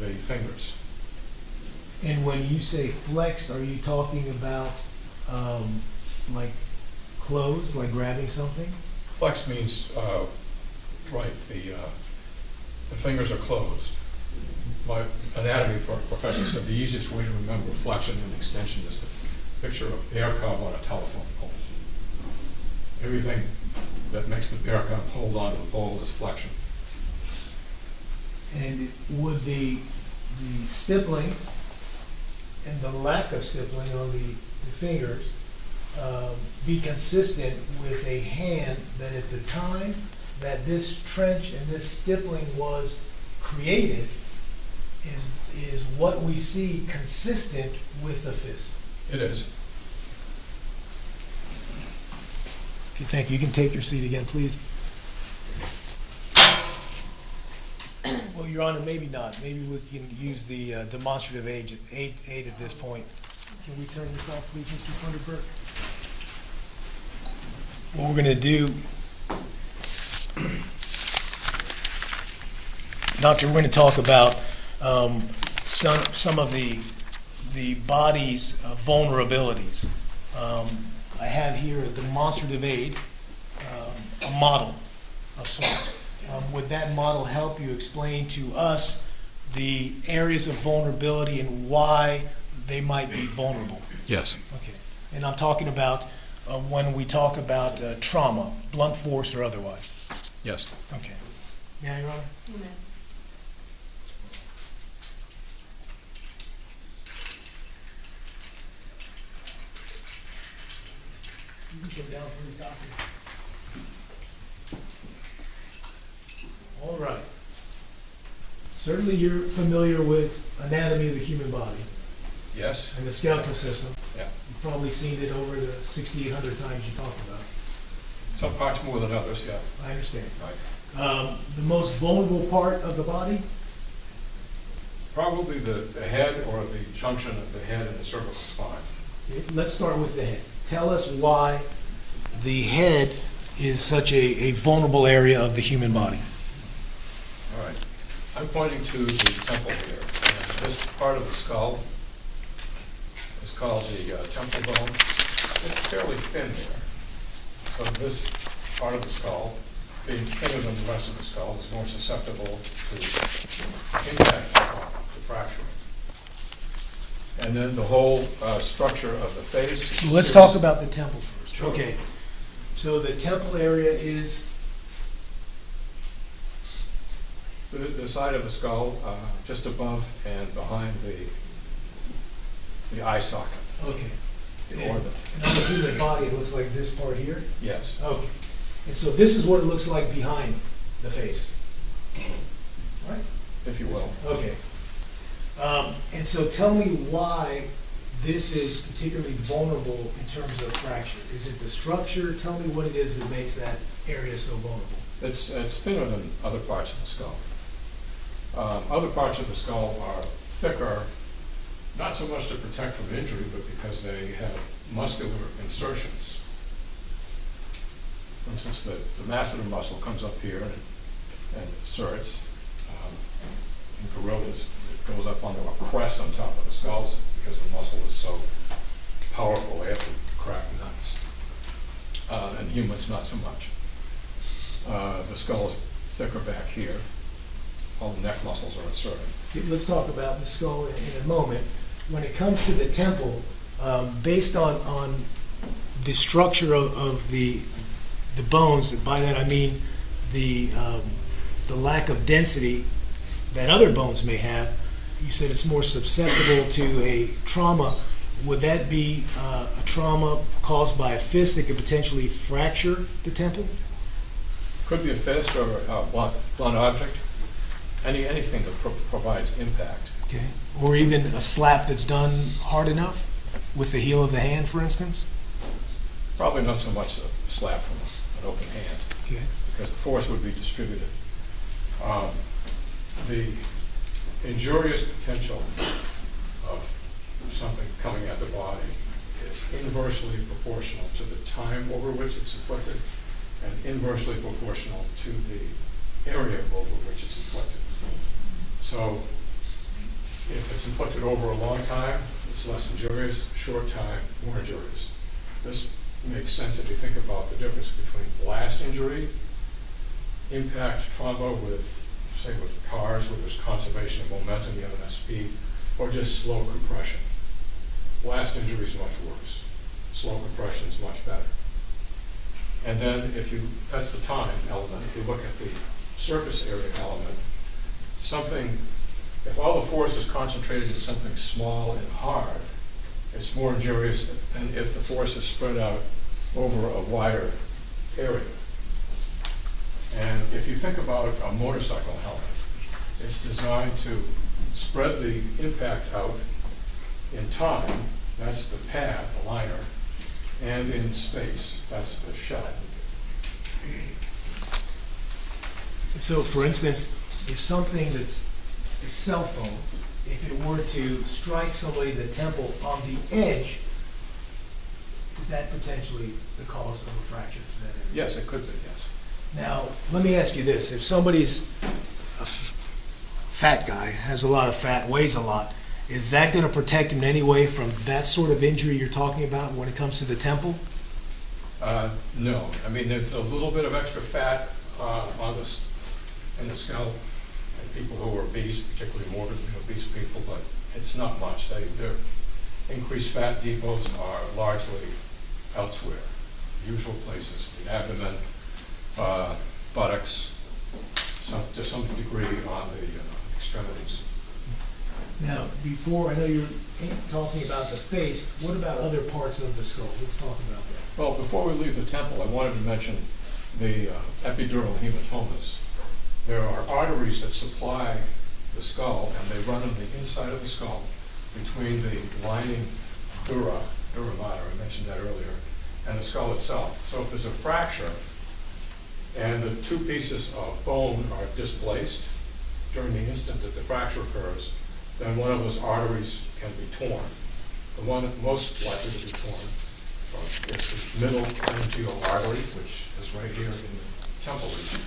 K: the fingers.
J: And when you say flexed, are you talking about like closed, like grabbing something?
K: Flex means, the fingers are closed. My anatomy professor said the easiest way to remember flexion and extension is to picture a bear cub on a telephone pole. Everything that makes the bear cub hold on to the pole is flexion.
J: And would the stippling and the lack of stippling on the fingers be consistent with a hand that at the time that this trench and this stippling was created is what we see consistent with the fist?
K: It is.
J: Okay, thank you. You can take your seat again, please. Well, Your Honor, maybe not. Maybe we can use the demonstrative aid at this point. Can we turn this off, please, Mr. Funderburk? What we're going to do, Doctor, we're going to talk about some of the body's vulnerabilities. I have here a demonstrative aid, a model of sorts. Would that model help you explain to us the areas of vulnerability and why they might be vulnerable?
K: Yes.
J: Okay. And I'm talking about when we talk about trauma, blunt force or otherwise.
K: Yes.
J: Okay. May I, Your Honor?
A: Amen.
J: You can come down, please, Doctor. All right. Certainly you're familiar with anatomy of the human body.
K: Yes,
J: and the skeletal system.
K: yeah.
J: You've probably seen it over the 6,800 times you talked about.
K: Some parts more than others, yeah.
J: I understand.
K: Right.
J: The most vulnerable part of the body?
K: Probably the head or the junction of the head and the cervical spine.
J: Let's start with the head. Tell us why the head is such a vulnerable area of the human body.
K: All right. I'm pointing to the temple here. And this part of the skull is called the temple bone. It's fairly thin there. So this part of the skull, being thinner than the rest of the skull, is more susceptible to impact, to fracture. And then the whole structure of the face.
J: Let's talk about the temple first.
K: Sure.
J: Okay. So the temple area is,
K: The side of the skull, just above and behind the eye socket,
J: okay.
K: the orbit.
J: And on the human body, it looks like this part here?
K: Yes.
J: Okay. And so this is what it looks like behind the face. Right?
K: If you will.
J: Okay. And so tell me why this is particularly vulnerable in terms of fracture. Is it the structure? Tell me what it is that makes that area so vulnerable.
K: It's thinner than other parts of the skull. Other parts of the skull are thicker, not so much to protect from injury, but because they have muscular insertions. For instance, the masseter muscle comes up here and inserts. In gorillas, it goes up onto a crest on top of the skull because the muscle is so powerful they have to crack nuts. And humans, not so much. The skull is thicker back here. All the neck muscles are inserted.
J: Let's talk about the skull in a moment. When it comes to the temple, based on the structure of the bones, by that I mean the lack of density that other bones may have, you said it's more susceptible to a trauma. Would that be a trauma caused by a fist that could potentially fracture the temple?
K: Could be a fist or a blunt object. Anything that provides impact.
J: Okay. Or even a slap that's done hard enough with the heel of the hand, for instance?
K: Probably not so much a slap from an open hand,
J: Okay.
K: because the force would be distributed. The injurious potential of something coming at the body is inversely proportional to the time over which it's inflicted and inversely proportional to the area over which it's inflicted. So if it's inflicted over a long time, it's less injurious, short time, more injurious. This makes sense if you think about the difference between blast injury, impact trauma with, say, with cars where there's conservation of momentum, you have enough speed, or just slow compression. Blast injury is much worse. Slow compression is much better. And then that's the time element. If you look at the surface area element, if all the force is concentrated in something small and hard, it's more injurious than if the force is spread out over a wider area. And if you think about a motorcycle helmet, it's designed to spread the impact out in time, that's the pad, the liner, and in space, that's the shell.
J: So, for instance, if something that's a cell phone, if it were to strike somebody in the temple on the edge, is that potentially the cause of a fracture through that area?
K: Yes, it could be, yes.
J: Now, let me ask you this. If somebody's a fat guy, has a lot of fat, weighs a lot, is that going to protect him in any way from that sort of injury you're talking about when it comes to the temple?
K: No. I mean, there's a little bit of extra fat in the scalp, and people who are obese, particularly morbidly obese people, but it's not much. Their increased fat depots are largely elsewhere, usual places, the abdomen, buttocks, to some degree on the extremities.
J: Now, before, I know you're talking about the face, what about other parts of the skull? Let's talk about that.
K: Well, before we leave the temple, I wanted to mention the epidural hematomas. There are arteries that supply the skull, and they run on the inside of the skull, between the lining dura mater, I mentioned that earlier, and the skull itself. So if there's a fracture and the two pieces of bone are displaced during the instant that the fracture occurs, then one of those arteries can be torn. The one most likely to be torn is the middle pharyngeal artery, which is right here in the temple region.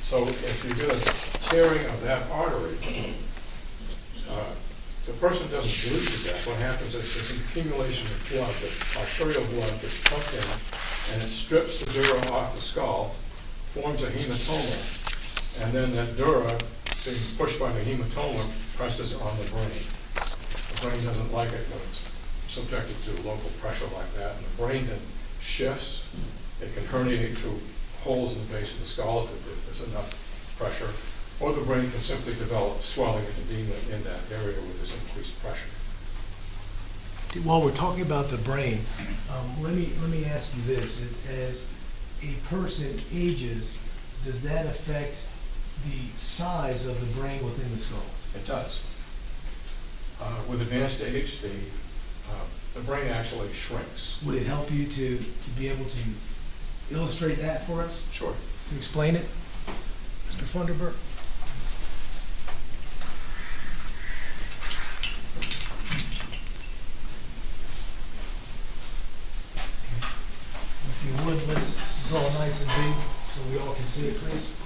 K: So if you get a tearing of that artery, the person doesn't bleed to death. What happens is there's an accumulation of blood, arterial blood gets pumped in, and it strips the dura off the skull, forms a hematoma, and then that dura, being pushed by the hematoma, presses on the brain. The brain doesn't like it when it's subjected to local pressure like that, and the brain then shifts. It can herniate through holes in the base of the skull if there's enough pressure, or the brain can simply develop swelling and edema in that area with this increased pressure.
J: While we're talking about the brain, let me ask you this: as a person ages, does that affect the size of the brain within the skull?
K: It does. With advanced age, the brain actually shrinks.
J: Would it help you to be able to illustrate that for us?
K: Sure.
J: To explain it, Mr. Funderburk? If you would, let's draw nice and big so we all can see it, please.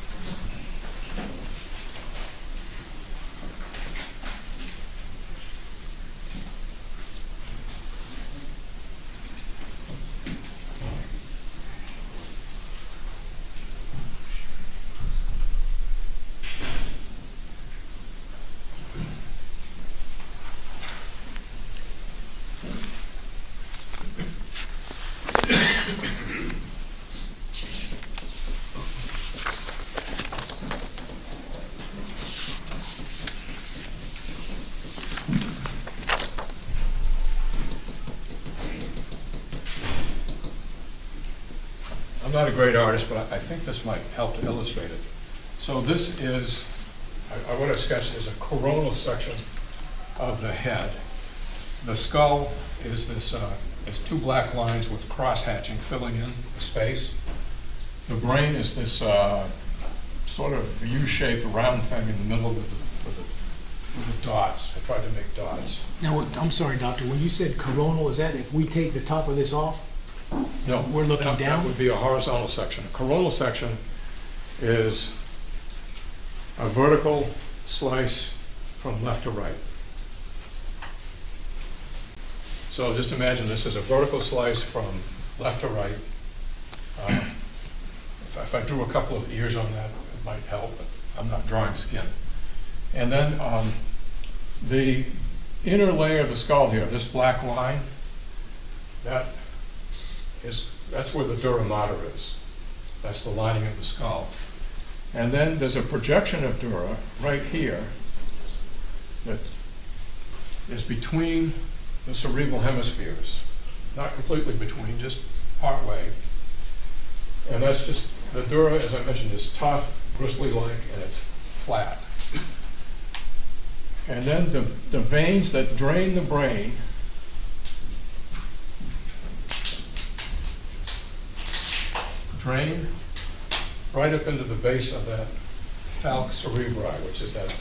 K: I'm not a great artist, but I think this might help to illustrate it. So this is, I want to sketch as a coronal section of the head. The skull is this, it's two black lines with cross-hatching filling in the space. The brain is this sort of U-shaped round thing in the middle with the dots. I tried to make dots.
J: Now, I'm sorry, doctor, when you said coronal, is that if we take the top of this off?
K: No,
J: We're looking
K: that
J: down?
K: would be a horizontal section. A coronal section is a vertical slice from left to right. So just imagine this is a vertical slice from left to right. If I drew a couple of ears on that, it might help, but I'm not drawing skin. And then the inner layer of the skull here, this black line, that's where the dura mater is. That's the lining of the skull. And then there's a projection of dura right here that is between the cerebral hemispheres. Not completely between, just part way. And that's just, the dura, as I mentioned, is tough, bristly-like, and it's flat. And then the veins that drain the brain drain right up into the base of that falx cerebri, which is that,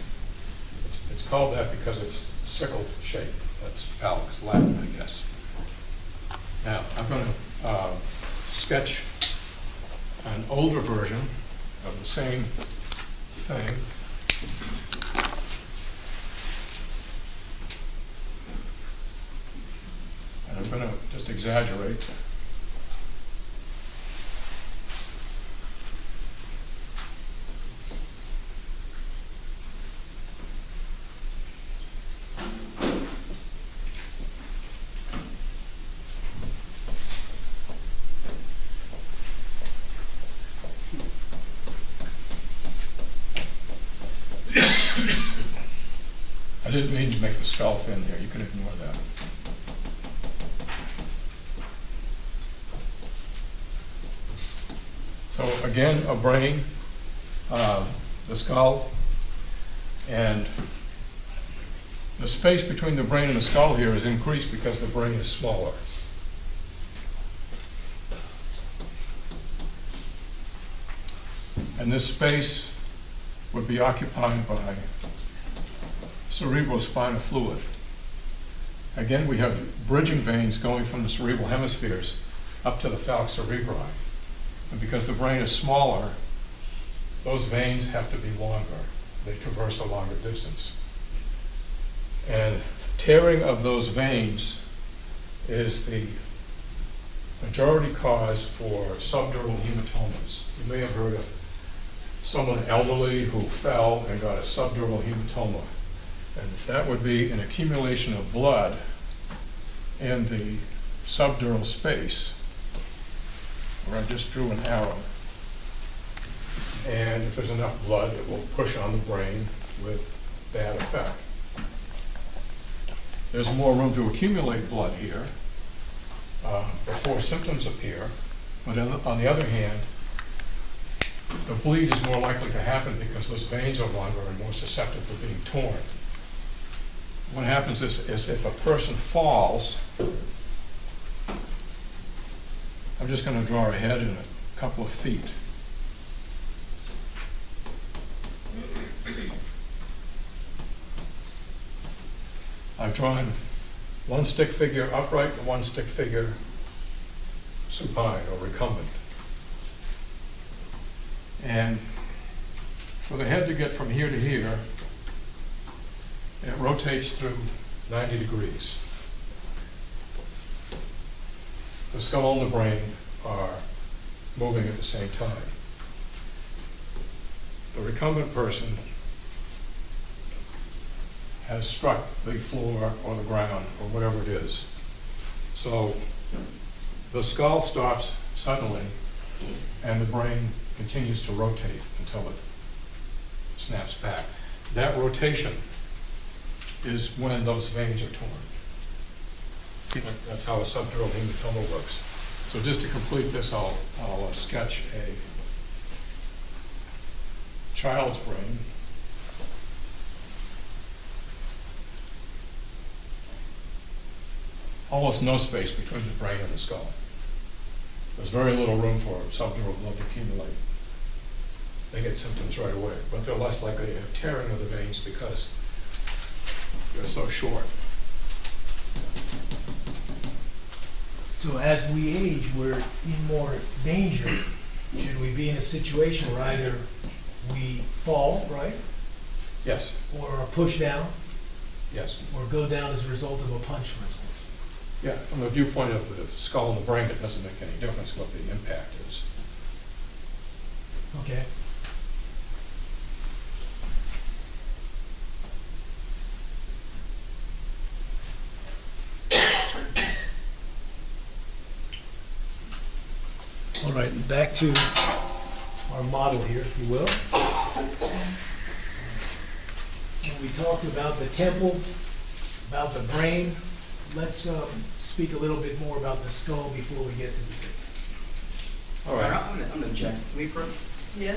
K: it's called that because it's sickled shape. That's falx, Latin, I guess. Now, I'm going to sketch an older version of the same thing. And I'm going to just exaggerate. I didn't mean to make the skull thin there. You can ignore that. So again, a brain, the skull, and The space between the brain and the skull here is increased because the brain is smaller. And this space would be occupied by cerebrospinal fluid. Again, we have bridging veins going from the cerebral hemispheres up to the falx cerebri. And because the brain is smaller, those veins have to be longer. They traverse a longer distance. And tearing of those veins is the majority cause for subdural hematomas. You may have heard of someone elderly who fell and got a subdural hematoma. And that would be an accumulation of blood in the subdural space, where I just drew an arrow. And if there's enough blood, it will push on the brain with bad effect. There's more room to accumulate blood here before symptoms appear, but on the other hand, the bleed is more likely to happen because those veins are longer and more susceptible to being torn. What happens is if a person falls, I'm just going to draw a head in a couple of feet. I've drawn one stick figure upright and one stick figure supine or recumbent. And for the head to get from here to here, it rotates through 90 degrees. The skull and the brain are moving at the same time. The recumbent person has struck the floor or the ground or whatever it is. So the skull stops suddenly and the brain continues to rotate until it snaps back. That rotation is when those veins are torn. That's how a subdural hematoma works. So just to complete this, I'll sketch a child's brain. Almost no space between the brain and the skull. There's very little room for subdural blood to accumulate. They get symptoms right away, but they're less likely to have tearing of the veins because they're so short.
J: So as we age, we're in more danger. Should we be in a situation where either we fall, right?
K: Yes,
J: Or are pushed down,
K: yes.
J: or go down as a result of a punch, for instance?
K: Yeah, from the viewpoint of the skull and the brain, it doesn't make any difference what the impact is.
J: Okay. All right, back to our model here, if you will. So we talked about the temple, about the brain. Let's speak a little bit more about the skull before we get to the face.
K: All right.
I: I'm gonna check. Can we print?
A: Yeah.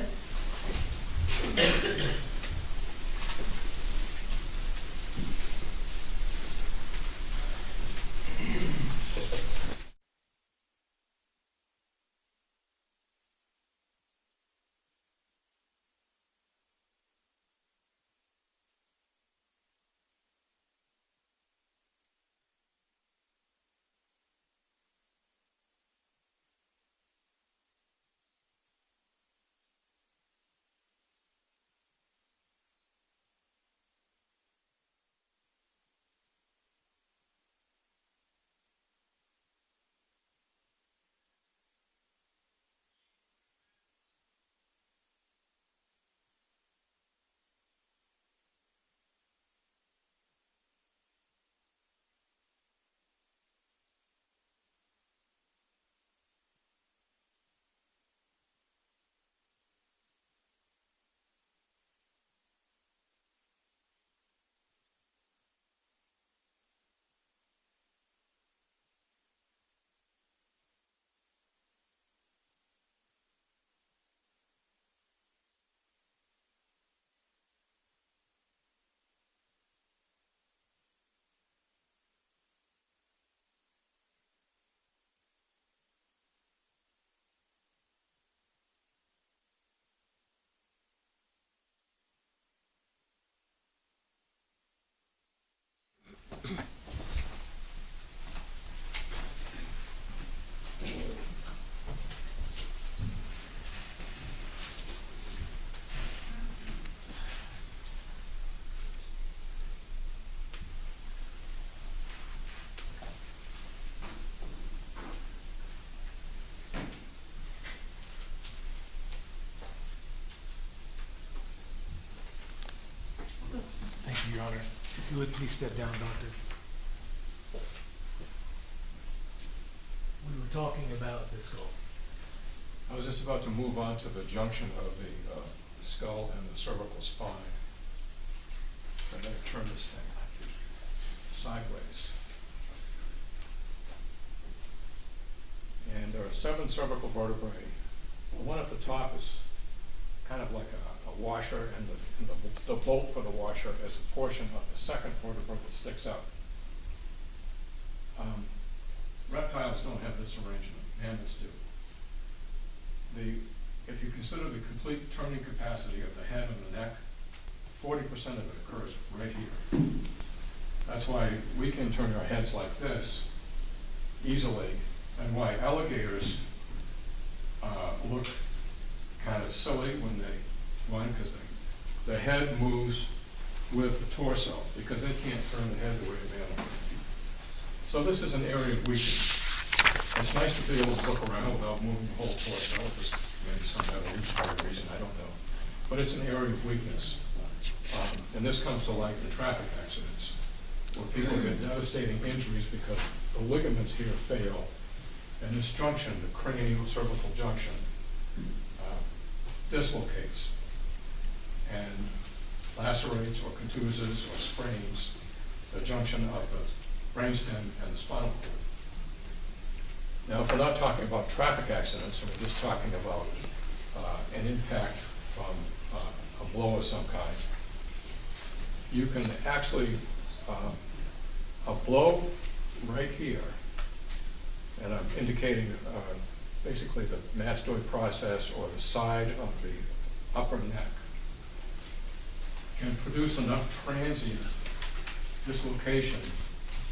J: Honor. If you would please step down, Doctor. We were talking about the skull.
K: I was just about to move on to the junction of the skull and the cervical spine. I'm going to turn this thing sideways. And there are 7 cervical vertebrae. The one at the top is kind of like a washer, and the bolt for the washer is a portion of the second vertebra that sticks out. Reptiles don't have this arrangement, mammals do. If you consider the complete turning capacity of the head and the neck, 40% of it occurs right here. That's why we can turn our heads like this easily, and why alligators look kind of silly when they run, because the head moves with the torso, because they can't turn the head the way a mammal can. So this is an area of weakness. It's nice to be able to look around without moving the whole torso, for maybe some evolutionary reason, I don't know. But it's an area of weakness. And this comes to light in traffic accidents, where people get devastating injuries because the ligaments here fail, and this junction, the cranial-cervical junction, dislocates and lacerates or contuses or sprains the junction of the brainstem and the spinal cord. Now, if we're not talking about traffic accidents, and we're just talking about an impact from a blow of some kind, you can actually, a blow right here, and I'm indicating basically the mastoid process or the side of the upper neck, can produce enough transient dislocation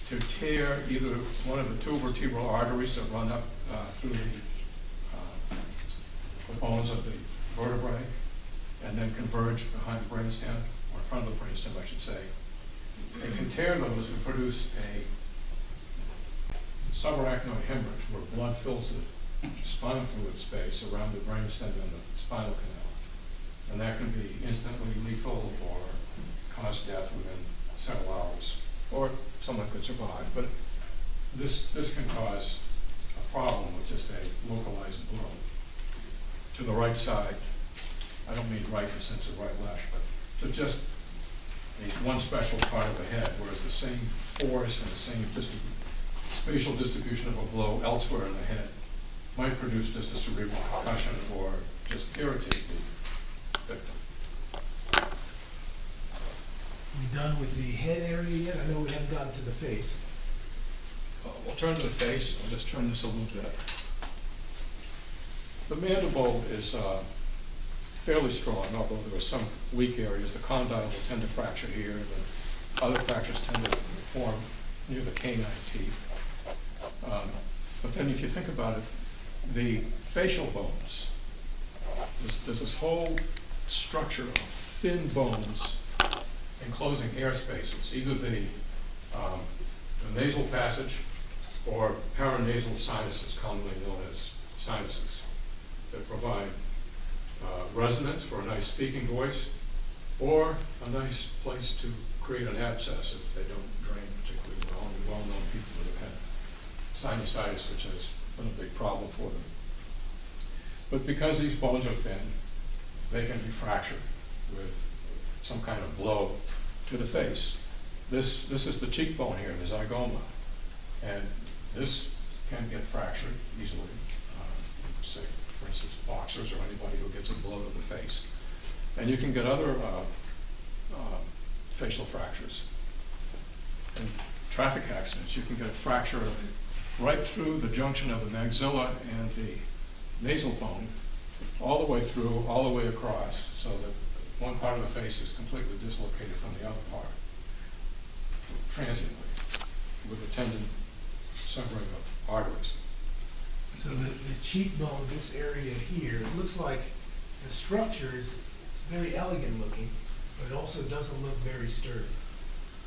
K: to tear either one of the 2 vertebral arteries that run up through the bones of the vertebrae and then converge behind the brainstem, or in front of the brainstem, I should say. It can tear those and produce a subarachnoid hemorrhage, where blood fills the spinal fluid space around the brainstem and the spinal canal. And that can be instantly lethal or cause death within several hours. Or someone could survive, but this can cause a problem with just a localized blow. To the right side, I don't mean right in the sense of right left, but to just one special part of the head, whereas the same force and the same spatial distribution of a blow elsewhere in the head might produce just a cerebral concussion or just irritate the victim.
J: We done with the head area yet? I know we haven't gotten to the face.
K: We'll turn to the face. I'll just turn this a little bit. The mandible is fairly strong, although there are some weak areas. The condyle will tend to fracture here, and the other fractures tend to form near the canine teeth. But then if you think about it, the facial bones, there's this whole structure of thin bones enclosing air spaces, either the nasal passage or paranasal sinuses, commonly known as sinuses, that provide resonance for a nice speaking voice, or a nice place to create an abscess if they don't drain particularly well. And well-known people that have had sinusitis, which has been a big problem for them. But because these bones are thin, they can be fractured with some kind of blow to the face. This is the cheekbone here, the zygoma, and this can get fractured easily. Say, for instance, boxers or anybody who gets a blow to the face. And you can get other facial fractures. In traffic accidents, you can get a fracture right through the junction of the maxilla and the nasal bone, all the way through, all the way across, so that one part of the face is completely dislocated from the other part, transiently, with a tendon severing of arteries.
J: So the cheekbone, this area here, it looks like the structure is very elegant looking, but it also doesn't look very sturdy.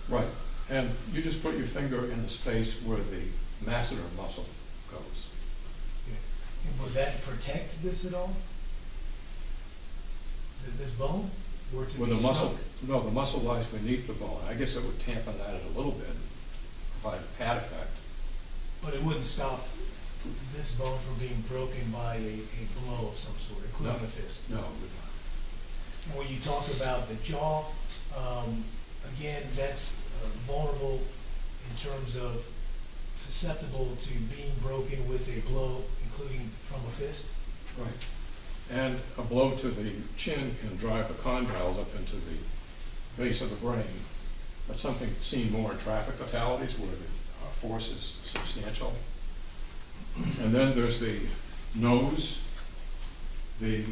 K: Right, and you just put your finger in the space where the masseter muscle goes.
J: Yeah. And would that protect this at all? This bone? Or to
K: With
J: be
K: the muscle,
J: smoked?
K: No, the muscle lies beneath the bone. I guess it would tampen that a little bit, provide a pad effect.
J: But it wouldn't stop this bone from being broken by a blow of some sort, including
K: No.
J: a fist.
K: No, it would not.
J: When you talk about the jaw, again, that's vulnerable in terms of susceptible to being broken with a blow, including from a fist.
K: Right. And a blow to the chin can drive the condyles up into the base of the brain. That's something seen more in traffic fatalities where the force is substantial. And then there's the nose. The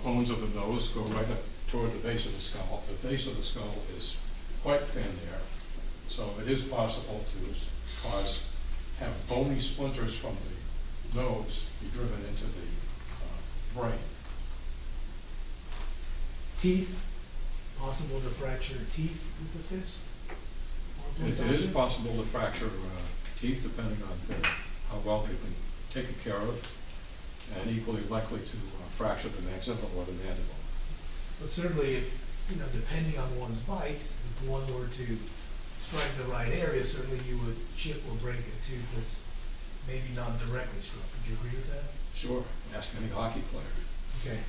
K: bones of the nose go right up toward the base of the skull. The base of the skull is quite thin there, so it is possible to have bony splinters from the nose be driven into the brain.
J: Teeth, possible to fracture teeth with the fist?
K: It is possible to fracture teeth depending on how well they've been taken care of, and equally likely to fracture the maxilla or the mandible.
J: But certainly, if, depending on one's bite, if one were to strike the right area, certainly you would chip or break a tooth that's maybe not directly struck. Would you agree with that?
K: Sure, ask any hockey player.
J: Okay.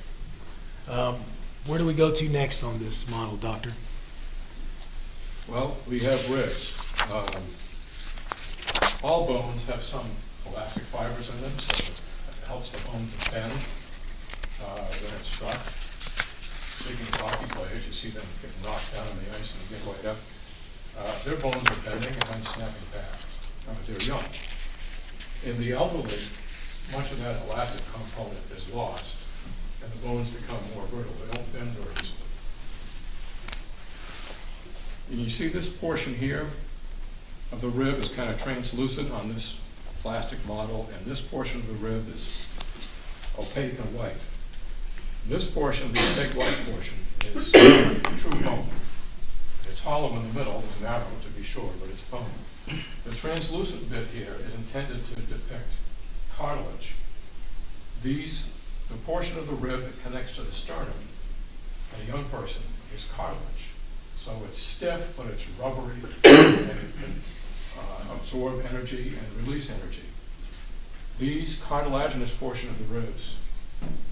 J: Where do we go to next on this model, doctor?
K: Well, we have ribs. All bones have some elastic fibers in them, so it helps the bone to bend when it's struck. Speaking of hockey players, you see them get knocked down on the ice and get right up. Their bones are bending and then snapping back. They're young. In the elderly, much of that elastic component is lost, and the bones become more brittle. They don't bend very easily. And you see this portion here of the rib is kind of translucent on this plastic model, and this portion of the rib is opaque and white. This portion, the opaque white portion, is true bone. It's hollow in the middle, it's narrow to be sure, but it's bone. The translucent bit here is intended to depict cartilage. The portion of the rib that connects to the sternum in a young person is cartilage. So it's stiff, but it's rubbery, and it can absorb energy and release energy. These cartilaginous portion of the ribs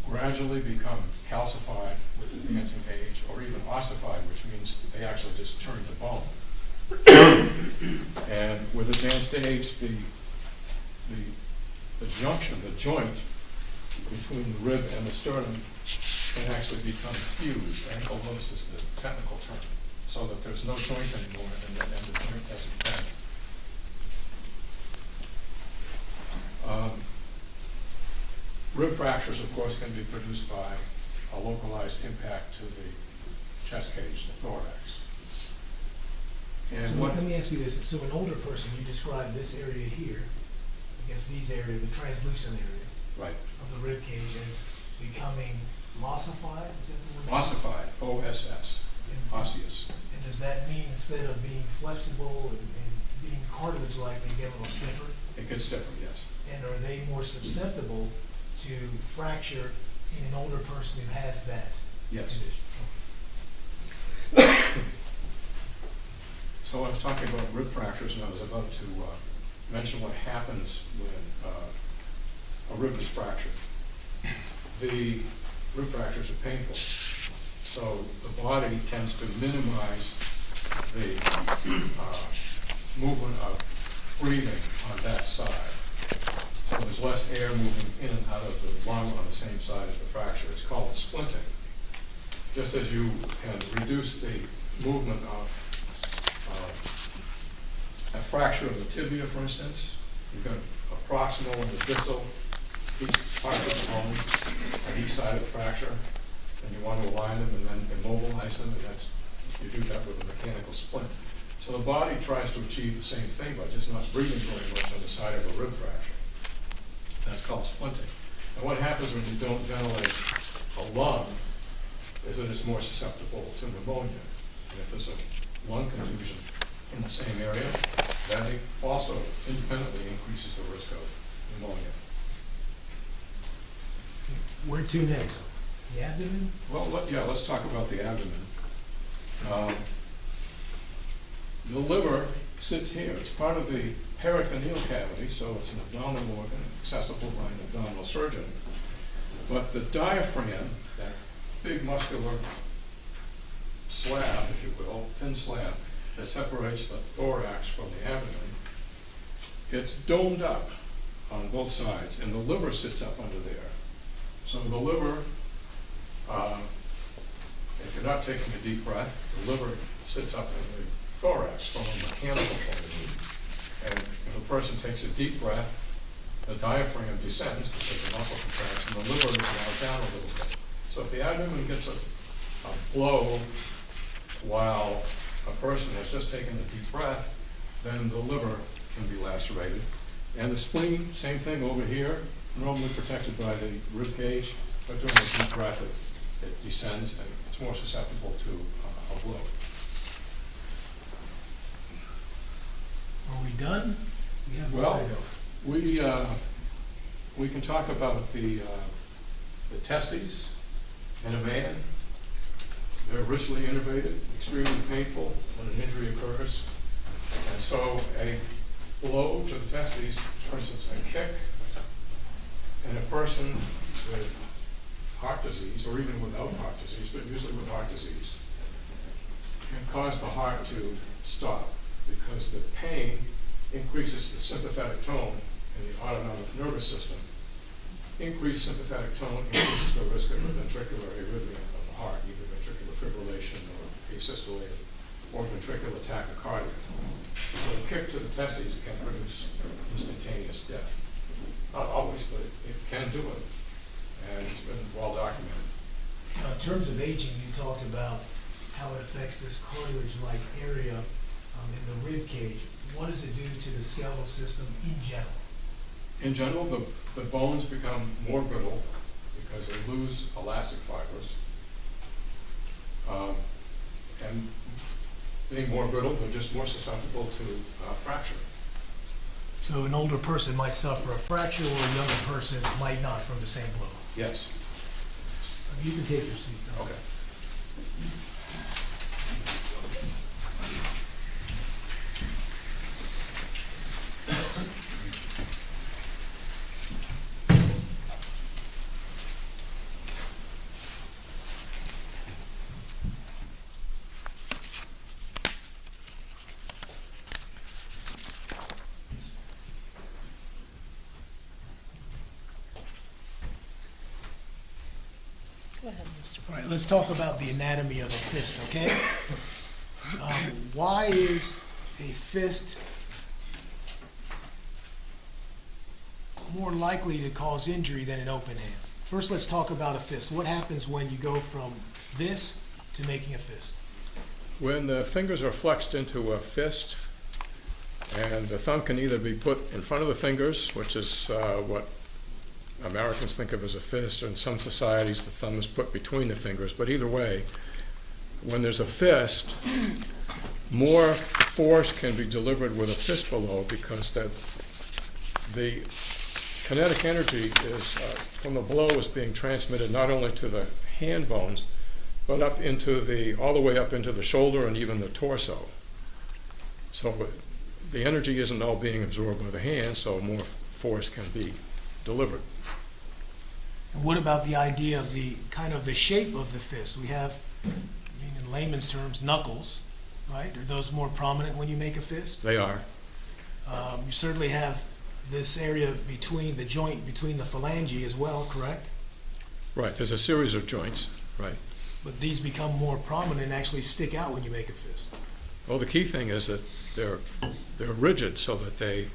K: gradually become calcified with advancing age, or even ossified, which means they actually just turn to bone. And with advanced age, the junction, the joint between the rib and the sternum can actually become fused. Ankylosed is the technical term, so that there's no joint anymore and the joint doesn't bend. Rib fractures, of course, can be produced by a localized impact to the chest cage, the thorax. And
J: So let me ask you this. So an older person, you describe this area here, I guess these areas, the translucent area
K: right.
J: of the rib cage as becoming ossified? Is that the word?
K: Ossified, O-S-S, osseous.
J: And does that mean instead of being flexible and being cartilage-like, they get a little stiffer?
K: It gets stiffer, yes.
J: And are they more susceptible to fracture in an older person who has that
K: Yes.
J: condition?
K: So I was talking about rib fractures, and I was about to mention what happens when a rib is fractured. The rib fractures are painful, so the body tends to minimize the movement of breathing on that side. So there's less air moving in and out of the lung on the same side as the fracture. It's called splinting. Just as you can reduce the movement of a fracture of the tibia, for instance, you've got a proximal and a distal, each part of the bone on each side of the fracture, and you want to align them and then immobilize them, and you do that with a mechanical splint. So the body tries to achieve the same thing by just not breathing very much on the side of a rib fracture. That's called splinting. And what happens when you don't ventilate a lung is that it's more susceptible to pneumonia. And if there's a lung contusion in the same area, that also independently increases the risk of pneumonia.
J: Where to next? The abdomen?
K: Well, let's talk about the abdomen. The liver sits here. It's part of the peritoneal cavity, so it's an abdominal organ, accessible by an abdominal surgeon. But the diaphragm, that big muscular slab, if you will, thin slab, that separates the thorax from the abdomen, it's domed up on both sides, and the liver sits up under there. So the liver, if you're not taking a deep breath, the liver sits up in the thorax from a mechanical point of view. And if a person takes a deep breath, the diaphragm descends because the muscle contracts, and the liver is allowed down a little bit. So if the abdomen gets a blow while a person has just taken a deep breath, then the liver can be lacerated. And the spleen, same thing over here, normally protected by the rib cage, but during a deep breath it descends and it's more susceptible to a blow.
J: Are we done? We have more to go.
K: We can talk about the testes in a man. They're richly innervated, extremely painful when an injury occurs. And so a blow to the testes, for instance, a kick, in a person with heart disease, or even without heart disease, but usually with heart disease, can cause the heart to stop because the pain increases the sympathetic tone in the autonomic nervous system. Increased sympathetic tone increases the risk of a ventricular arrhythmia of the heart, either ventricular fibrillation or asystolia, or ventricular tachycardia. So a kick to the testes can produce instantaneous death. Not always, but it can do it. And it's been well documented.
J: Now, in terms of aging, you talked about how it affects this cartilage-like area in the rib cage. What does it do to the skeletal system in general?
K: In general, the bones become more brittle because they lose elastic fibers. And being more brittle, they're just more susceptible to fracture.
J: So an older person might suffer a fracture, or a younger person might not from the same blow.
K: Yes.
J: You can take your seat now.
K: Okay.
B: Go ahead, Mr.
J: All right, let's talk about the anatomy of a fist, okay? Why is a fist more likely to cause injury than an open hand? First, let's talk about a fist. What happens when you go from this to making a fist?
K: When the fingers are flexed into a fist, and the thumb can either be put in front of the fingers, which is what Americans think of as a fist, or in some societies the thumb is put between the fingers, but either way, when there's a fist, more force can be delivered with a fist below because the kinetic energy is from the blow is being transmitted not only to the hand bones, but up into all the way up into the shoulder and even the torso. So the energy isn't all being absorbed by the hand, so more force can be delivered.
J: And what about the idea of the kind of the shape of the fist? We have, in layman's terms, knuckles, right? Are those more prominent when you make a fist?
K: They are.
J: You certainly have this area between the joint, between the phalange as well, correct?
K: Right, there's a series of joints, right.
J: But these become more prominent and actually stick out when you make a fist.
K: Well, the key thing is that they're rigid so that they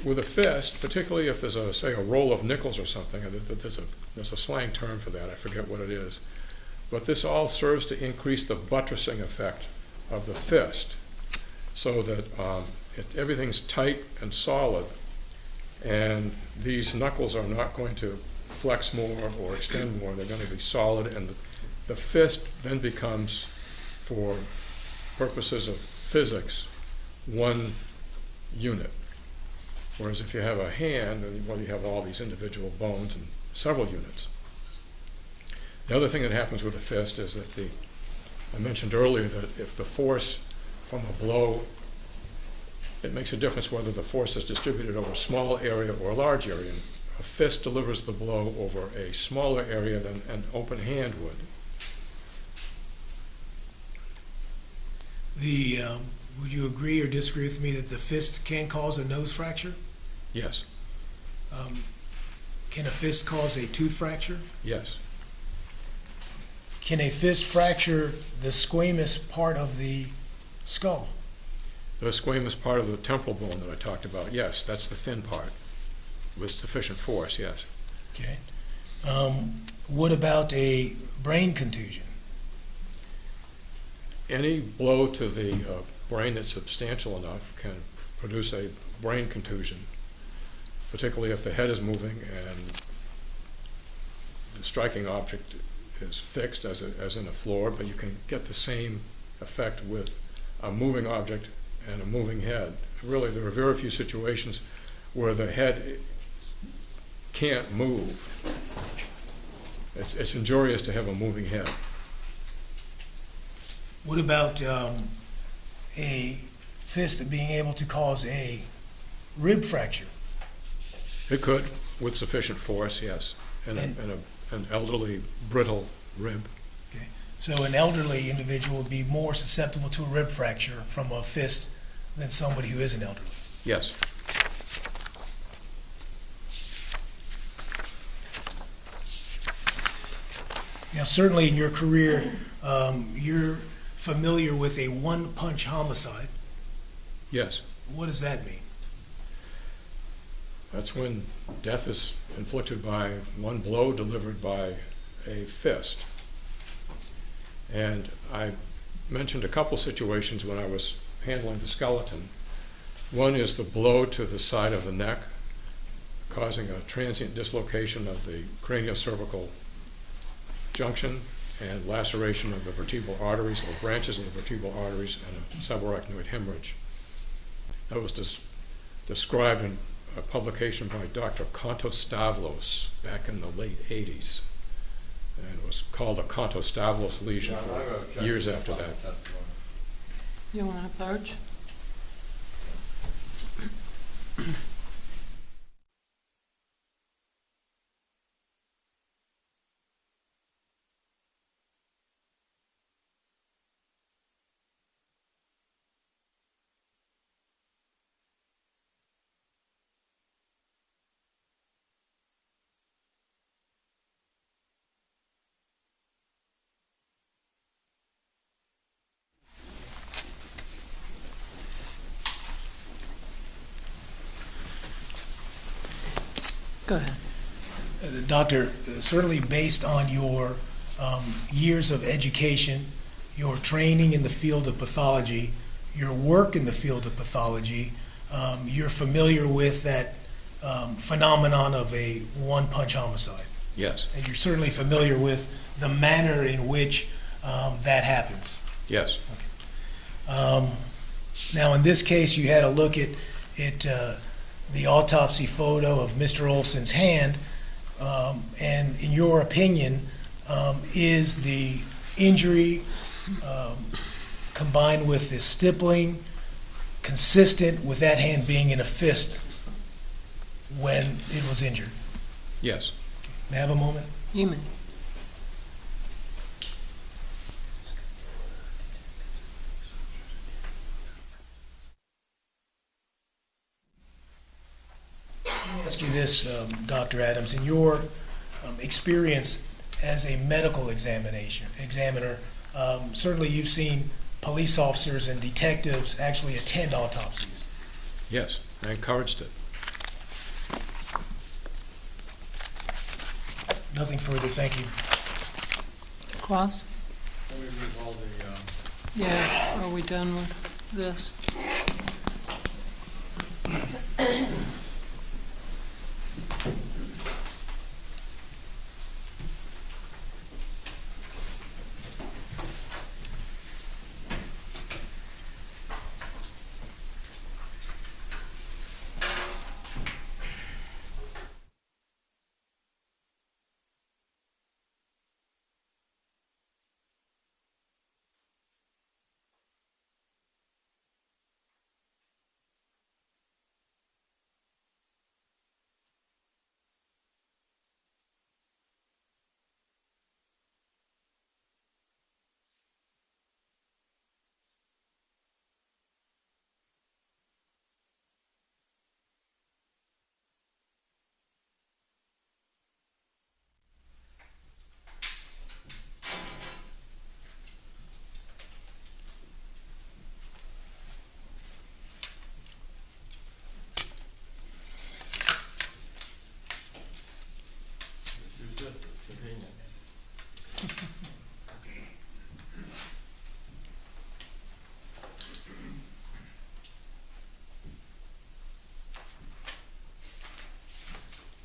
K: with a fist, particularly if there's say a roll of nickels or something, there's a slang term for that, I forget what it is. But this all serves to increase the buttressing effect of the fist so that everything's tight and solid, and these knuckles are not going to flex more or extend more. They're going to be solid, and the fist then becomes, for purposes of physics, one unit. Whereas if you have a hand, then you have all these individual bones and several units. The other thing that happens with a fist is that I mentioned earlier that if the force from a blow, it makes a difference whether the force is distributed over a small area or a large area. A fist delivers the blow over a smaller area than an open hand would.
J: Would you agree or disagree with me that the fist can cause a nose fracture?
K: Yes,
J: Can a fist cause a tooth fracture?
K: yes,
J: Can a fist fracture the squamous part of the skull?
K: the squamous part of the temporal bone that I talked about, yes, that's the thin part with sufficient force, yes.
J: Okay. What about a brain contusion?
K: Any blow to the brain that's substantial enough can produce a brain contusion, particularly if the head is moving and the striking object is fixed as in a floor, but you can get the same effect with a moving object and a moving head. Really, there are very few situations where the head can't move. It's injurious to have a moving head.
J: What about a fist being able to cause a rib fracture?
K: It could, with sufficient force, yes, and an elderly, brittle rib.
J: So an elderly individual would be more susceptible to a rib fracture from a fist than somebody who isn't elderly.
K: Yes,
J: Now, certainly in your career, you're familiar with a one-punch homicide.
K: yes.
J: What does that mean?
K: That's when death is inflicted by one blow delivered by a fist. And I mentioned a couple situations when I was handling the skeleton. One is the blow to the side of the neck, causing a transient dislocation of the craniocervical junction and laceration of the vertebral arteries or branches of the vertebral arteries and a subarachnoid hemorrhage. That was described in a publication by Dr. Kontostavlos back in the late 80s. And it was called a Kontostavlos lesion for years after that.
B: You want to approach? Go ahead.
J: Doctor, certainly based on your years of education, your training in the field of pathology, your work in the field of pathology, you're familiar with that phenomenon of a one-punch homicide.
K: Yes,
J: And you're certainly familiar with the manner in which that happens.
K: yes,
J: Now, in this case, you had a look at the autopsy photo of Mr. Olson's hand, and in your opinion, is the injury combined with the stippling consistent with that hand being in a fist when it was injured?
K: yes.
J: May I have a moment?
B: You may.
J: Let me ask you this, Dr. Adams, in your experience as a medical examiner, certainly you've seen police officers and detectives actually attend autopsies.
K: Yes, I encouraged it.
J: Nothing further, thank you.
B: Claus?
H: Let me read all the,
B: Yeah, are we done with this?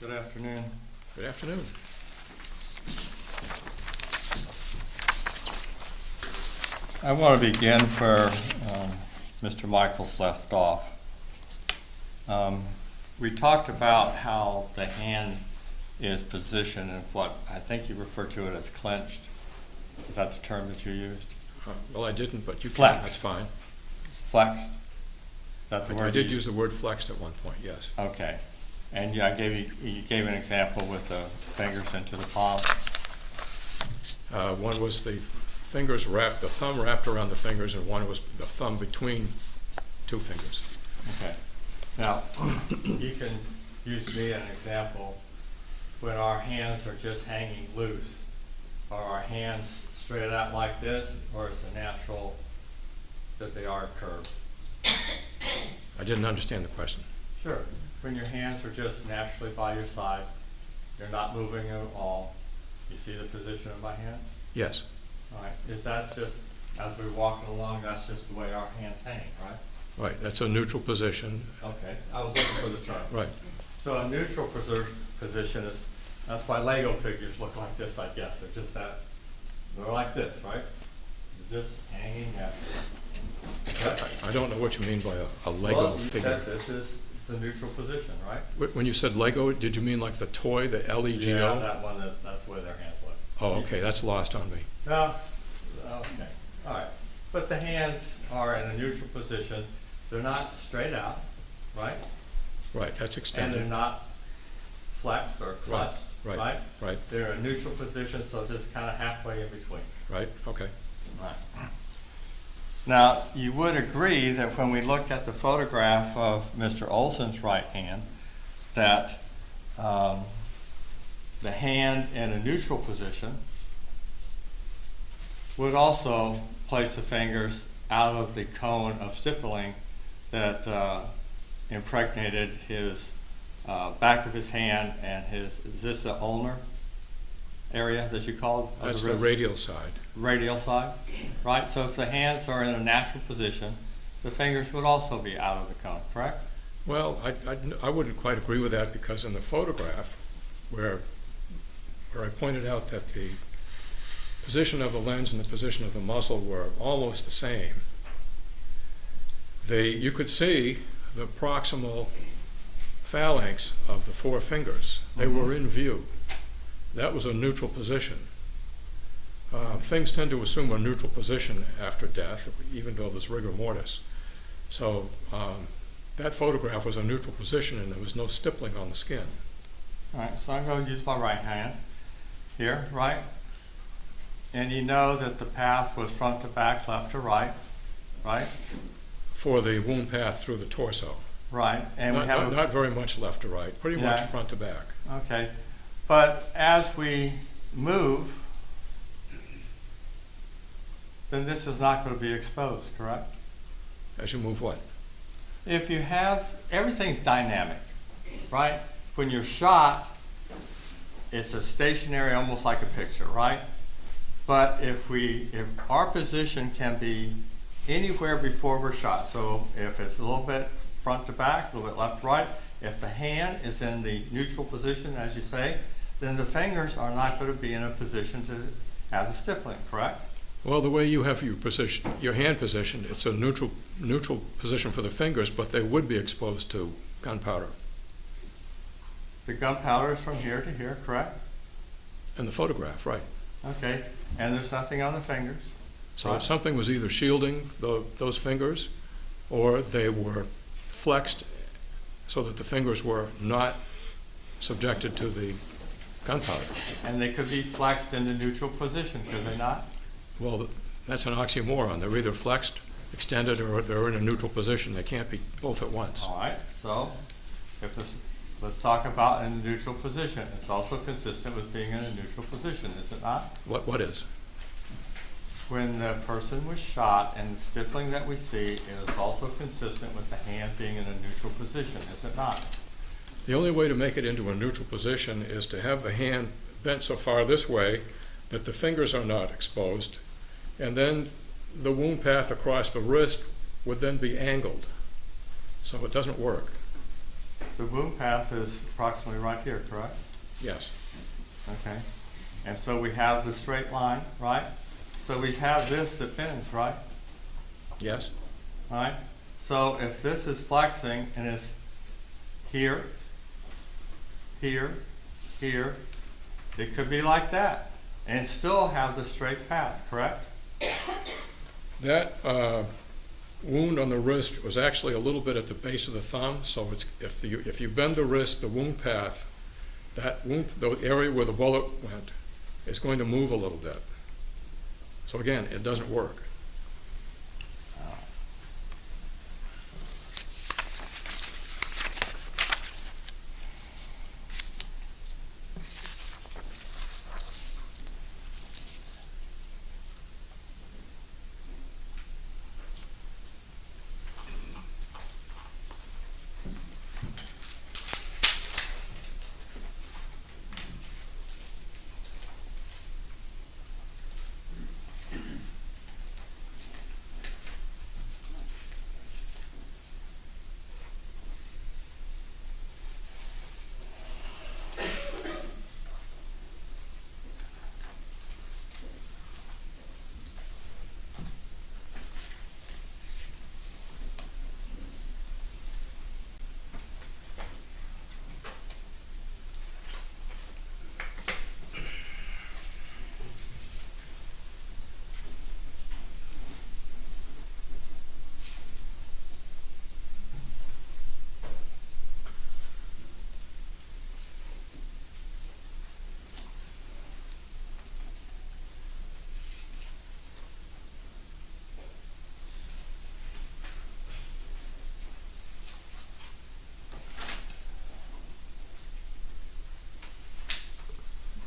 H: Good afternoon.
K: Good afternoon.
H: I want to begin where Mr. Michaels left off. We talked about how the hand is positioned and what I think you referred to it as clenched. Is that the term that you used?
K: Well, I didn't, but you can,
H: Flexed.
K: that's fine.
H: Flexed? Is that the word?
K: I did
H: you
K: use the word flexed at one point, yes.
H: Okay. And yeah, you gave an example with the fingers into the palm.
K: One was the fingers wrapped, the thumb wrapped around the fingers, and one was the thumb between two fingers.
H: Okay. Now, you can use me as an example when our hands are just hanging loose. Are our hands straight out like this, or is it natural that they are curved?
K: I didn't understand the question.
H: Sure. When your hands are just naturally by your side, you're not moving at all. You see the position of my hands?
K: Yes,
H: All right. Is that just, as we're walking along, that's just the way our hands hang, right?
K: right, that's a neutral position,
H: Okay. I was looking for the term.
K: right.
H: So a neutral position is, that's why Lego figures look like this, I guess. They're just that, they're like this, right? They're just hanging at.
K: I don't know what you mean by a Lego
H: Well, you
K: figure.
H: said this is the neutral position, right?
K: When you said Lego, did you mean like the toy, the L-E-G-O?
H: Yeah, that one, that's where their hands look.
K: Oh, okay, that's lost on me.
H: No, okay, all right. But the hands are in a neutral position. They're not straight out, right?
K: Right, that's
H: And
K: extended.
H: they're not flexed or clutched,
K: right,
H: right?
K: right.
H: They're in a neutral position, so just kind of halfway in between.
K: Right, okay.
H: Right. Now, you would agree that when we looked at the photograph of Mr. Olson's right hand, that the hand in a neutral position would also place the fingers out of the cone of stippling that impregnated his back of his hand and his, is this the ulnar area that you called? of
K: That's the
H: wrist?
K: radial side.
H: Radial side, right? So if the hands are in a natural position, the fingers would also be out of the cone, correct?
K: Well, I wouldn't quite agree with that because in the photograph where I pointed out that the position of the lens and the position of the muscle were almost the same, you could see the proximal phalanx of the four fingers. They were in view. That was a neutral position. Things tend to assume a neutral position after death, even though there's rigor mortis. So that photograph was a neutral position and there was no stippling on the skin.
H: All right, so I'm going to use my right hand here, right? And you know that the path was front to back, left to right, right?
K: For the wound path through the torso.
H: Right, and we have
K: Not very much left to right, pretty much
H: Yeah.
K: front to back.
H: okay. But as we move, then this is not going to be exposed, correct?
K: As you move what?
H: If you have, everything's dynamic, right? When you're shot, it's a stationary, almost like a picture, right? But if our position can be anywhere before we're shot, so if it's a little bit front to back, a little bit left to right, if the hand is in the neutral position, as you say, then the fingers are not going to be in a position to have the stippling, correct?
K: Well, the way you have your hand positioned, it's a neutral position for the fingers, but they would be exposed to gunpowder.
H: The gunpowder is from here to here, correct?
K: In the photograph, right.
H: Okay, and there's nothing on the fingers.
K: So
H: Right.
K: something was either shielding those fingers, or they were flexed so that the fingers were not subjected to the gunpowder.
H: And they could be flexed in the neutral position, could they not?
K: Well, that's an oxymoron. They're either flexed, extended, or they're in a neutral position. They can't be both at once.
H: All right, so let's talk about in a neutral position. It's also consistent with being in a neutral position, is it not?
K: What is?
H: When the person was shot and the stippling that we see is also consistent with the hand being in a neutral position, is it not?
K: The only way to make it into a neutral position is to have the hand bent so far this way that the fingers are not exposed, and then the wound path across the wrist would then be angled. So it doesn't work.
H: the wound path is approximately right here, correct?
K: Yes,
H: Okay. And so we have the straight line, right? So we have this that bends, right?
K: yes,
H: Right? So if this is flexing and it's here, here, here, it could be like that and still have the straight path, correct?
K: that wound on the wrist was actually a little bit at the base of the thumb, so it's, if you bend the wrist, the wound path, that wound, the area where the bullet went, is going to move a little bit. So again, it doesn't work.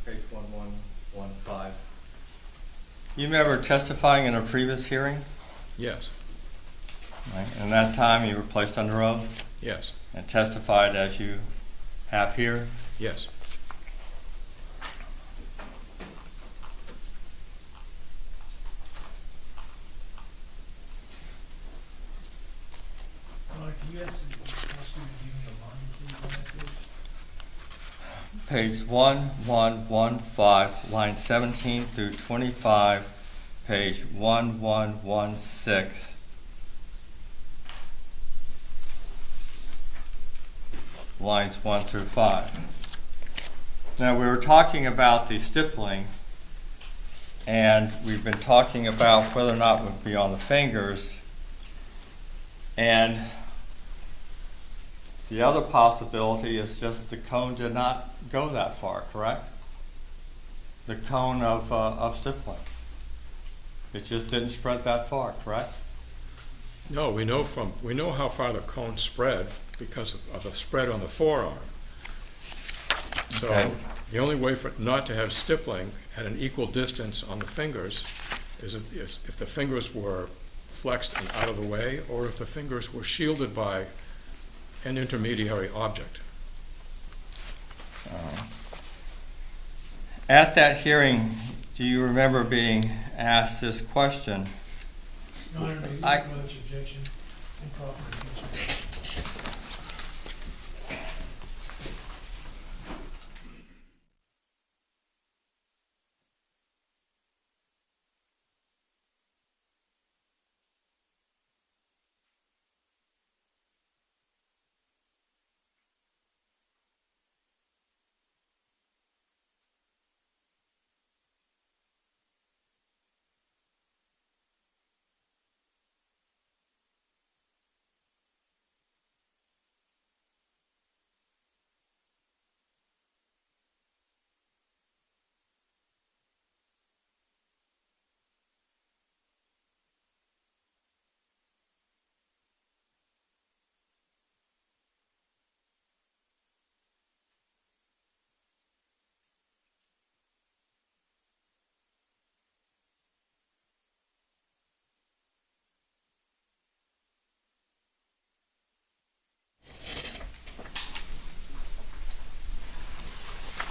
H: Page 1115. You remember testifying in a previous hearing?
K: Yes,
H: Right. And that time you were placed under oath
K: yes,
H: and testified as you have here?
K: yes.
J: Your Honor, can you ask the prosecutor to give me a line, please, on that page?
H: Page 1115, line 17 through 25, page 1116. Lines 1 through 5. Now, we were talking about the stippling, and we've been talking about whether or not it would be on the fingers. And the other possibility is just the cone did not go that far, correct? The cone of stippling. It just didn't spread that far, correct?
K: No, we know how far the cone spread because of the spread on the forearm. So
H: Okay.
K: the only way for it not to have stippling at an equal distance on the fingers is if the fingers were flexed and out of the way, or if the fingers were shielded by an intermediary object.
H: At that hearing, do you remember being asked this question?
J: Your Honor, may
H: I-
J: I approach objection? Improper objection.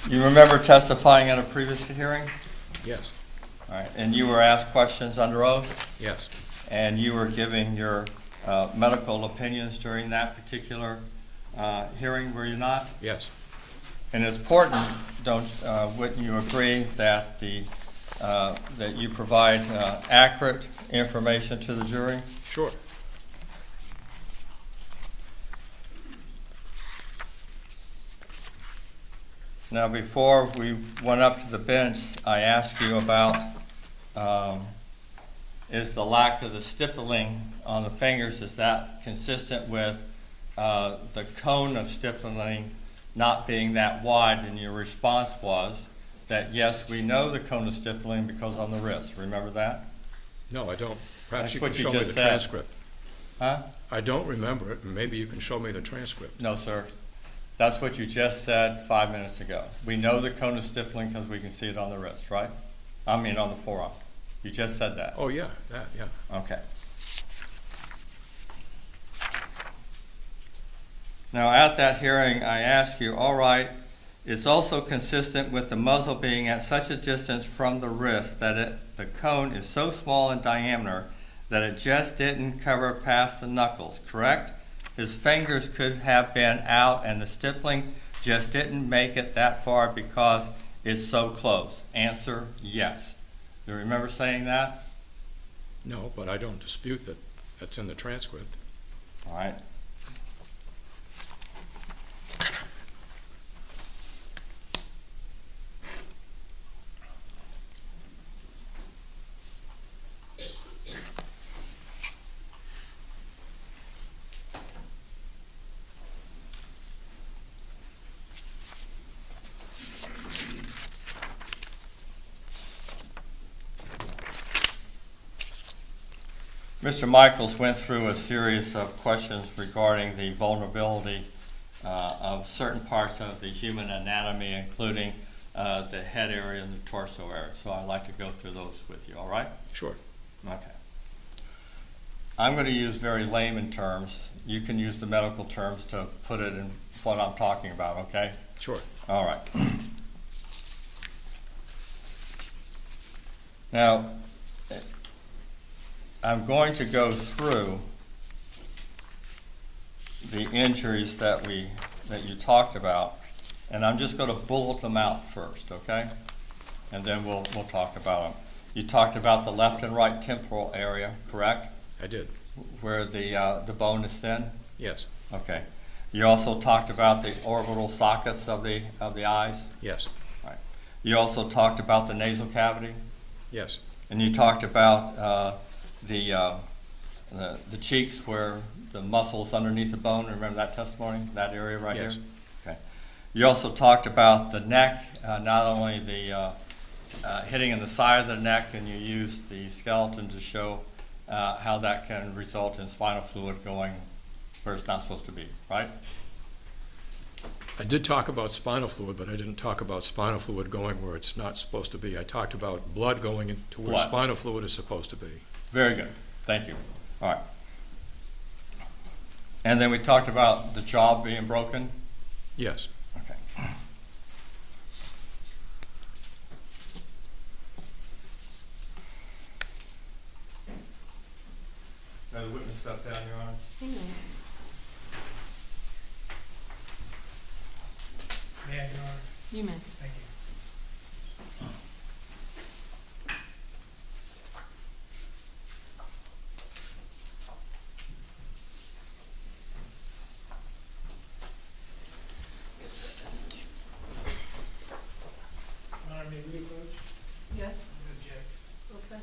H: You remember testifying at a previous hearing?
K: Yes,
H: All right, and you were asked questions under oath,
K: yes,
H: and you were giving your medical opinions during that particular hearing, were you not?
K: Yes.
H: And it's important, wouldn't you agree that that you provide accurate information to the jury?
K: Sure.
H: Now, before we went up to the bench, I asked you about is the lack of the stippling on the fingers, is that consistent with the cone of stippling not being that wide? And your response was that, yes, we know the cone of stippling because on the wrist. Remember that?
K: No, I don't.
H: That's
K: Perhaps you
H: what
K: can
H: you
K: show me
H: just
K: the
H: said.
K: transcript.
H: Huh?
K: I don't remember it, and maybe you can show me the transcript.
H: No, sir. That's what you just said 5 minutes ago. We know the cone of stippling because we can see it on the wrist, right? I mean, on the forearm. You just said that.
K: Oh, yeah, that, yeah.
H: Okay. Now, at that hearing, I asked you, all right, it's also consistent with the muzzle being at such a distance from the wrist that the cone is so small in diameter that it just didn't cover past the knuckles, correct? His fingers could have been out and the stippling just didn't make it that far because it's so close. Answer, yes. Do you remember saying that?
K: No, but I don't dispute that that's in the transcript.
H: All right. Mr. Michaels went through a series of questions regarding the vulnerability of certain parts of the human anatomy, including the head area and the torso area. So I'd like to go through those with you, all right?
K: Sure.
H: Okay. I'm going to use very layman terms. You can use the medical terms to put it in what I'm talking about, okay?
K: Sure.
H: All right. Now, I'm going to go through the injuries that you talked about, and I'm just going to bullet them out first, okay? And then we'll talk about them. You talked about the left and right temporal area, correct?
K: I did.
H: Where the bone is thin?
K: Yes.
H: Okay. You also talked about the orbital sockets of the eyes?
K: Yes.
H: Right. You also talked about the nasal cavity?
K: Yes.
H: And you talked about the cheeks where the muscles underneath the bone. Remember that testimony, that area right
K: Yes.
H: here? Okay. You also talked about the neck, not only the hitting in the side of the neck, and you used the skeleton to show how that can result in spinal fluid going where it's not supposed to be, right?
K: I did talk about spinal fluid, but I didn't talk about spinal fluid going where it's not supposed to be. I talked about blood going into where
H: Blood.
K: spinal fluid is supposed to be.
H: Very good. Thank you. All right. And then we talked about the jaw being broken.
K: Yes.
H: Okay. Now the witness step down, Your Honor.
J: May I, Your Honor?
B: You may.
J: Thank you. Your Honor, may we approach?
B: Yes.
J: Object.
B: Okay.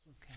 B: Okay.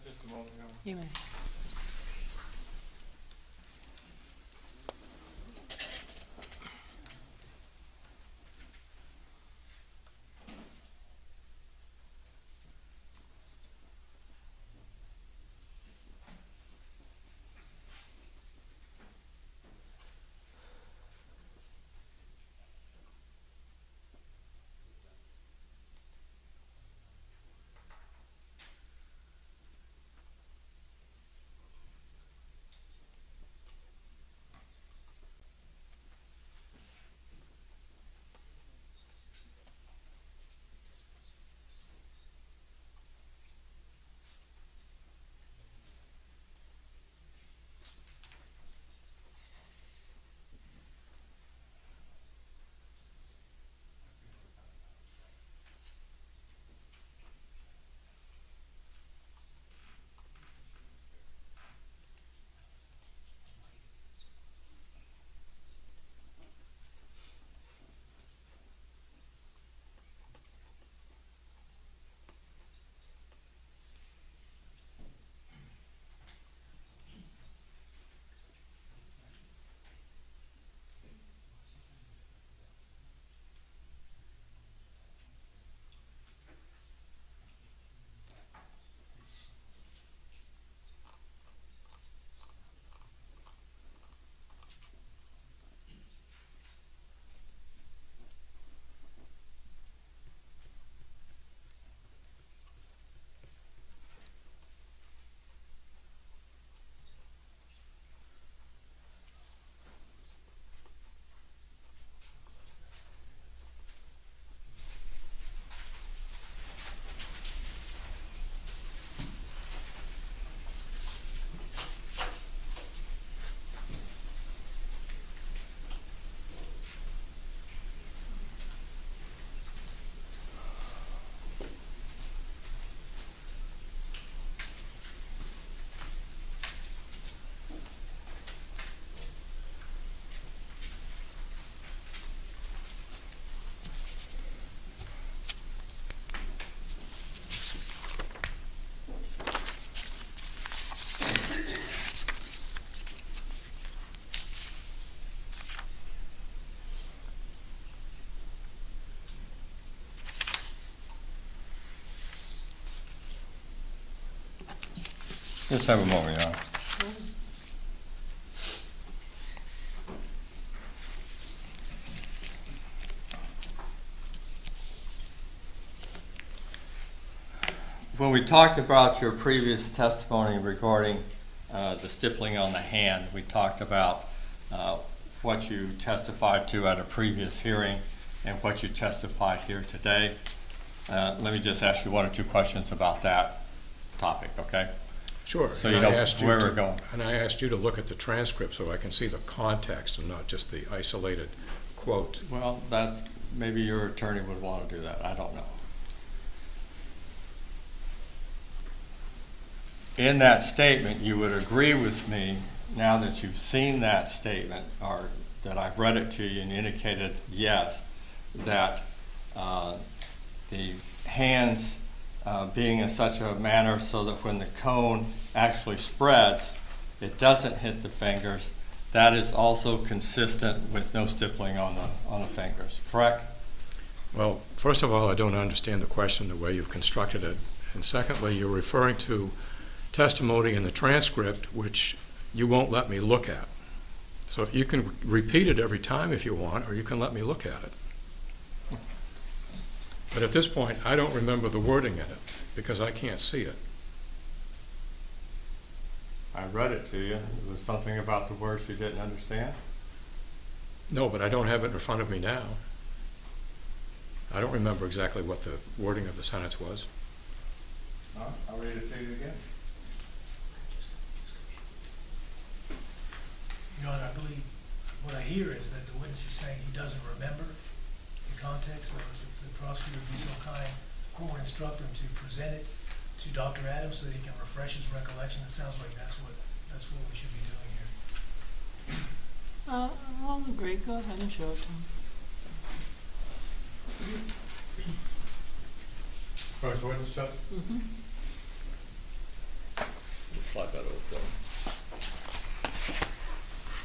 H: Just a moment, Your Honor.
B: You may.
H: Just have a moment, Your Honor. When we talked about your previous testimony regarding the stippling on the hand, we talked about what you testified to at a previous hearing and what you testified here today. Let me just ask you one or two questions about that topic, okay?
K: Sure.
H: So
K: And
H: you know
K: I asked you
H: where
K: to-
H: we're going.
K: And I asked you to look at the transcript so I can see the context and not just the isolated quote.
H: Well, that, maybe your attorney would want to do that, I don't know. In that statement, you would agree with me, now that you've seen that statement, or that I've read it to you and indicated yes, that the hands being in such a manner so that when the cone actually spreads, it doesn't hit the fingers, that is also consistent with no stippling on the fingers, correct?
K: Well, first of all, I don't understand the question the way you've constructed it. And secondly, you're referring to testimony in the transcript which you won't let me look at. So you can repeat it every time if you want, or you can let me look at it. But at this point, I don't remember the wording in it because I can't see it.
H: I read it to you. It was something about the words you didn't understand.
K: No, but I don't have it in front of me now. I don't remember exactly what the wording of the sentence was.
H: All right, I'll read it to you again.
J: Your Honor, I believe what I hear is that the witness is saying he doesn't remember the context, so if the prosecutor would be so kind, the court would instruct him to present it to Dr. Adams so that he can refresh his recollection. It sounds like that's what we should be doing here.
B: I'll agree. Go ahead and show it to him.
H: First witness, Judge?
B: Mm-hmm.
H: Slide that over there.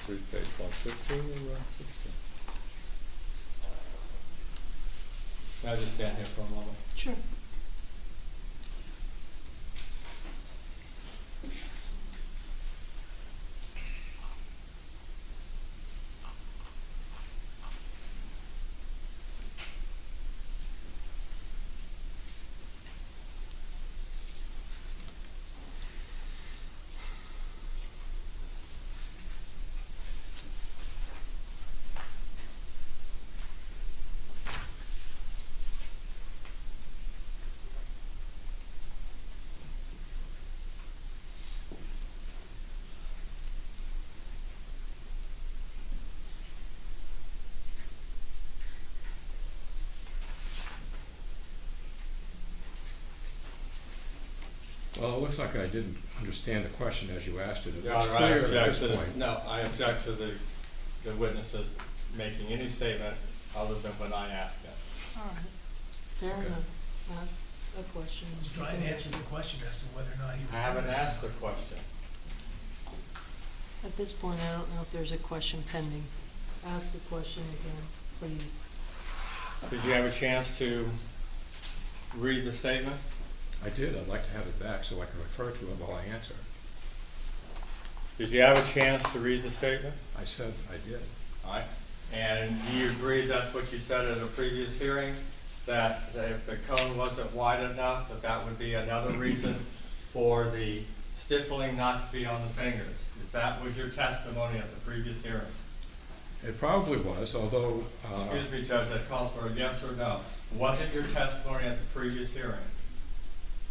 H: Read page 115 and 116. Can I just stand here for a moment?
B: Sure.
K: Well, it looks like I didn't understand the question as you asked it. It
H: Your
K: was
H: Honor, I
K: clear at
H: object
K: this
H: to the,
K: point.
H: no, I object to the witnesses making any statement other than when I ask them.
B: All right. Fair
K: Okay.
B: enough. Ask a question.
J: I was trying to answer the question as to whether or not he
H: I haven't
J: remembered.
H: asked the question.
B: At this point, I don't know if there's a question pending. Ask the question again, please.
H: Did you have a chance to read the statement?
K: I did. I'd like to have it back so I can refer to it while I answer.
H: Did you have a chance to read the statement?
K: I said I did.
H: All right. And do you agree that's what you said at a previous hearing? That if the cone wasn't wide enough, that would be another reason for the stippling not to be on the fingers? Was your testimony at the previous hearing?
K: It probably was, although,
H: Excuse me, Judge, that calls for a yes or no. Was it your testimony at the previous hearing?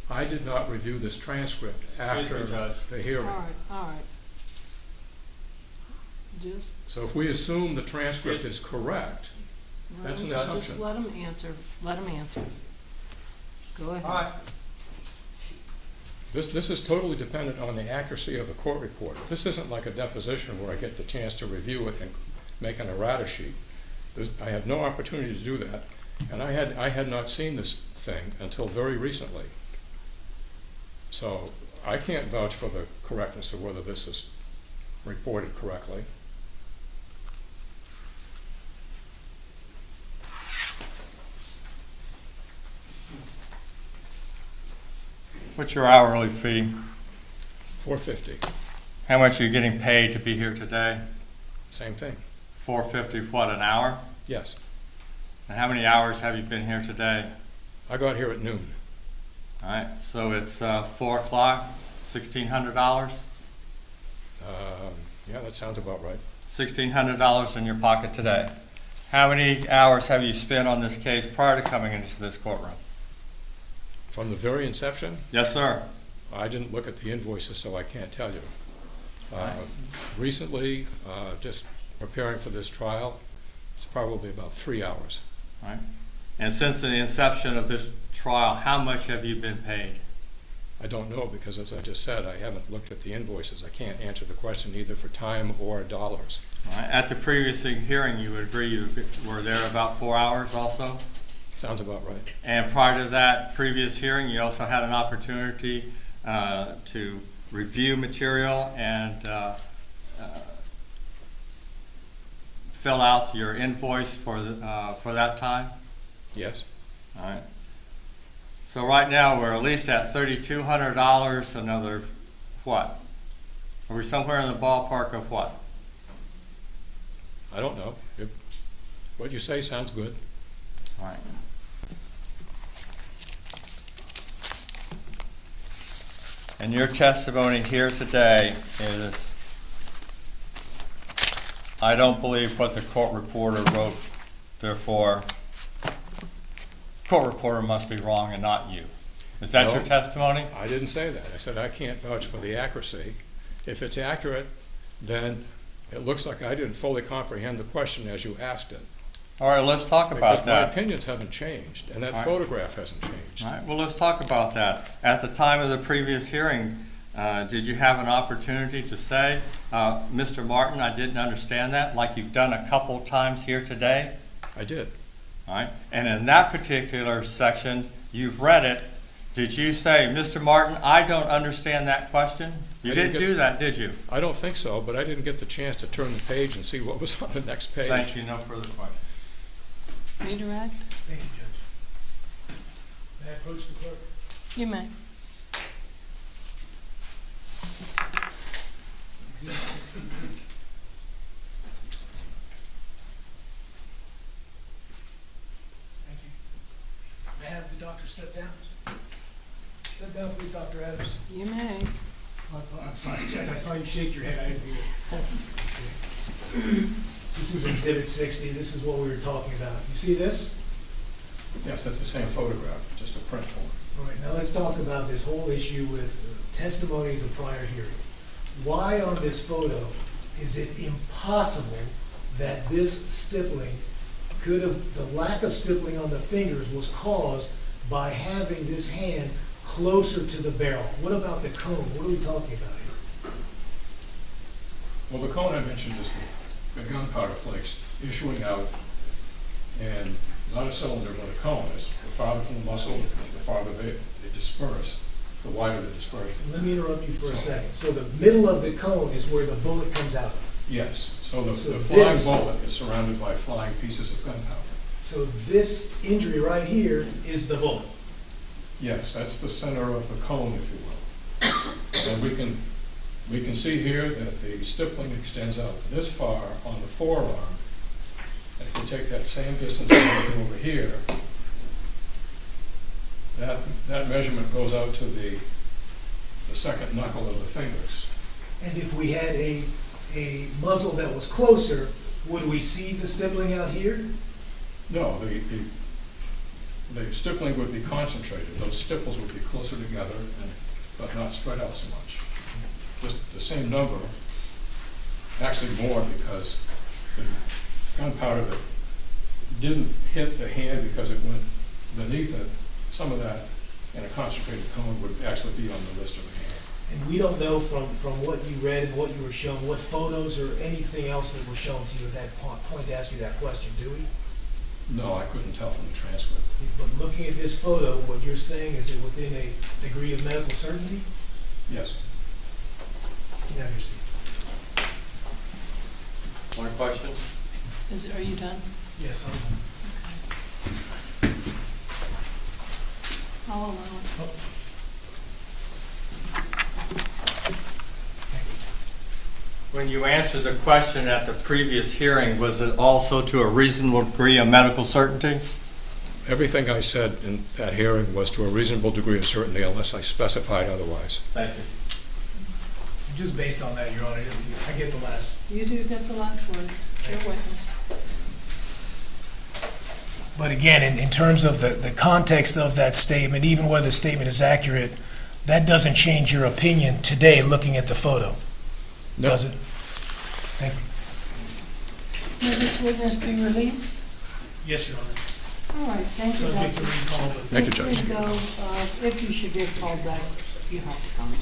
K: I did not review this transcript after
H: Judge.
K: the
B: All
K: hearing.
B: right, all right. Just,
K: So if we assume the transcript is correct,
B: no,
K: That's an
B: just
K: assumption.
B: let him answer. Let him answer. Go ahead.
H: All right.
K: this is totally dependent on the accuracy of the court report. This isn't like a deposition where I get the chance to review it and make an errata sheet. I had no opportunity to do that, and I had not seen this thing until very recently. So I can't vouch for the correctness of whether this is reported correctly.
H: What's your hourly fee?
K: $450,
H: How much are you getting paid to be here today?
K: same thing.
H: $4.50, what, an hour?
K: Yes.
H: And how many hours have you been here today?
K: I got here at noon.
H: All right, so it's 4 o'clock, $1,600?
K: Yeah, that sounds about right.
H: $1,600 in your pocket today. How many hours have you spent on this case prior to coming into this courtroom?
K: From the very inception,
H: Yes, sir.
K: I didn't look at the invoices, so I can't tell you.
H: Right.
K: Recently, just preparing for this trial, it's probably about 3 hours.
H: All right. And since the inception of this trial, how much have you been paid?
K: I don't know because, as I just said, I haven't looked at the invoices. I can't answer the question either for time or dollars.
H: All right. At the previous hearing, you would agree you were there about 4 hours also?
K: Sounds about right.
H: And prior to that previous hearing, you also had an opportunity to review material and fill out your invoice for that time?
K: Yes?
H: All right. So right now, we're at least at $3,200, another, what? Are we somewhere in the ballpark of what?
K: I don't know. What you say sounds good.
H: All right. And your testimony here today is, I don't believe what the court reporter wrote, therefore, court reporter must be wrong and not you. Is that your
K: No.
H: testimony?
K: I didn't say that. I said I can't vouch for the accuracy. If it's accurate, then it looks like I didn't fully comprehend the question as you asked it.
H: All right, let's talk about
K: Because my
H: that.
K: opinions haven't changed, and that
H: All right.
K: photograph hasn't changed.
H: All right, well, let's talk about that. At the time of the previous hearing, did you have an opportunity to say, Mr. Martin, I didn't understand that, like you've done a couple times here today?
K: I did.
H: All right, and in that particular section, you've read it. Did you say, Mr. Martin, I don't understand that question? You
K: I didn't
H: didn't
K: get-
H: do that, did you?
K: I don't think so, but I didn't get the chance to turn the page and see what was on the next page.
H: Thank you, no further questions.
B: Redirect?
J: Thank you, Judge. May I approach the clerk?
B: You may.
J: Exhibit 60, please. Thank you. May I have the doctor step down? Step down, please, Dr. Adams.
B: You may.
J: I'm sorry, Judge, I saw you shake your head, I didn't hear it. This is Exhibit 60, this is what we were talking about. You see this?
K: Yes, that's the same photograph, just a print form.
J: All right, now let's talk about this whole issue with testimony of the prior hearing. Why on this photo is it impossible that this stippling could have, the lack of stippling on the fingers was caused by having this hand closer to the barrel? What about the cone? What are we talking about here?
K: Well, the cone I mentioned is the gunpowder flakes issuing out, and not a cylinder, but a cone. Is the farther from the muscle, the farther they disperse, the wider the dispersion.
J: Let me interrupt you for a second. So the middle of the cone is where the bullet comes out of.
K: Yes, so the
J: So
K: flying
J: this-
K: bullet is surrounded by flying pieces of gunpowder.
J: So this injury right here is the bullet.
K: Yes, that's the center of the cone, if you will. And we can see here that the stippling extends out this far on the forearm. And if you take that same distance over here, that measurement goes out to the second knuckle of the fingers.
J: And if we had a muzzle that was closer, would we see the stippling out here?
K: No, the stippling would be concentrated. Those stipples would be closer together, but not spread out so much. Just the same number, actually more, because the gunpowder that didn't hit the hand because it went beneath it, some of that in a concentrated cone would actually be on the wrist of the hand.
J: And we don't know from what you read and what you were shown, what photos or anything else that were shown to you at that point to ask you that question, do we?
K: No, I couldn't tell from the transcript.
J: But looking at this photo, what you're saying, is it within a degree of medical certainty?
K: Yes.
J: You can have your seat.
H: More questions?
B: Are you done?
J: Yes,
B: I'll allow it.
J: I'm.
H: When you answered the question at the previous hearing, was it also to a reasonable degree of medical certainty?
K: Everything I said in that hearing was to a reasonable degree of certainty unless I specified otherwise.
H: Thank you.
J: Just based on that, Your Honor, I get the last.
B: You do get the last word. Your witness.
J: But again, in terms of the context of that statement, even whether the statement is accurate, that doesn't change your opinion today looking at the photo,
K: No.
J: does it? Thank you.
B: May this witness be released?
J: Yes, Your Honor.
B: All right, thank you,
J: Subject to
B: Doctor.
J: recall, but
K: Thank you, Judge.
B: Please go, if you should get called back, you have to come.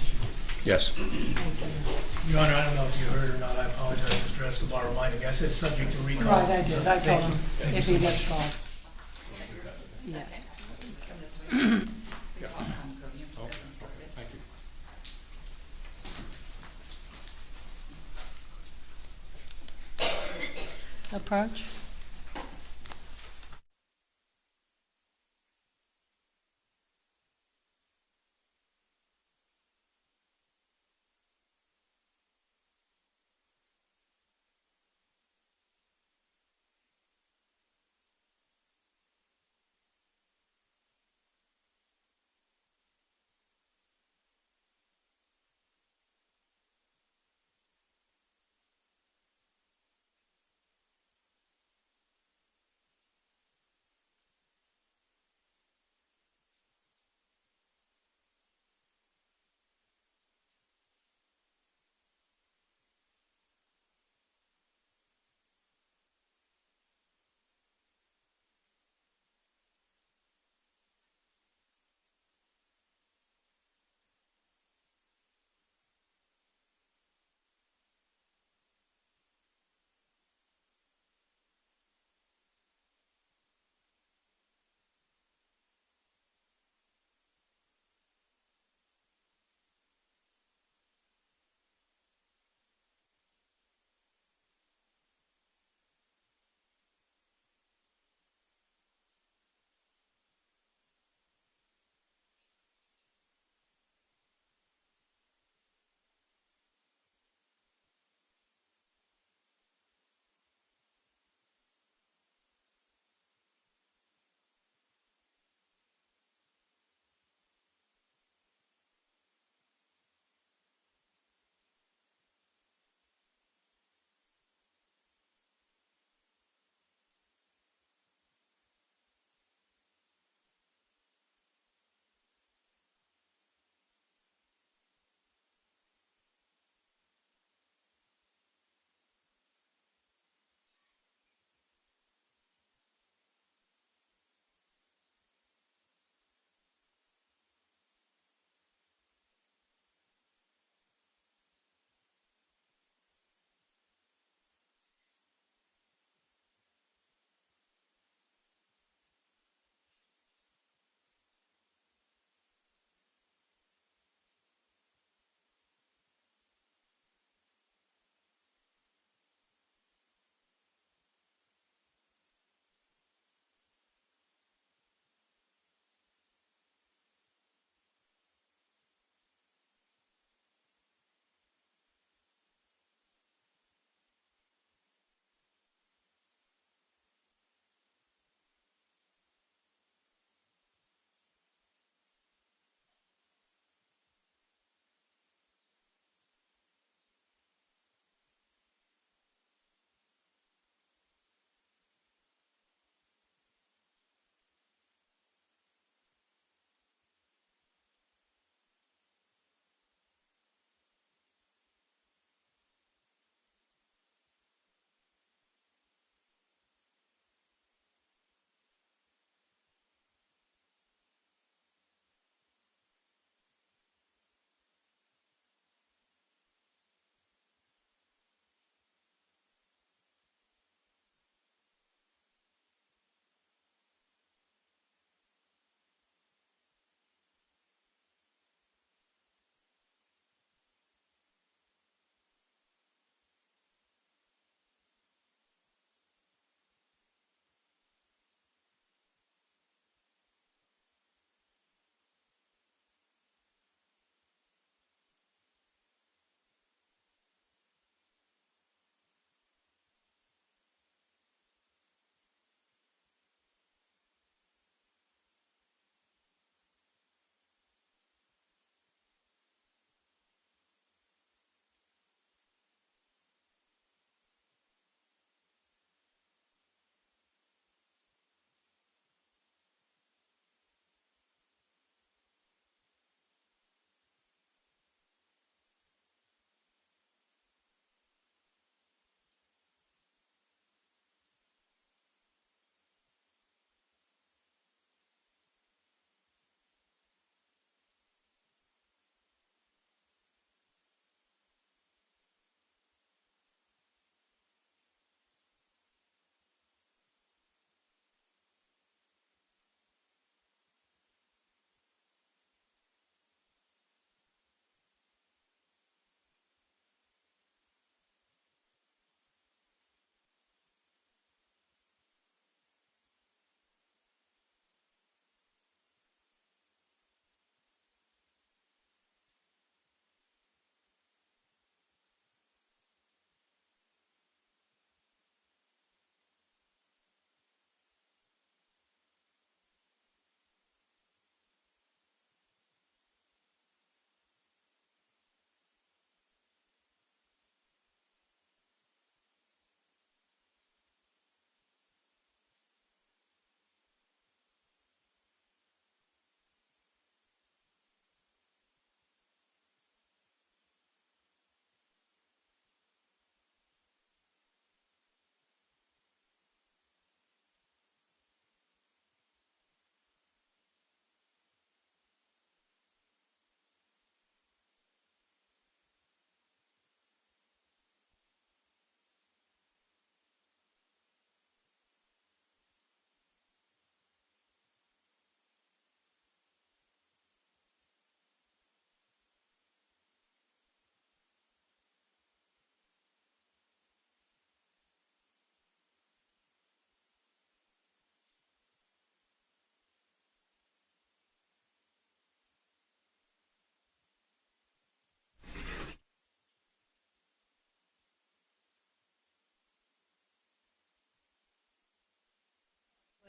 K: Yes.
B: Thank you.
J: Your Honor, I don't know if you heard or not, I apologize, Mr. Escobar reminded me, I said subject to recall.
B: Right, I did. I told him
J: Thank you
B: if
J: so
B: he
J: much.
B: gets called. Yeah. Approach.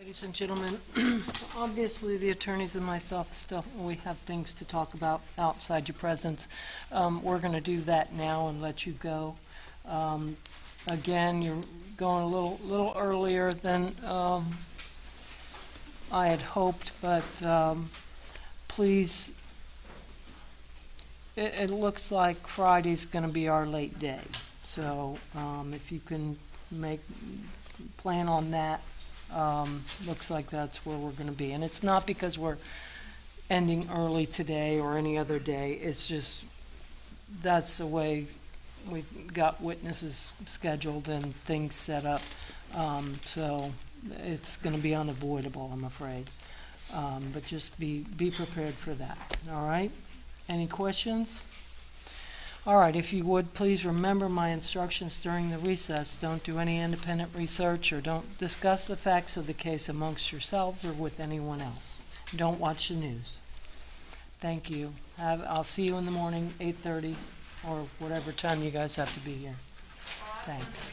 B: Ladies and gentlemen, obviously, the attorneys and myself still, we have things to talk about outside your presence. We're going to do that now and let you go. Again, you're going a little earlier than I had hoped, but please, it looks like Friday's going to be our late day. So if you can plan on that, looks like that's where we're going to be. And it's not because we're ending early today or any other day. It's just that's the way we've got witnesses scheduled and things set up. So it's going to be unavoidable, I'm afraid. But just be prepared for that. All right? Any questions? All right, if you would, please remember my instructions during the recess. Don't do any independent research or don't discuss the facts of the case amongst yourselves or with anyone else. Don't watch the news. Thank you. I'll see you in the morning, 8:30, or whatever time you guys have to be here. Thanks.